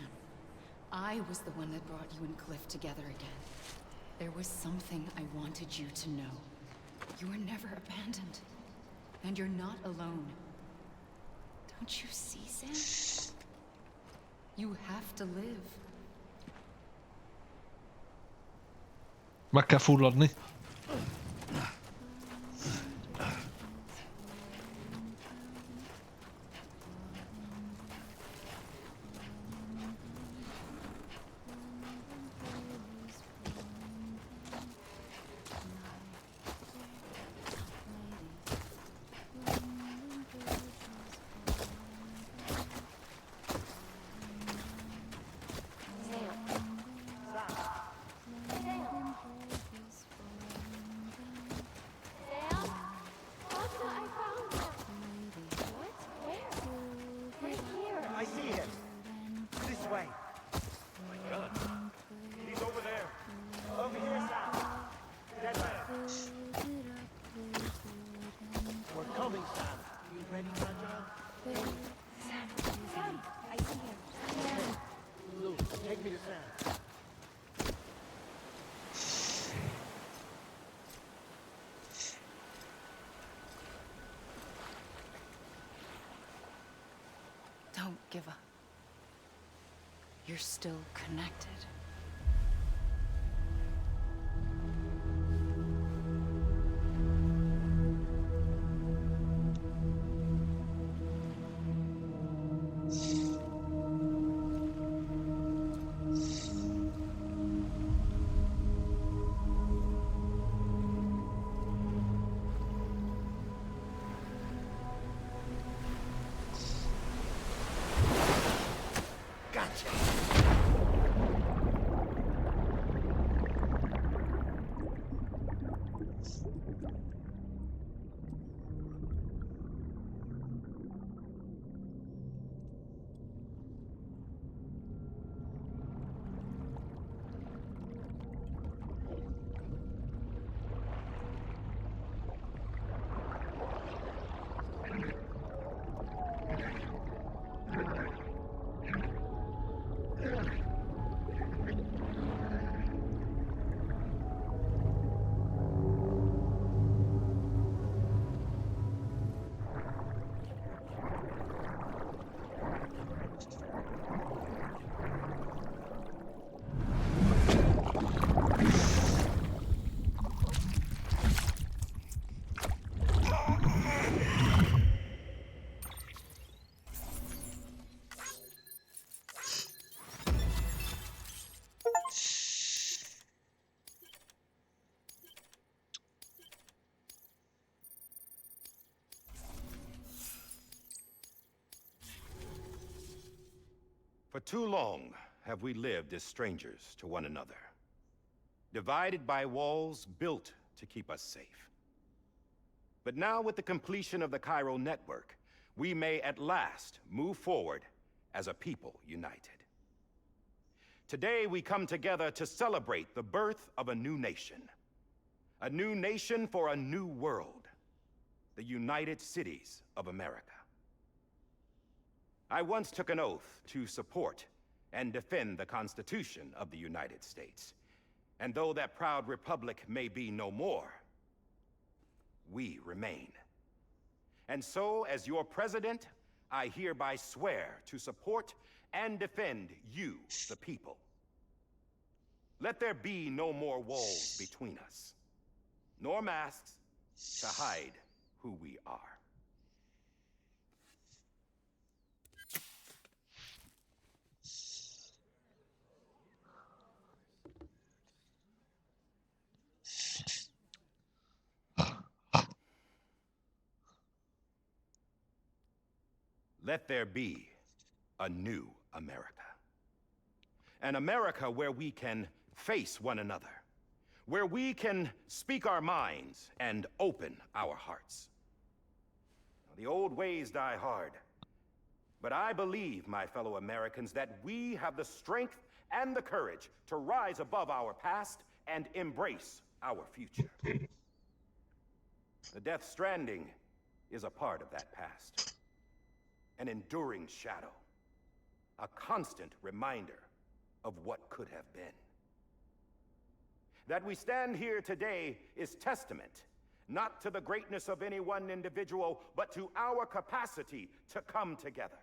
I was the one that brought you and Cliff together again. There was something I wanted you to know. You were never abandoned. And you're not alone. Don't you see, Sam? You have to live. Meg kell fulladni. I see him. This way. My God. He's over there. Over here, Sam. That way. We're coming, Sam. You ready, Fragile? Sam, I see him. Luke, take me to Sam. Don't give up. You're still connected. For too long have we lived as strangers to one another, divided by walls built to keep us safe. But now, with the completion of the Cairo network, we may at last move forward as a people united. Today, we come together to celebrate the birth of a new nation for a new world, the United Cities of America. I once took an oath to support and defend the Constitution of the United States. And though that proud republic may be no more, we remain. And so, as your president, I hereby swear to support and defend you, the people. Let there be no more walls between us, nor masks to hide who we are. Let there be a new America. An America where we can face one another, where we can speak our minds and open our hearts. The old ways die hard, but I believe, my fellow Americans, that we have the strength and the courage to rise above our past and embrace our future. The Death Stranding is a part of that past. An enduring shadow. a constant reminder of what could have been. That we stand here today is testament, not to the greatness of any one individual, but to our capacity to come together,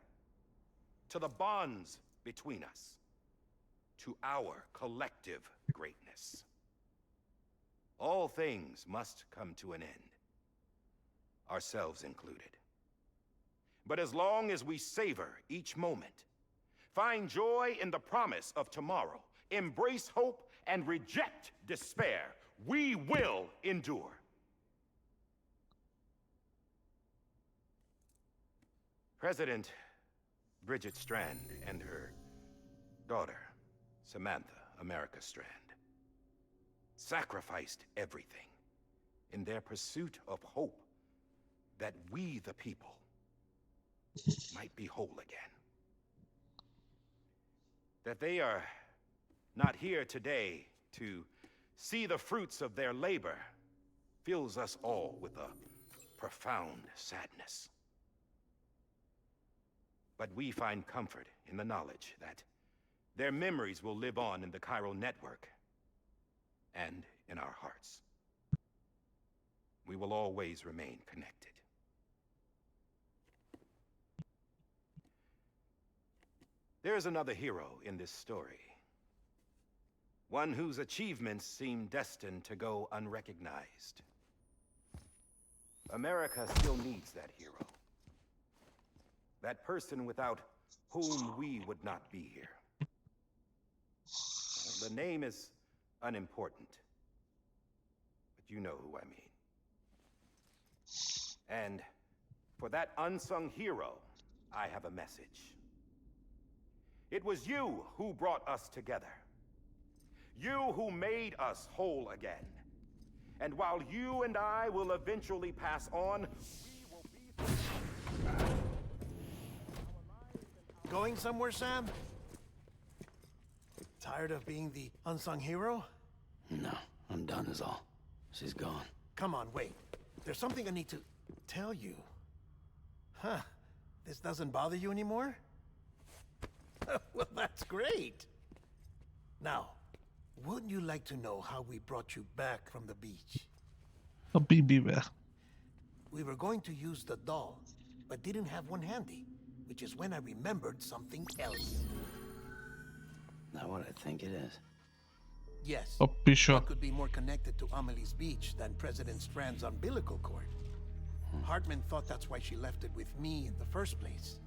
to the bonds between us, to our collective greatness. All things must come to an end, ourselves included. But as long as we savor each moment, find joy in the promise of tomorrow, embrace hope, and reject despair, we will endure. President Bridget Strand and her daughter, Samantha America Strand, sacrificed everything in their pursuit of hope that we, the people, might be whole again. That they are not here today to see the fruits of their labor fills us all with a profound sadness. But we find comfort in the knowledge that their memories will live on in the chiral network and in our hearts. We will always remain connected. There is another hero in this story. One whose achievements seem destined to go unrecognized. America still needs that hero. That person without whom we would not be here. The name is unimportant, but you know who I mean. And for that unsung hero, I have a message. It was you who brought us together. You who made us whole again. And while you and I will eventually pass on, we will be... Going somewhere, Sam? Tired of being the unsung hero? No, I'm done is all. She's gone. Come on, wait. There's something I need to tell you. Huh. This doesn't bother you anymore? Well, that's great. Now, wouldn't you like to know how we brought you back from the beach? A BB-be. We were going to use the doll, but didn't have one handy, which is when I remembered something else. Not what I think it is. Yes. A pisa. What could be more connected to Amelie's beach than President Strand's umbilical cord? Hartman thought that's why she left it with me in the first place.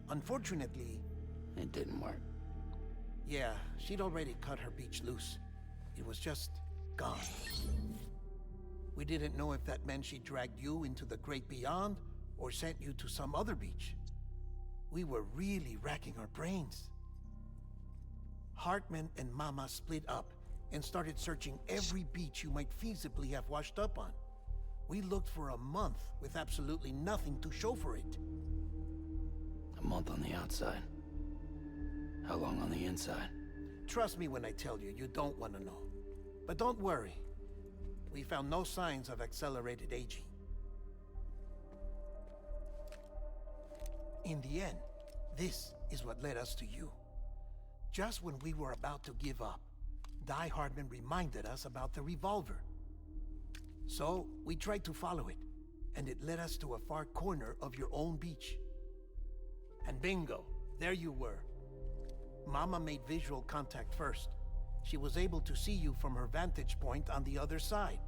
Unfortunately... It didn't work. Yeah, she'd already cut her beach loose. It was just gone. We didn't know if that meant she dragged you into the great beyond or sent you to some other beach. We were really racking our brains. Hartman and Mama split up and started searching every beach you might feasibly have washed up on. We looked for a month with absolutely nothing to show for it. A month on the outside. How long on the inside? Trust me when I tell you, you don't want to know. But don't worry. We found no signs of accelerated aging. In the end, this is what led us to you. Just when we were about to give up, Die Hardman reminded us about the revolver. So, we tried to follow it, and it led us to a far corner of your own beach. And bingo, there you were. Mama made visual contact first. She was able to see you from her vantage point on the other side.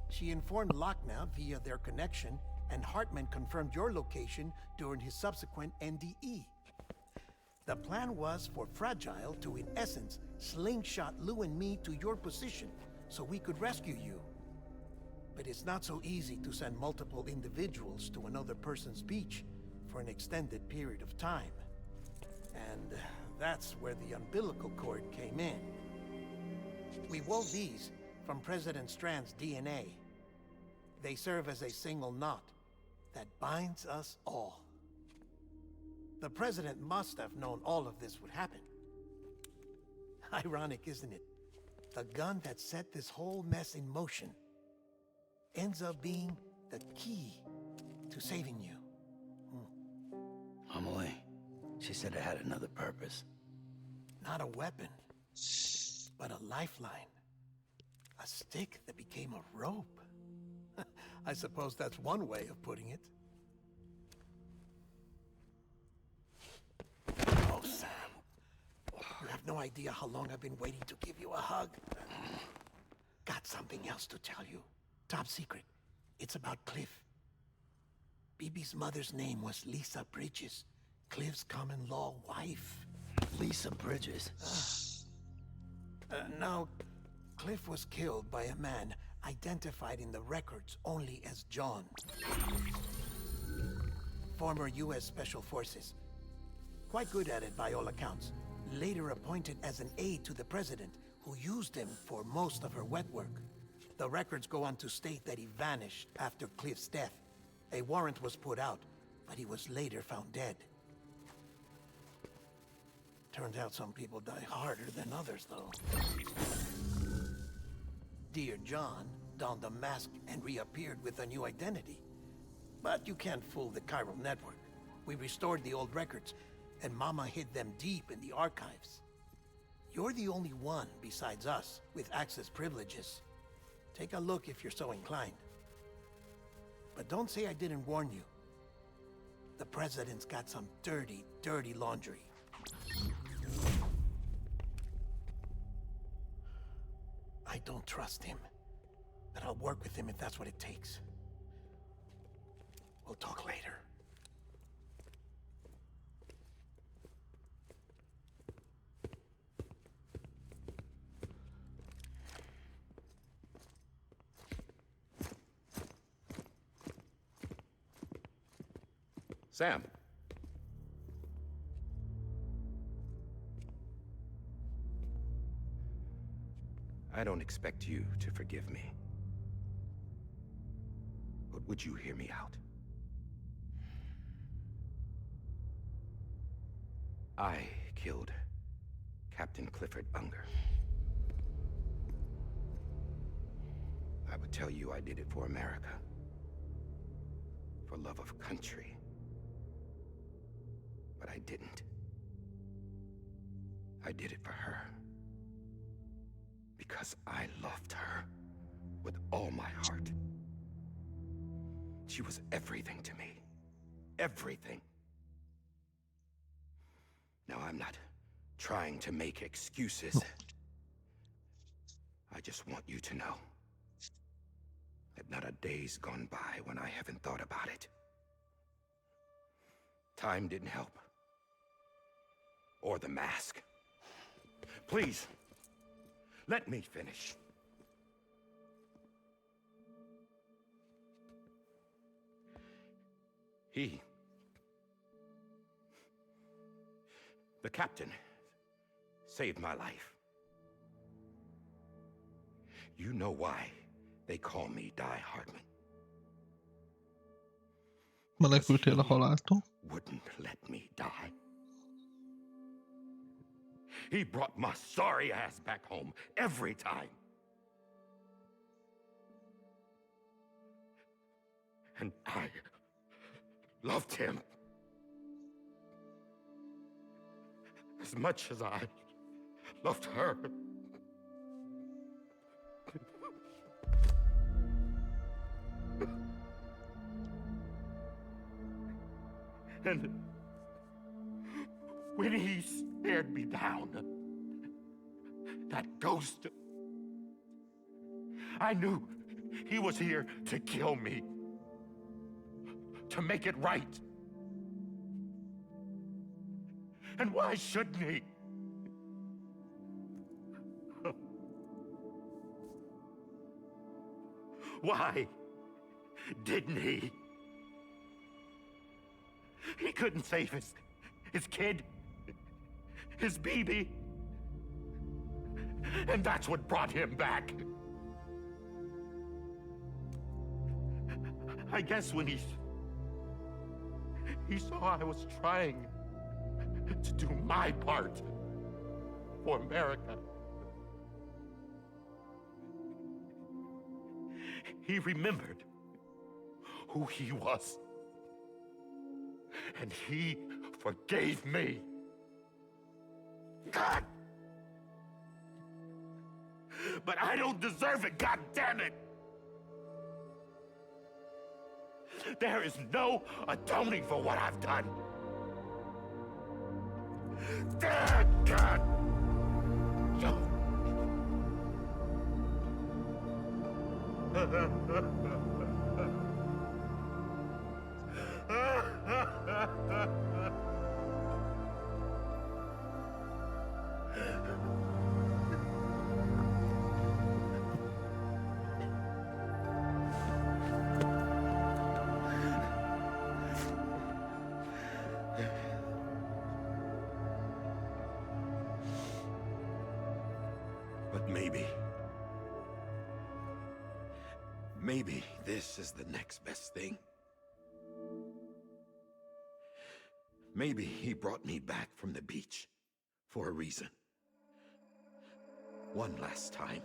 She informed Lochna via their connection, and Hartman confirmed your location during his subsequent NDE. The plan was for Fragile to, in essence, slingshot Lou and me to your position so we could rescue you. But it's not so easy to send multiple individuals to another person's beach for an extended period of time. And that's where the umbilical cord came in. We wove these from President Strand's DNA. They serve as a single knot that binds us all. The President must have known all of this would happen. Ironic, isn't it? The gun that set this whole mess in motion ends up being the key to saving you. Amelie, she said it had another purpose. Not a weapon, but a lifeline. A stick that became a rope. I suppose that's one way of putting it. Oh, Sam. You have no idea how long I've been waiting to give you a hug. Got something else to tell you. Top secret. It's about Cliff. BB's mother's name was Lisa Bridges, Cliff's common-law wife. Lisa Bridges? Now, Cliff was killed by a man identified in the records only as John. Former U.S. Special Forces. Quite good at it by all accounts. Later appointed as an aide to the president, who used him for most of her wet work. The records go on to state that he vanished after Cliff's death. A warrant was put out, but he was later found dead. Turns out some people die harder than others, though. Dear John donned a mask and reappeared with a new identity. But you can't fool the chiral network. We restored the old records, and Mama hid them deep in the archives. You're the only one besides us with access privileges. Take a look if you're so inclined. But don't say I didn't warn you. The president's got some dirty, dirty laundry. I don't trust him, but I'll work with him if that's what it takes. We'll talk later. Sam. I don't expect you to forgive me. But would you hear me out? I killed Captain Clifford Unger. I would tell you I did it for America. For love of country. But I didn't. I did it for her. Because I loved her with all my heart. She was everything to me. Everything. Now, I'm not trying to make excuses. I just want you to know that not a day's gone by when I haven't thought about it. Time didn't help. Or the mask. Please, let me finish. The captain, saved my life. You know why they call me Die Hardman. Menekültél a haláltól. Wouldn't let me die. He brought my sorry ass back home every time. And I loved him as much as I loved her. And when he stared me down, that ghost, I knew he was here to kill me, to make it right. And why shouldn't he? Why didn't he? He couldn't save his kid, his baby. And that's what brought him back. I guess when he saw I was trying to do my part for America, he remembered who he was. And he forgave me. God! But I don't deserve it, God damn it! There is no atoning for what I've done. God! No. But maybe this is the next best thing. Maybe he brought me back from the beach for a reason. One last time.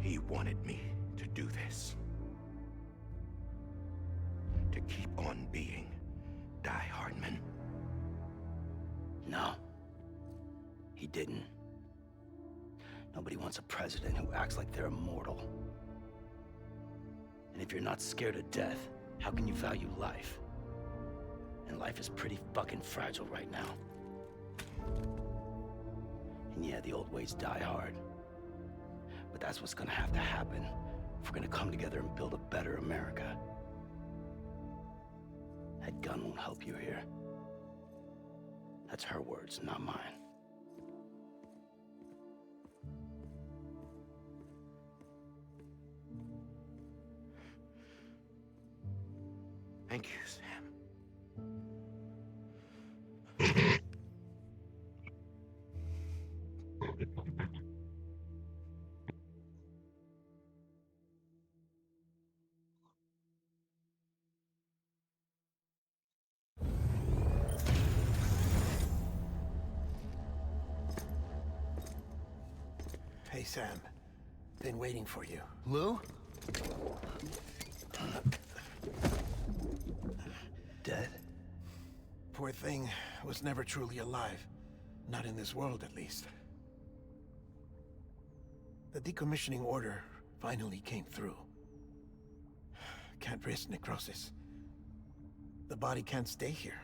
He wanted me to do this. To keep on being Die Hardman. No. He didn't. Nobody wants a president who acts like they're immortal. And if you're not scared of death, how can you value life? And life is pretty fucking fragile right now. And yeah, the old ways die hard. But that's what's gonna have to happen if we're gonna come together and build a better America. That gun won't help you here. That's her words, not mine. Thank you, Sam. Hey, Sam. Been waiting for you. Lou? Dead? Poor thing was never truly alive. Not in this world, at least. The decommissioning order finally came through. Can't risk necrosis. The body can't stay here.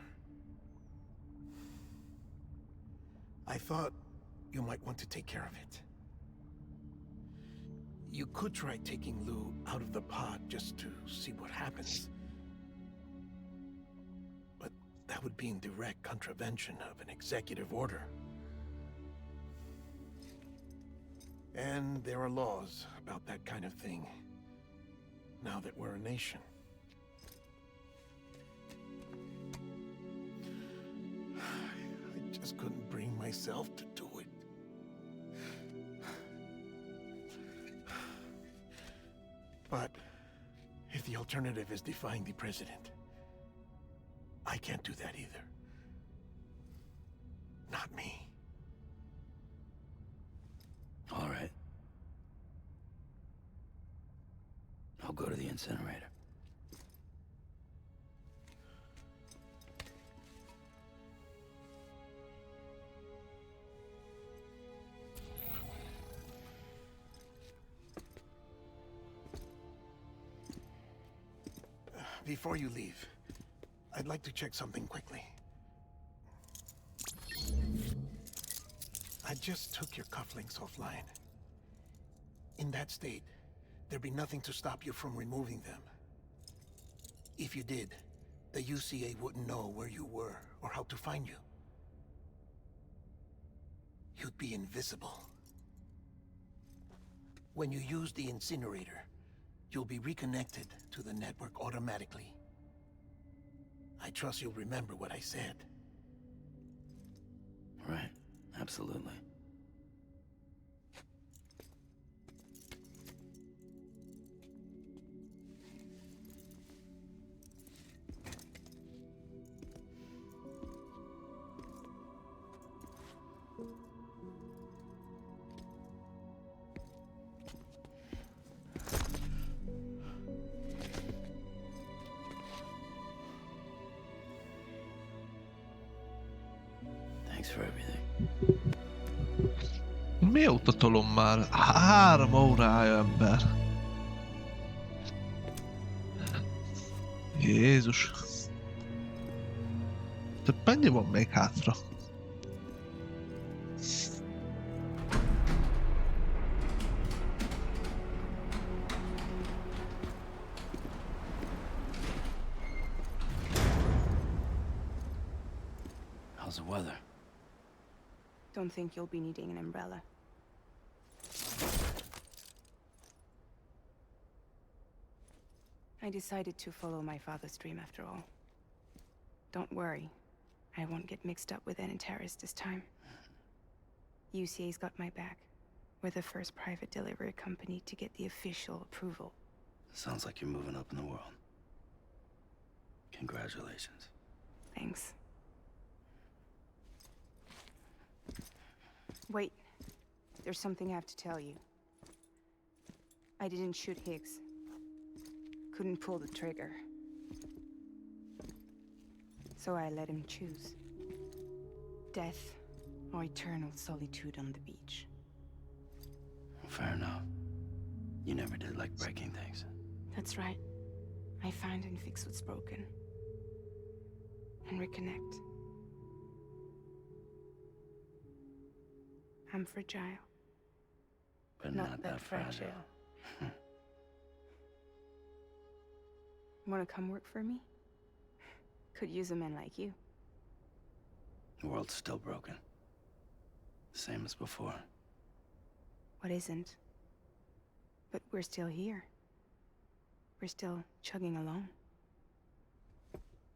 I thought you might want to take care of it. You could try taking Lou out of the pod just to see what happens. But that would be in direct contravention of an executive order. And there are laws about that kind of thing, now that we're a nation. I just couldn't bring myself to do it. But if the alternative is defying the president, I can't do that either. Not me. All right. I'll go to the incinerator. Before you leave, I'd like to check something quickly. I just took your cufflinks offline. In that state, there'd be nothing to stop you from removing them. If you did, the UCA wouldn't know where you were or how to find you. You'd be invisible. When you use the incinerator, you'll be reconnected to the network automatically. I trust you'll remember what I said. Right. Absolutely. Thanks for everything. Mióta tolom már? 3 órája, ember. Jézus. Te mennyi van még hátra? How's the weather? Don't think you'll be needing an umbrella. I decided to follow my father's dream after all. Don't worry. I won't get mixed up with any terrorists this time. UCA's got my back. We're the first private delivery company to get the official approval. Sounds like you're moving up in the world. Congratulations. Thanks. Wait. There's something I have to tell you. I didn't shoot Higgs. Couldn't pull the trigger. So I let him choose. Death or eternal solitude on the beach. Fair enough. You never did like breaking things. That's right. I find and fix what's broken. And reconnect. I'm fragile. But not that fragile. Wanna come work for me? Could use a man like you. The world's still broken. Same as before. What isn't? But we're still here. We're still chugging along.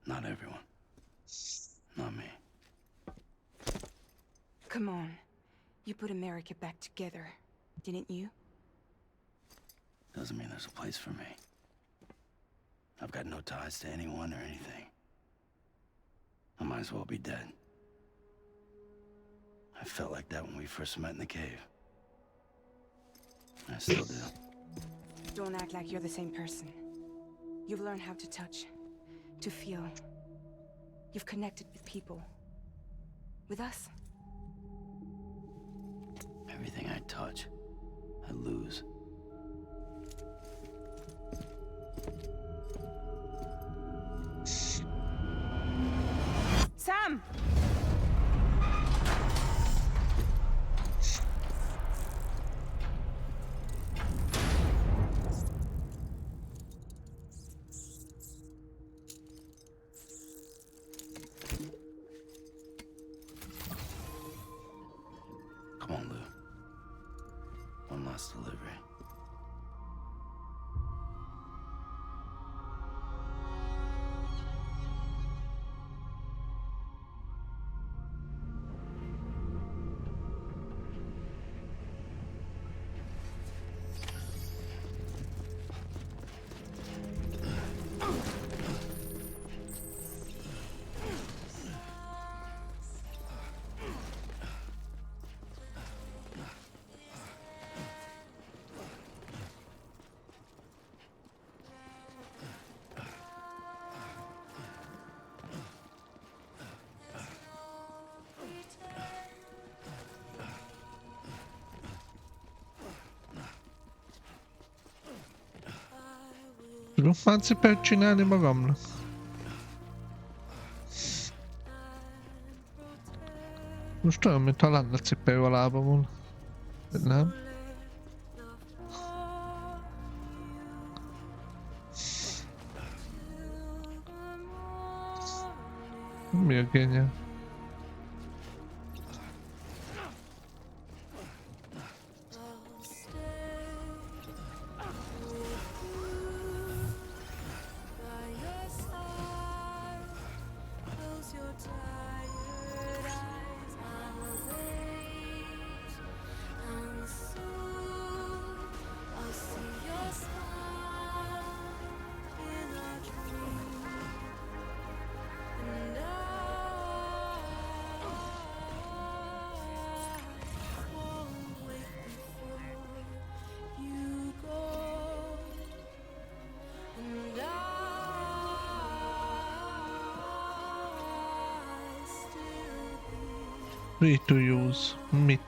Not everyone. Not me. Come on. You put America back together, didn't you? Doesn't mean there's a place for me. I've got no ties to anyone or anything. I might as well be dead. I felt like that when we first met in the cave. I still do. Don't act like you're the same person. You've learned how to touch, to feel. You've connected with people. With us. Everything I touch, I lose. Sam! Come on, Lou. One last delivery. Tudok már cipőt csinálni magamnak? Most olyan, mintha lenne cipő a lábamon. De nem. Mi a kénye? Free to use. Mit?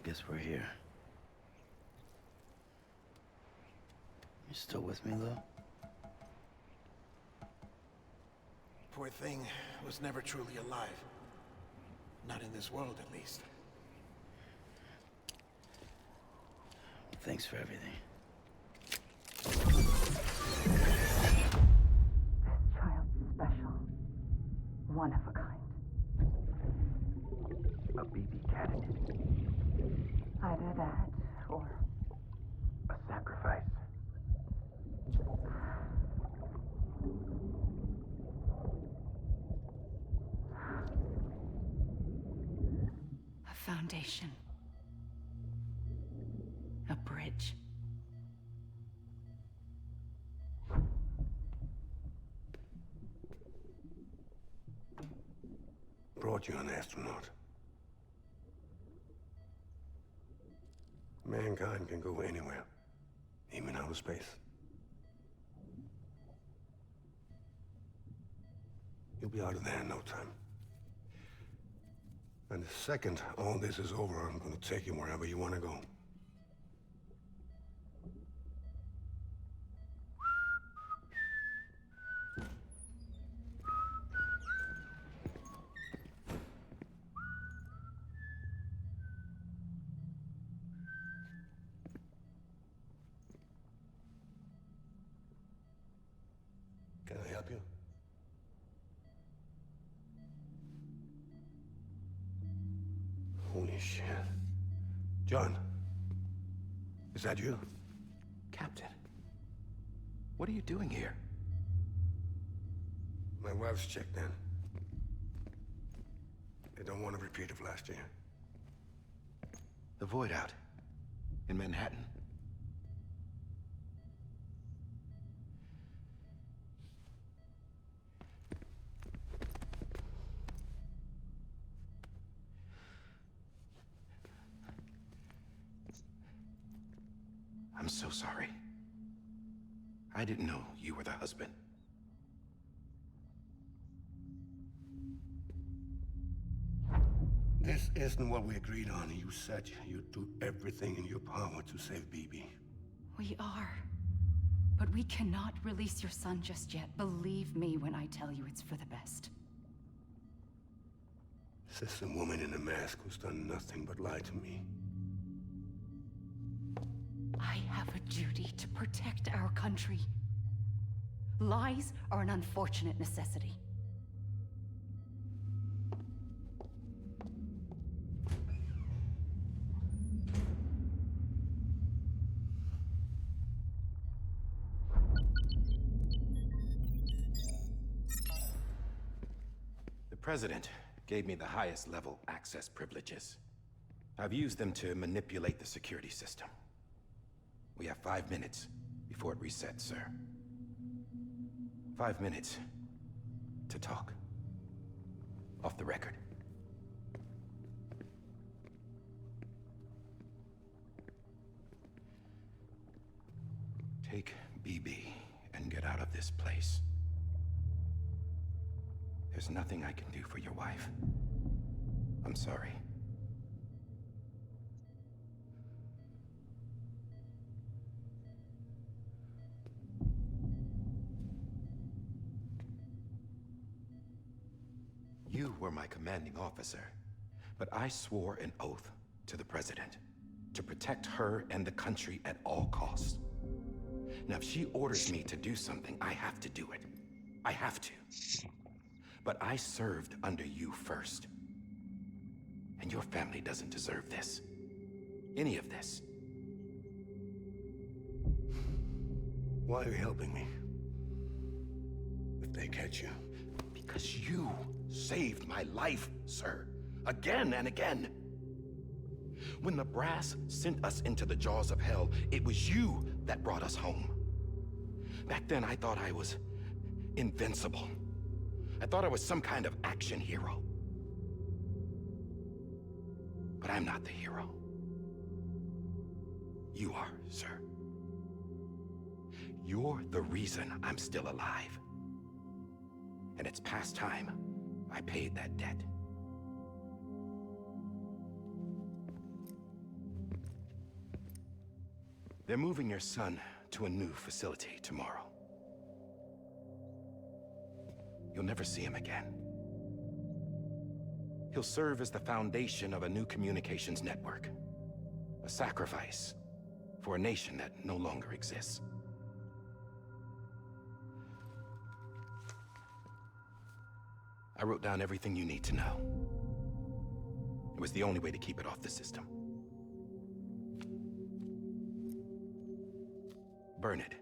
Guess we're here. You still with me, Lou? Poor thing was never truly alive. Not in this world, at least. Thanks for everything. Child's special. One of a kind. A BB candidate. Either that, or a sacrifice. A foundation. courage. Brought you an astronaut. Mankind can go anywhere, even outer space. You'll be out of there in no time. And the second all this is over, I'm gonna take you wherever you want to go. Can I help you? Holy shit. John, is that you? Captain, what are you doing here? My wife's checked in. They don't want a repeat of last year. The Void Out in Manhattan. I'm so sorry. I didn't know you were the husband. This isn't what we agreed on. You said you'd do everything in your power to save BB. We are. But we cannot release your son just yet. Believe me when I tell you it's for the best. This is a woman in a mask who's done nothing but lie to me. I have a duty to protect our country. Lies are an unfortunate necessity. The President gave me the highest level access privileges. I've used them to manipulate the security system. We have 5 minutes before it resets, sir. 5 minutes to talk. Off the record. Take BB and get out of this place. There's nothing I can do for your wife. I'm sorry. You were my commanding officer, but I swore an oath to the President to protect her and the country at all costs. Now, if she orders me to do something, I have to do it. I have to. But I served under you first. And your family doesn't deserve this. Any of this. Why are you helping me? If they catch you. Because you saved my life, sir. Again and again. When the brass sent us into the jaws of hell, it was you that brought us home. Back then, I thought I was invincible. I thought I was some kind of action hero. But I'm not the hero. You are, sir. You're the reason I'm still alive. And it's past time I paid that debt. They're moving your son to a new facility tomorrow. You'll never see him again. He'll serve as the foundation of a new communications network. A sacrifice for a nation that no longer exists. I wrote down everything you need to know. It was the only way to keep it off the system. Burn it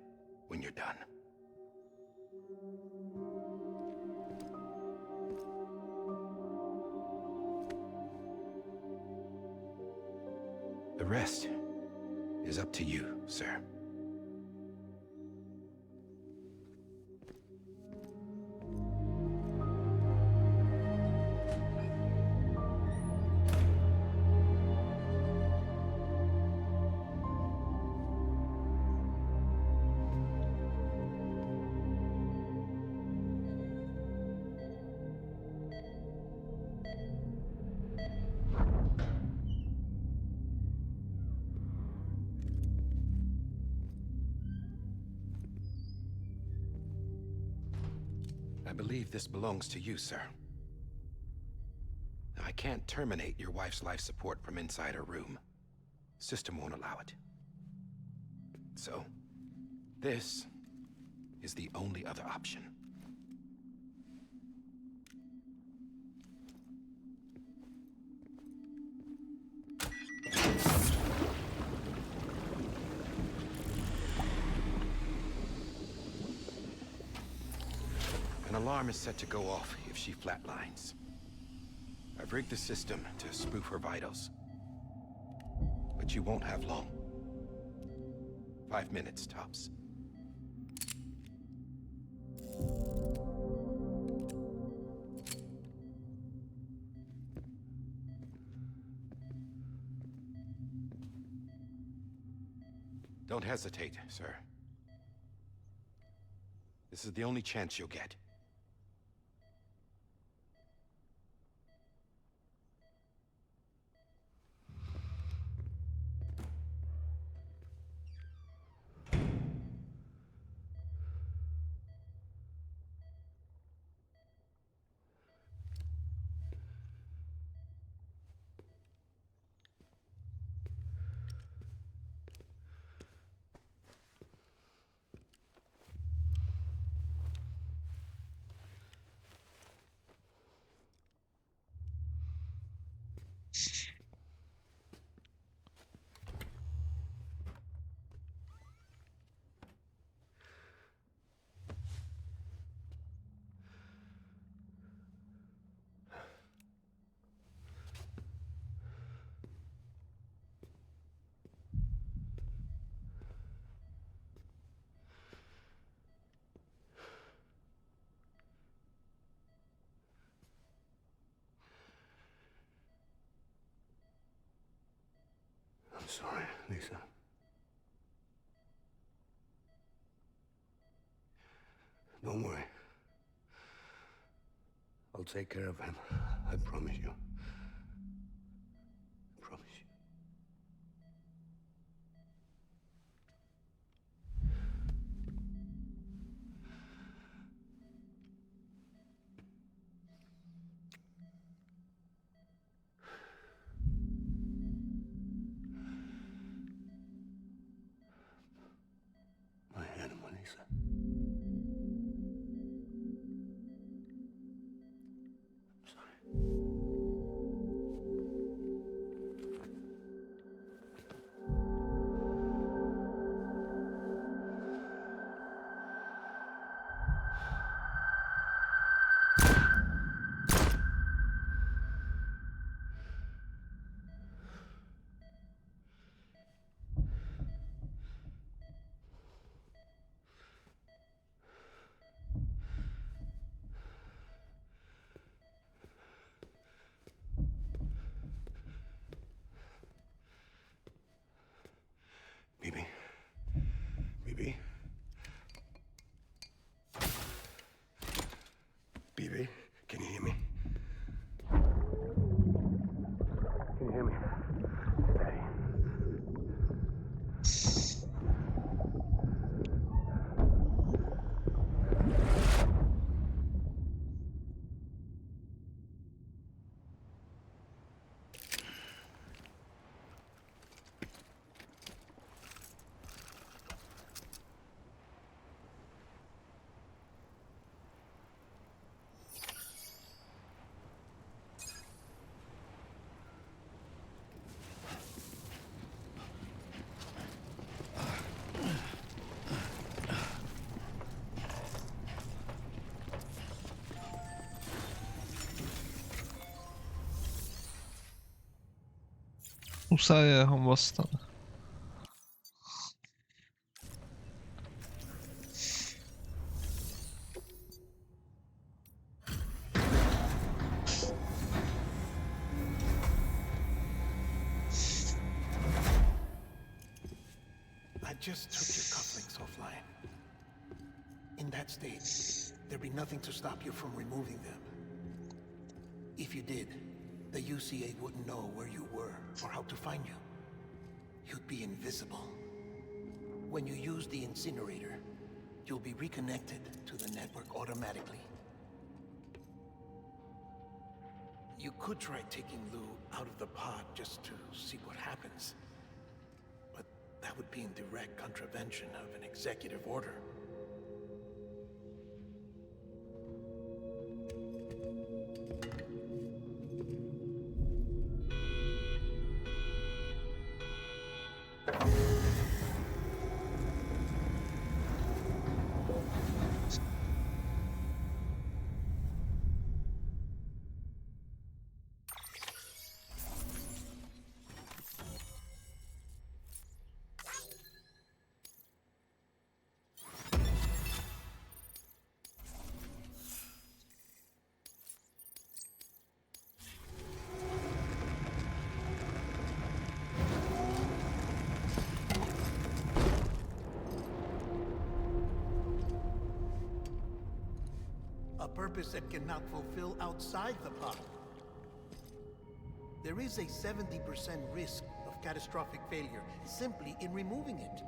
when you're done. The rest is is up to you, sir. I believe this belongs to you, sir. I can't terminate your wife's life support from inside her room. System won't allow it. So, this is the only other option. An alarm is set to go off if she flatlines. I've rigged the system to spoof her vitals. But you won't have long. 5 minutes, tops. Don't hesitate, sir. This is the only chance you'll get. I'm sorry, Lisa. Don't worry. I'll take care of him. I promise you. I promise you. My animal, Lisa. Bibi. Bibi. Bibi, can you hear me? Can you hear me? Steady. Muszáj elhamvasztani. I just took your cufflinks offline. In that state, there'd be nothing to stop you from removing them. If you did, the UCA wouldn't know where you were or how to find you. You'd be invisible. When you use the incinerator, you'll be reconnected to the network automatically. You could try taking Lou out of the pod just to see what happens. But that would be in direct contravention of an executive order. A purpose that cannot fulfill outside the pod. There is a 70% risk of catastrophic failure simply in removing it.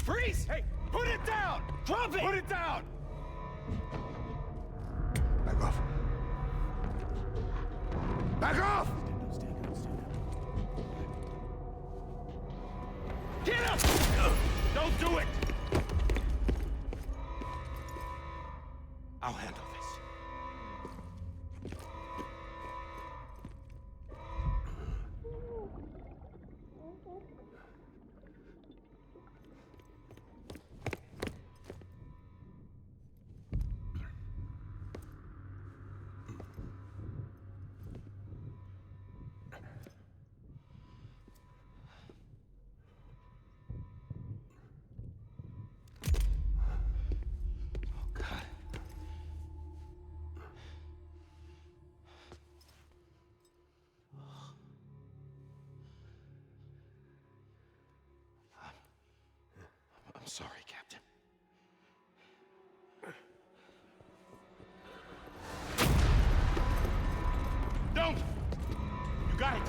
Freeze! Hey, put it down! Drop it! Put it down! Back off. Back off! Get up! Don't do it! I'll handle this. I'm sorry, Captain. Don't! You got it!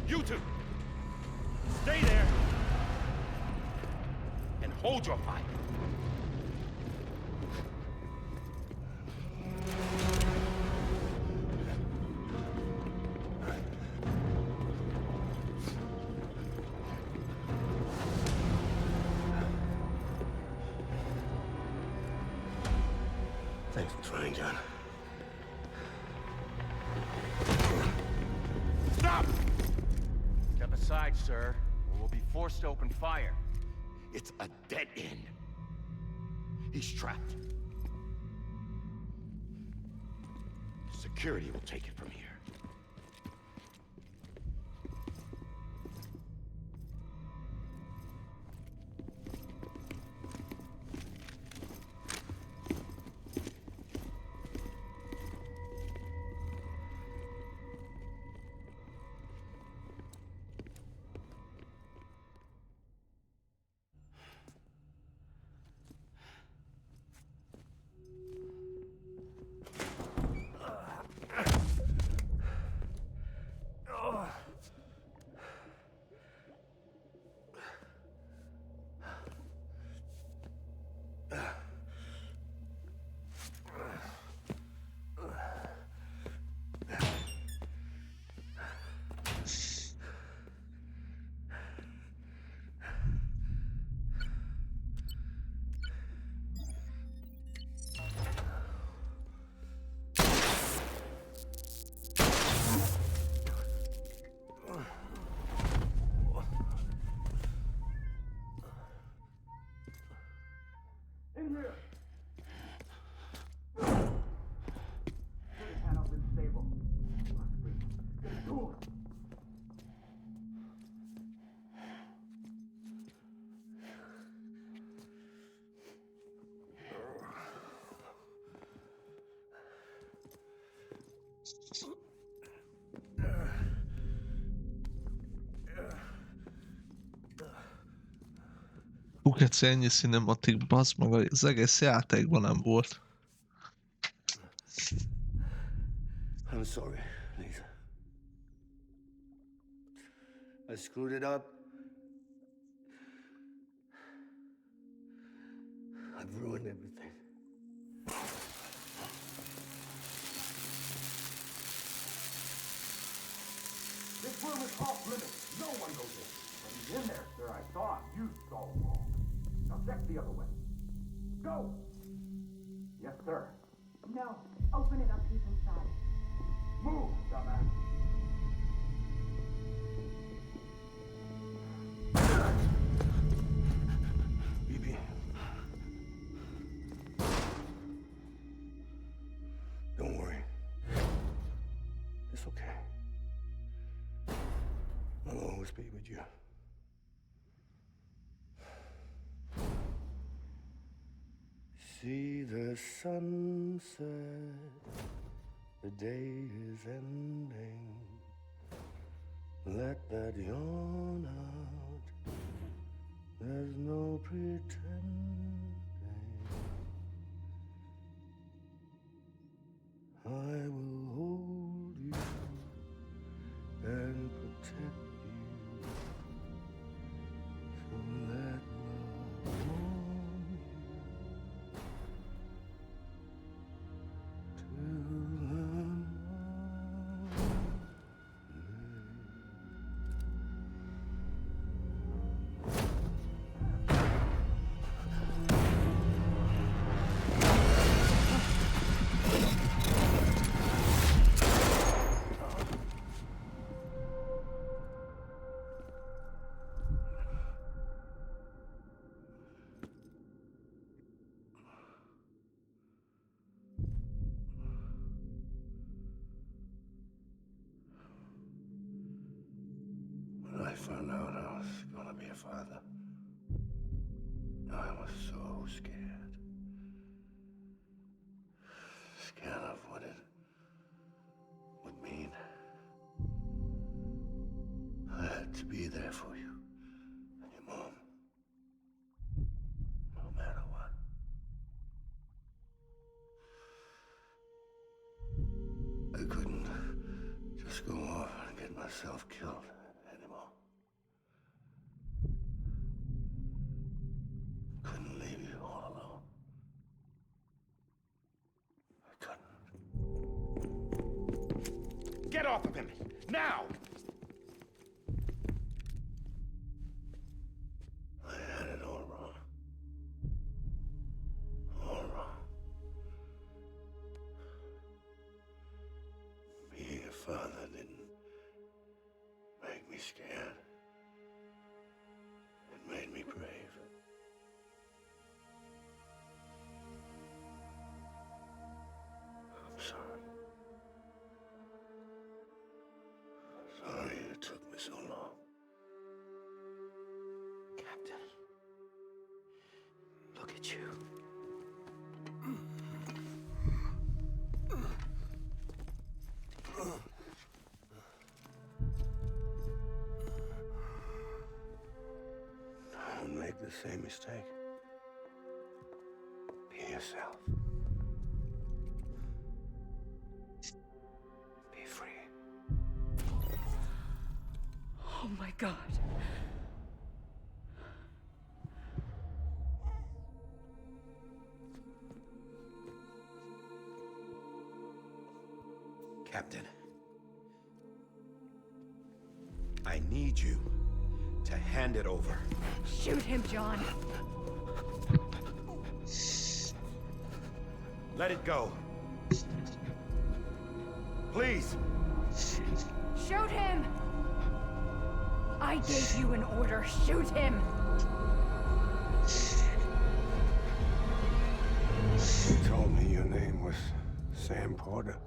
You two! Stay there! And hold your fire! Thanks for trying, John. Stop! Step aside, sir, or we'll be forced to open fire. It's a dead end. He's trapped. Security will take it from here. Kukeci, ennyi cinematic, bazd meg, az egész játékban nem volt. I'm sorry, Lisa. I screwed it up. I've ruined everything. This room is off limits. No one goes in. When he's in there, sir, I saw him. You saw him all. Now check the other way. Go! Yes, sir. No. Open it up. He's inside. Move, dumbass. BB. Don't worry. It's okay. I'll always be with you. See the sunset, the day is ending. Let that yawn out, there's no pretending. I will hold you and protect you. So let love warm you till the morning. When I found out I was gonna be a father, I was so scared. Scared of what it would mean. I had to be there for you and your mom, no matter what. I couldn't just go off and get myself killed anymore. Couldn't leave you all alone. I couldn't. Get off of him! Now! I had it all wrong. All wrong. Look at you. Don't make the same mistake. Be yourself. Be free. Oh my God. Captain, I need you to hand it over. Shoot him, John. Let it go. Please. Shoot him! I gave you an order. Shoot him! You told me your name was Sam Porter.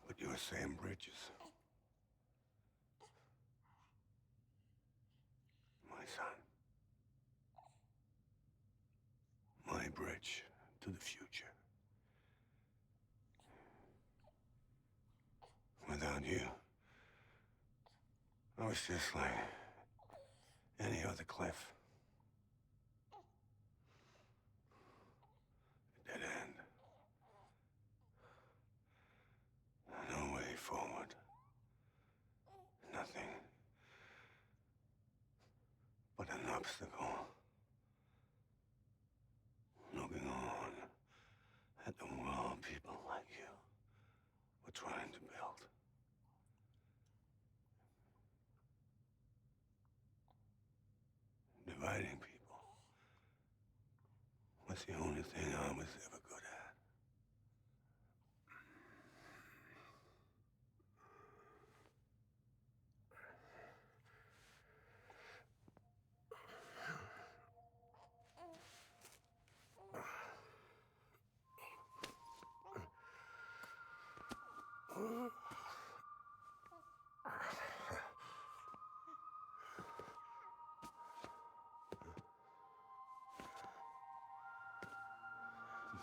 But you're Sam Bridges. My son. My bridge to the future. Without you, I was just like any other Cliff. A dead end. No way forward. Nothing but an obstacle. Looking on at the world people like you were trying to build. Dividing people was the only thing I was ever good at.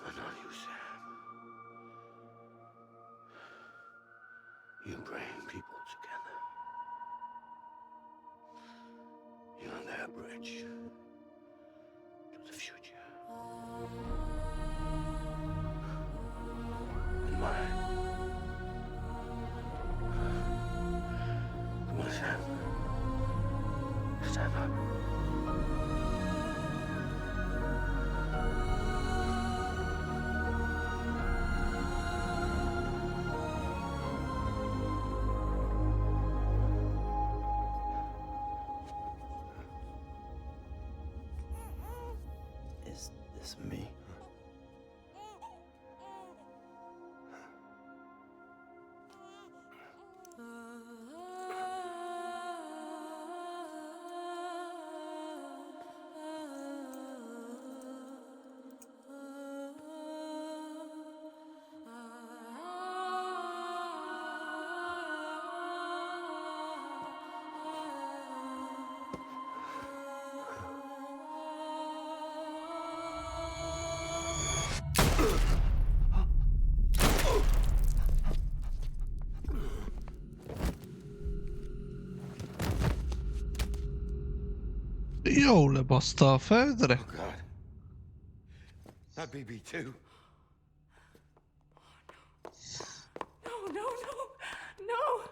But not you, Sam. You bring people together. You're their bridge to the future. And mine. Come on, Sam. Stand up. Is this me? Jó, lebaszta a földre. Oh, God. Not BB2. No, no, no, no!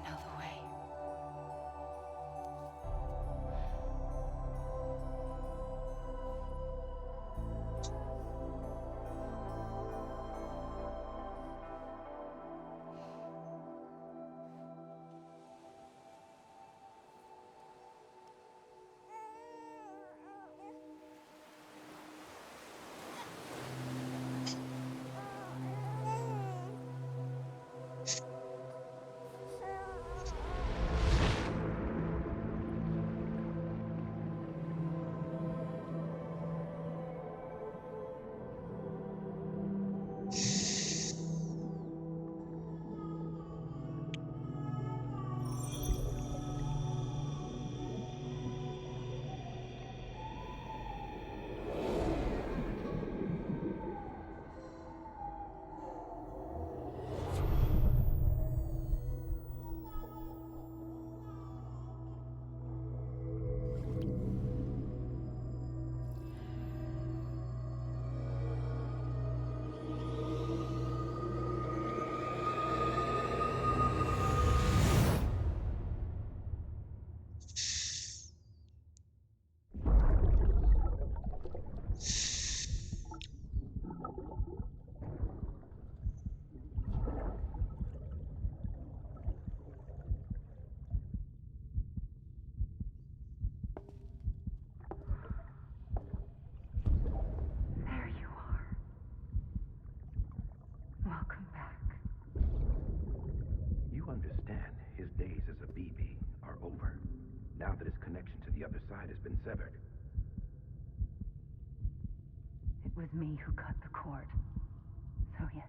know the way. There you are. Welcome back. You understand his days as a BB are over, now that his connection to the other side has been severed. It was me who cut the cord. So yes,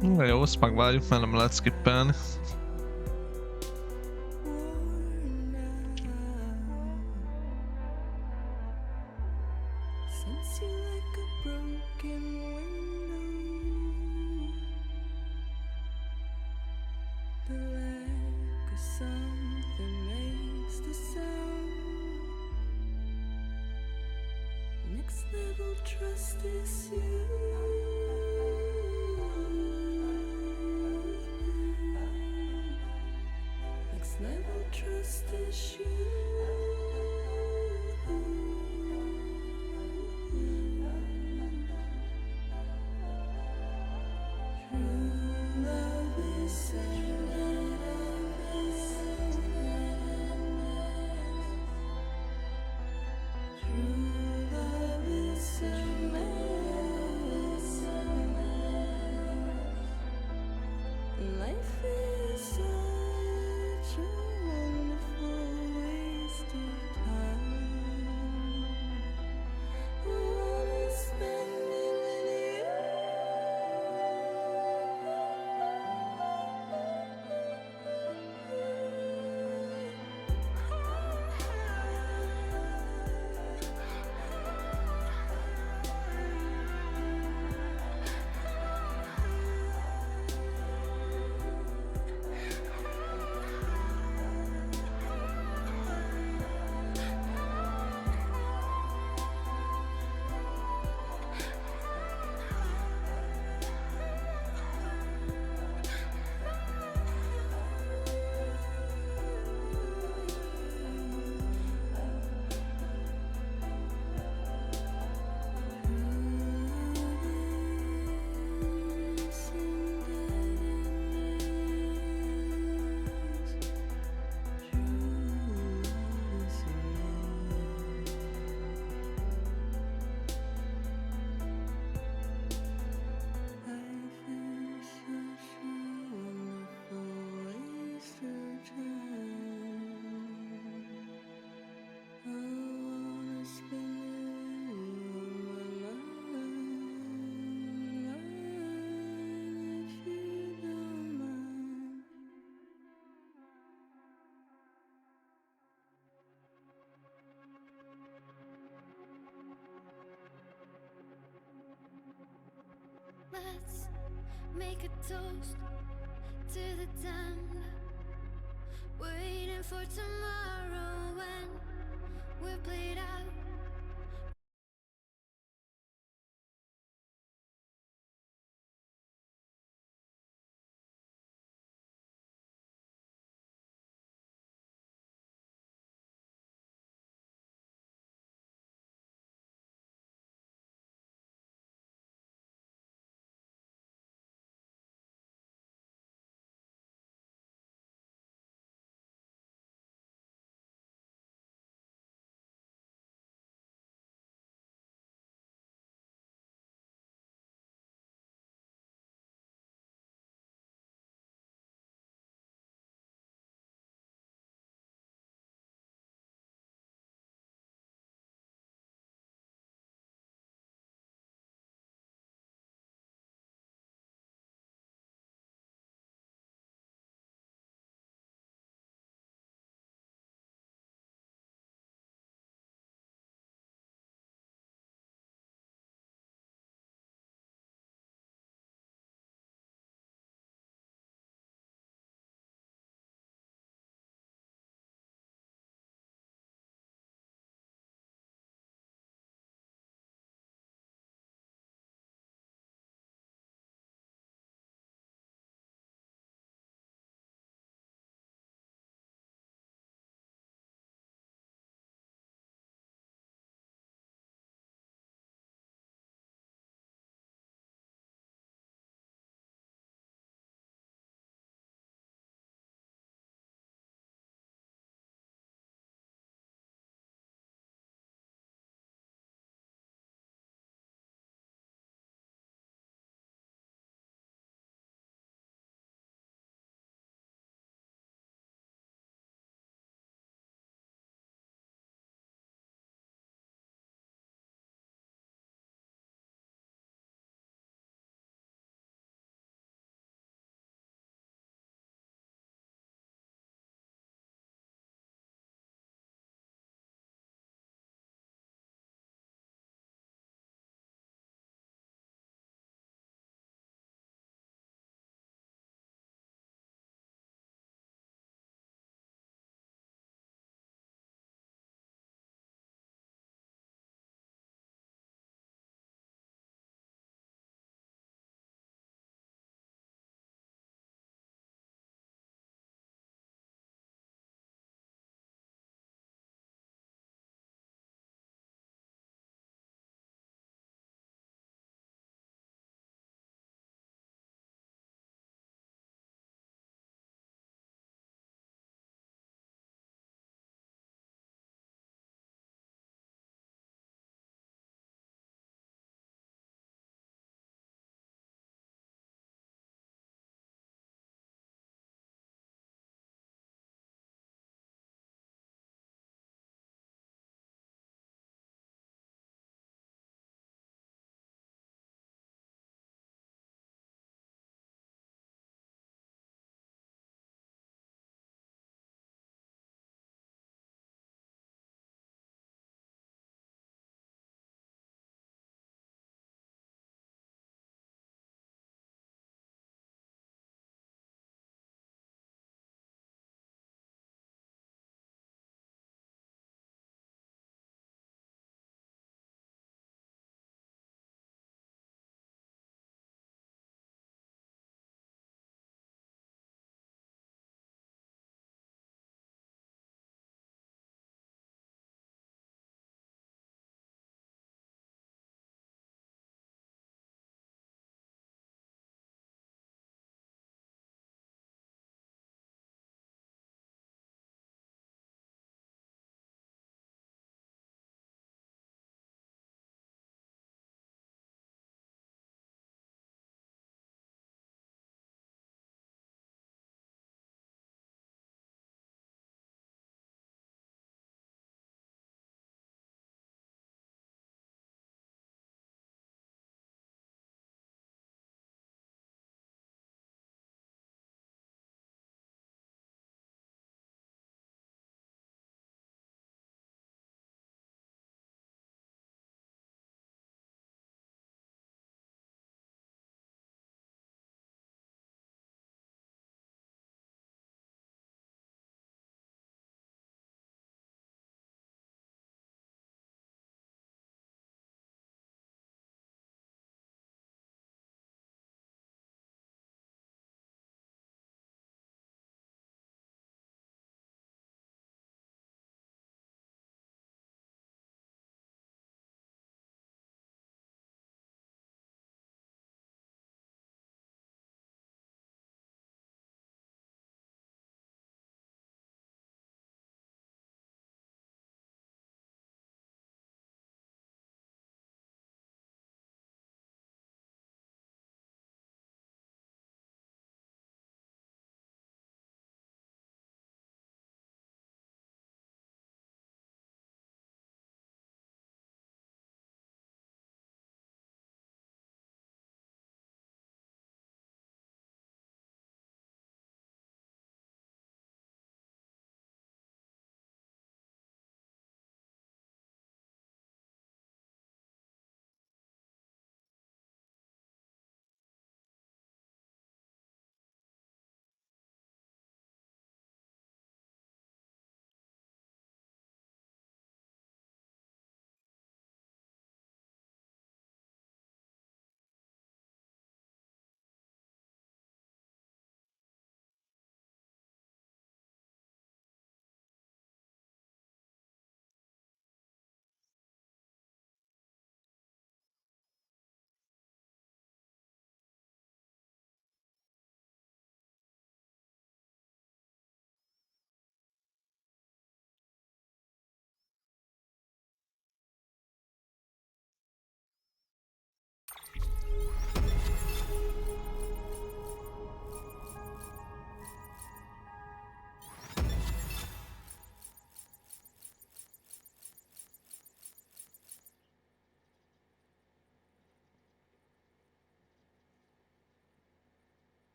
Na jó, azt megvárjuk, mert nem lehet skippelni. Let's make a toast to the damned, waiting for tomorrow when we're played out.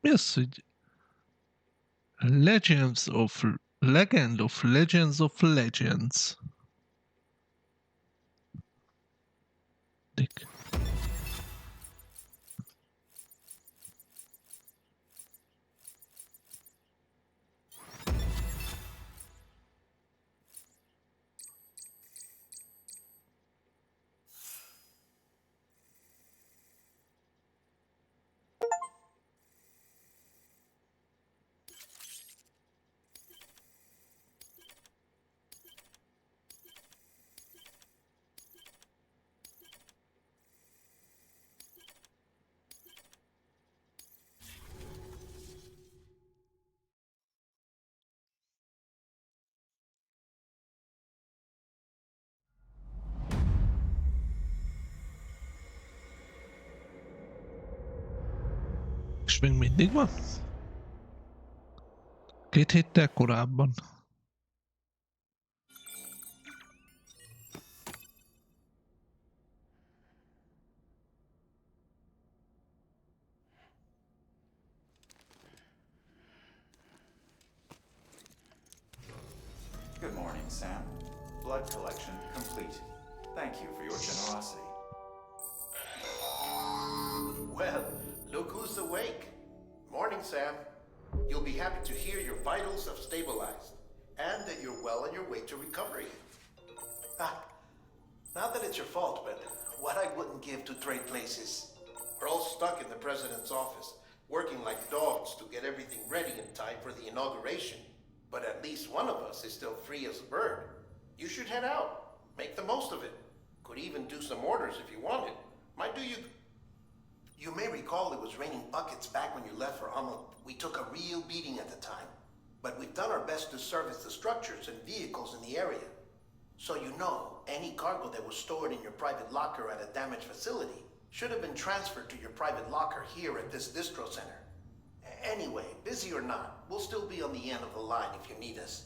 Mi az, hogy Legend of Legends of Legends. Dick. És még mindig van? 2 héttel korábban. Good morning, Sam. Blood collection complete. Thank you for your generosity. Well, look who's awake. Morning, Sam. You'll be happy to hear your vitals have stabilized, and that you're well on your way to recovery. Not that it's your fault, but what I wouldn't give to trade places. We're all stuck in the president's office, working like dogs to get everything ready in time for the inauguration. But at least one of us is still free as a bird. You should head out. Make the most of it. Could even do some orders if you wanted. Might do you... You may recall it was raining buckets back when you left for Amal. We took a real beating at the time. But we've done our best to service the structures and vehicles in the area. So you know, any cargo that was stored in your private locker at a damaged facility should have been transferred to your private locker here at this distro center. Anyway, busy or not, we'll still be on the end of the line if you need us.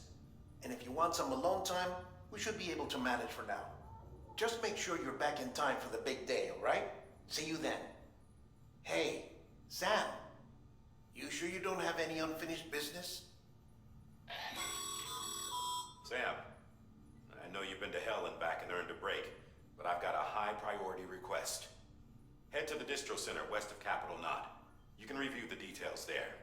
And if you want some alone time, we should be able to manage for now. Just make sure you're back in time for the big day, all right? See you then. Hey, Sam, you sure you don't have any unfinished business? Sam, I know you've been to hell and back and earned a break, but I've got a high priority request. Head to the distro center west of Capitol Knot. You can review the details there.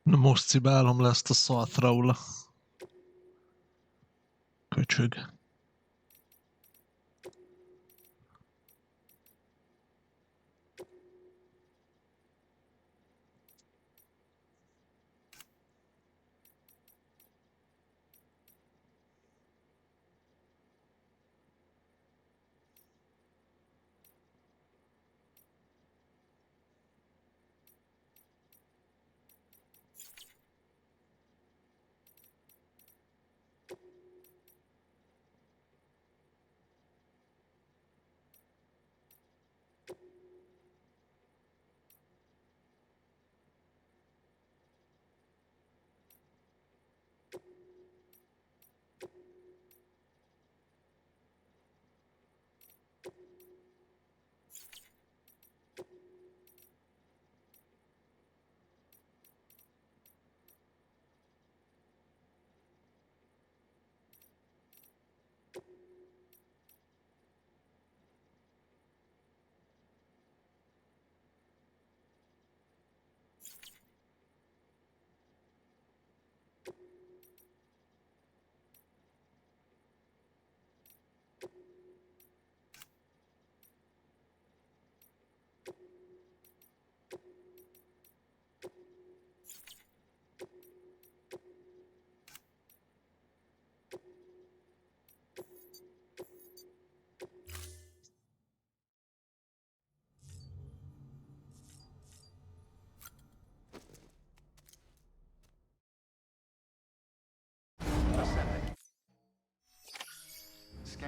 Na most cibálom le ezt a szart, Raula. Köcsög.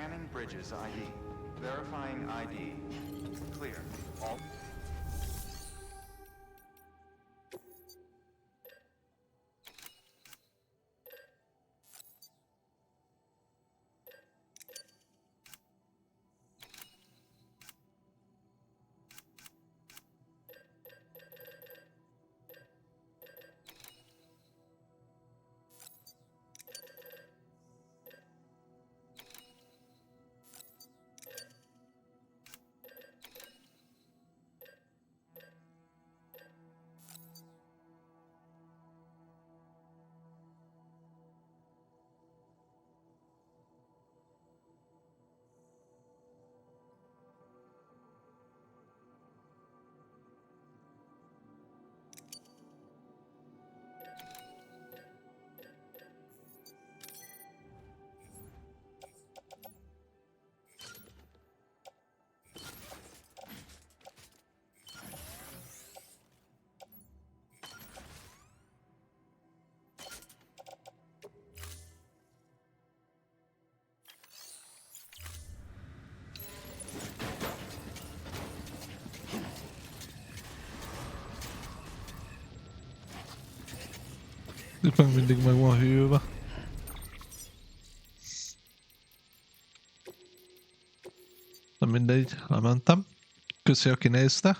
Scanning bridges ID. Verifying ID. Clear. All. Itt meg mindig meg van hűlve. Na mindegy, lementem. Köszi, aki nézte.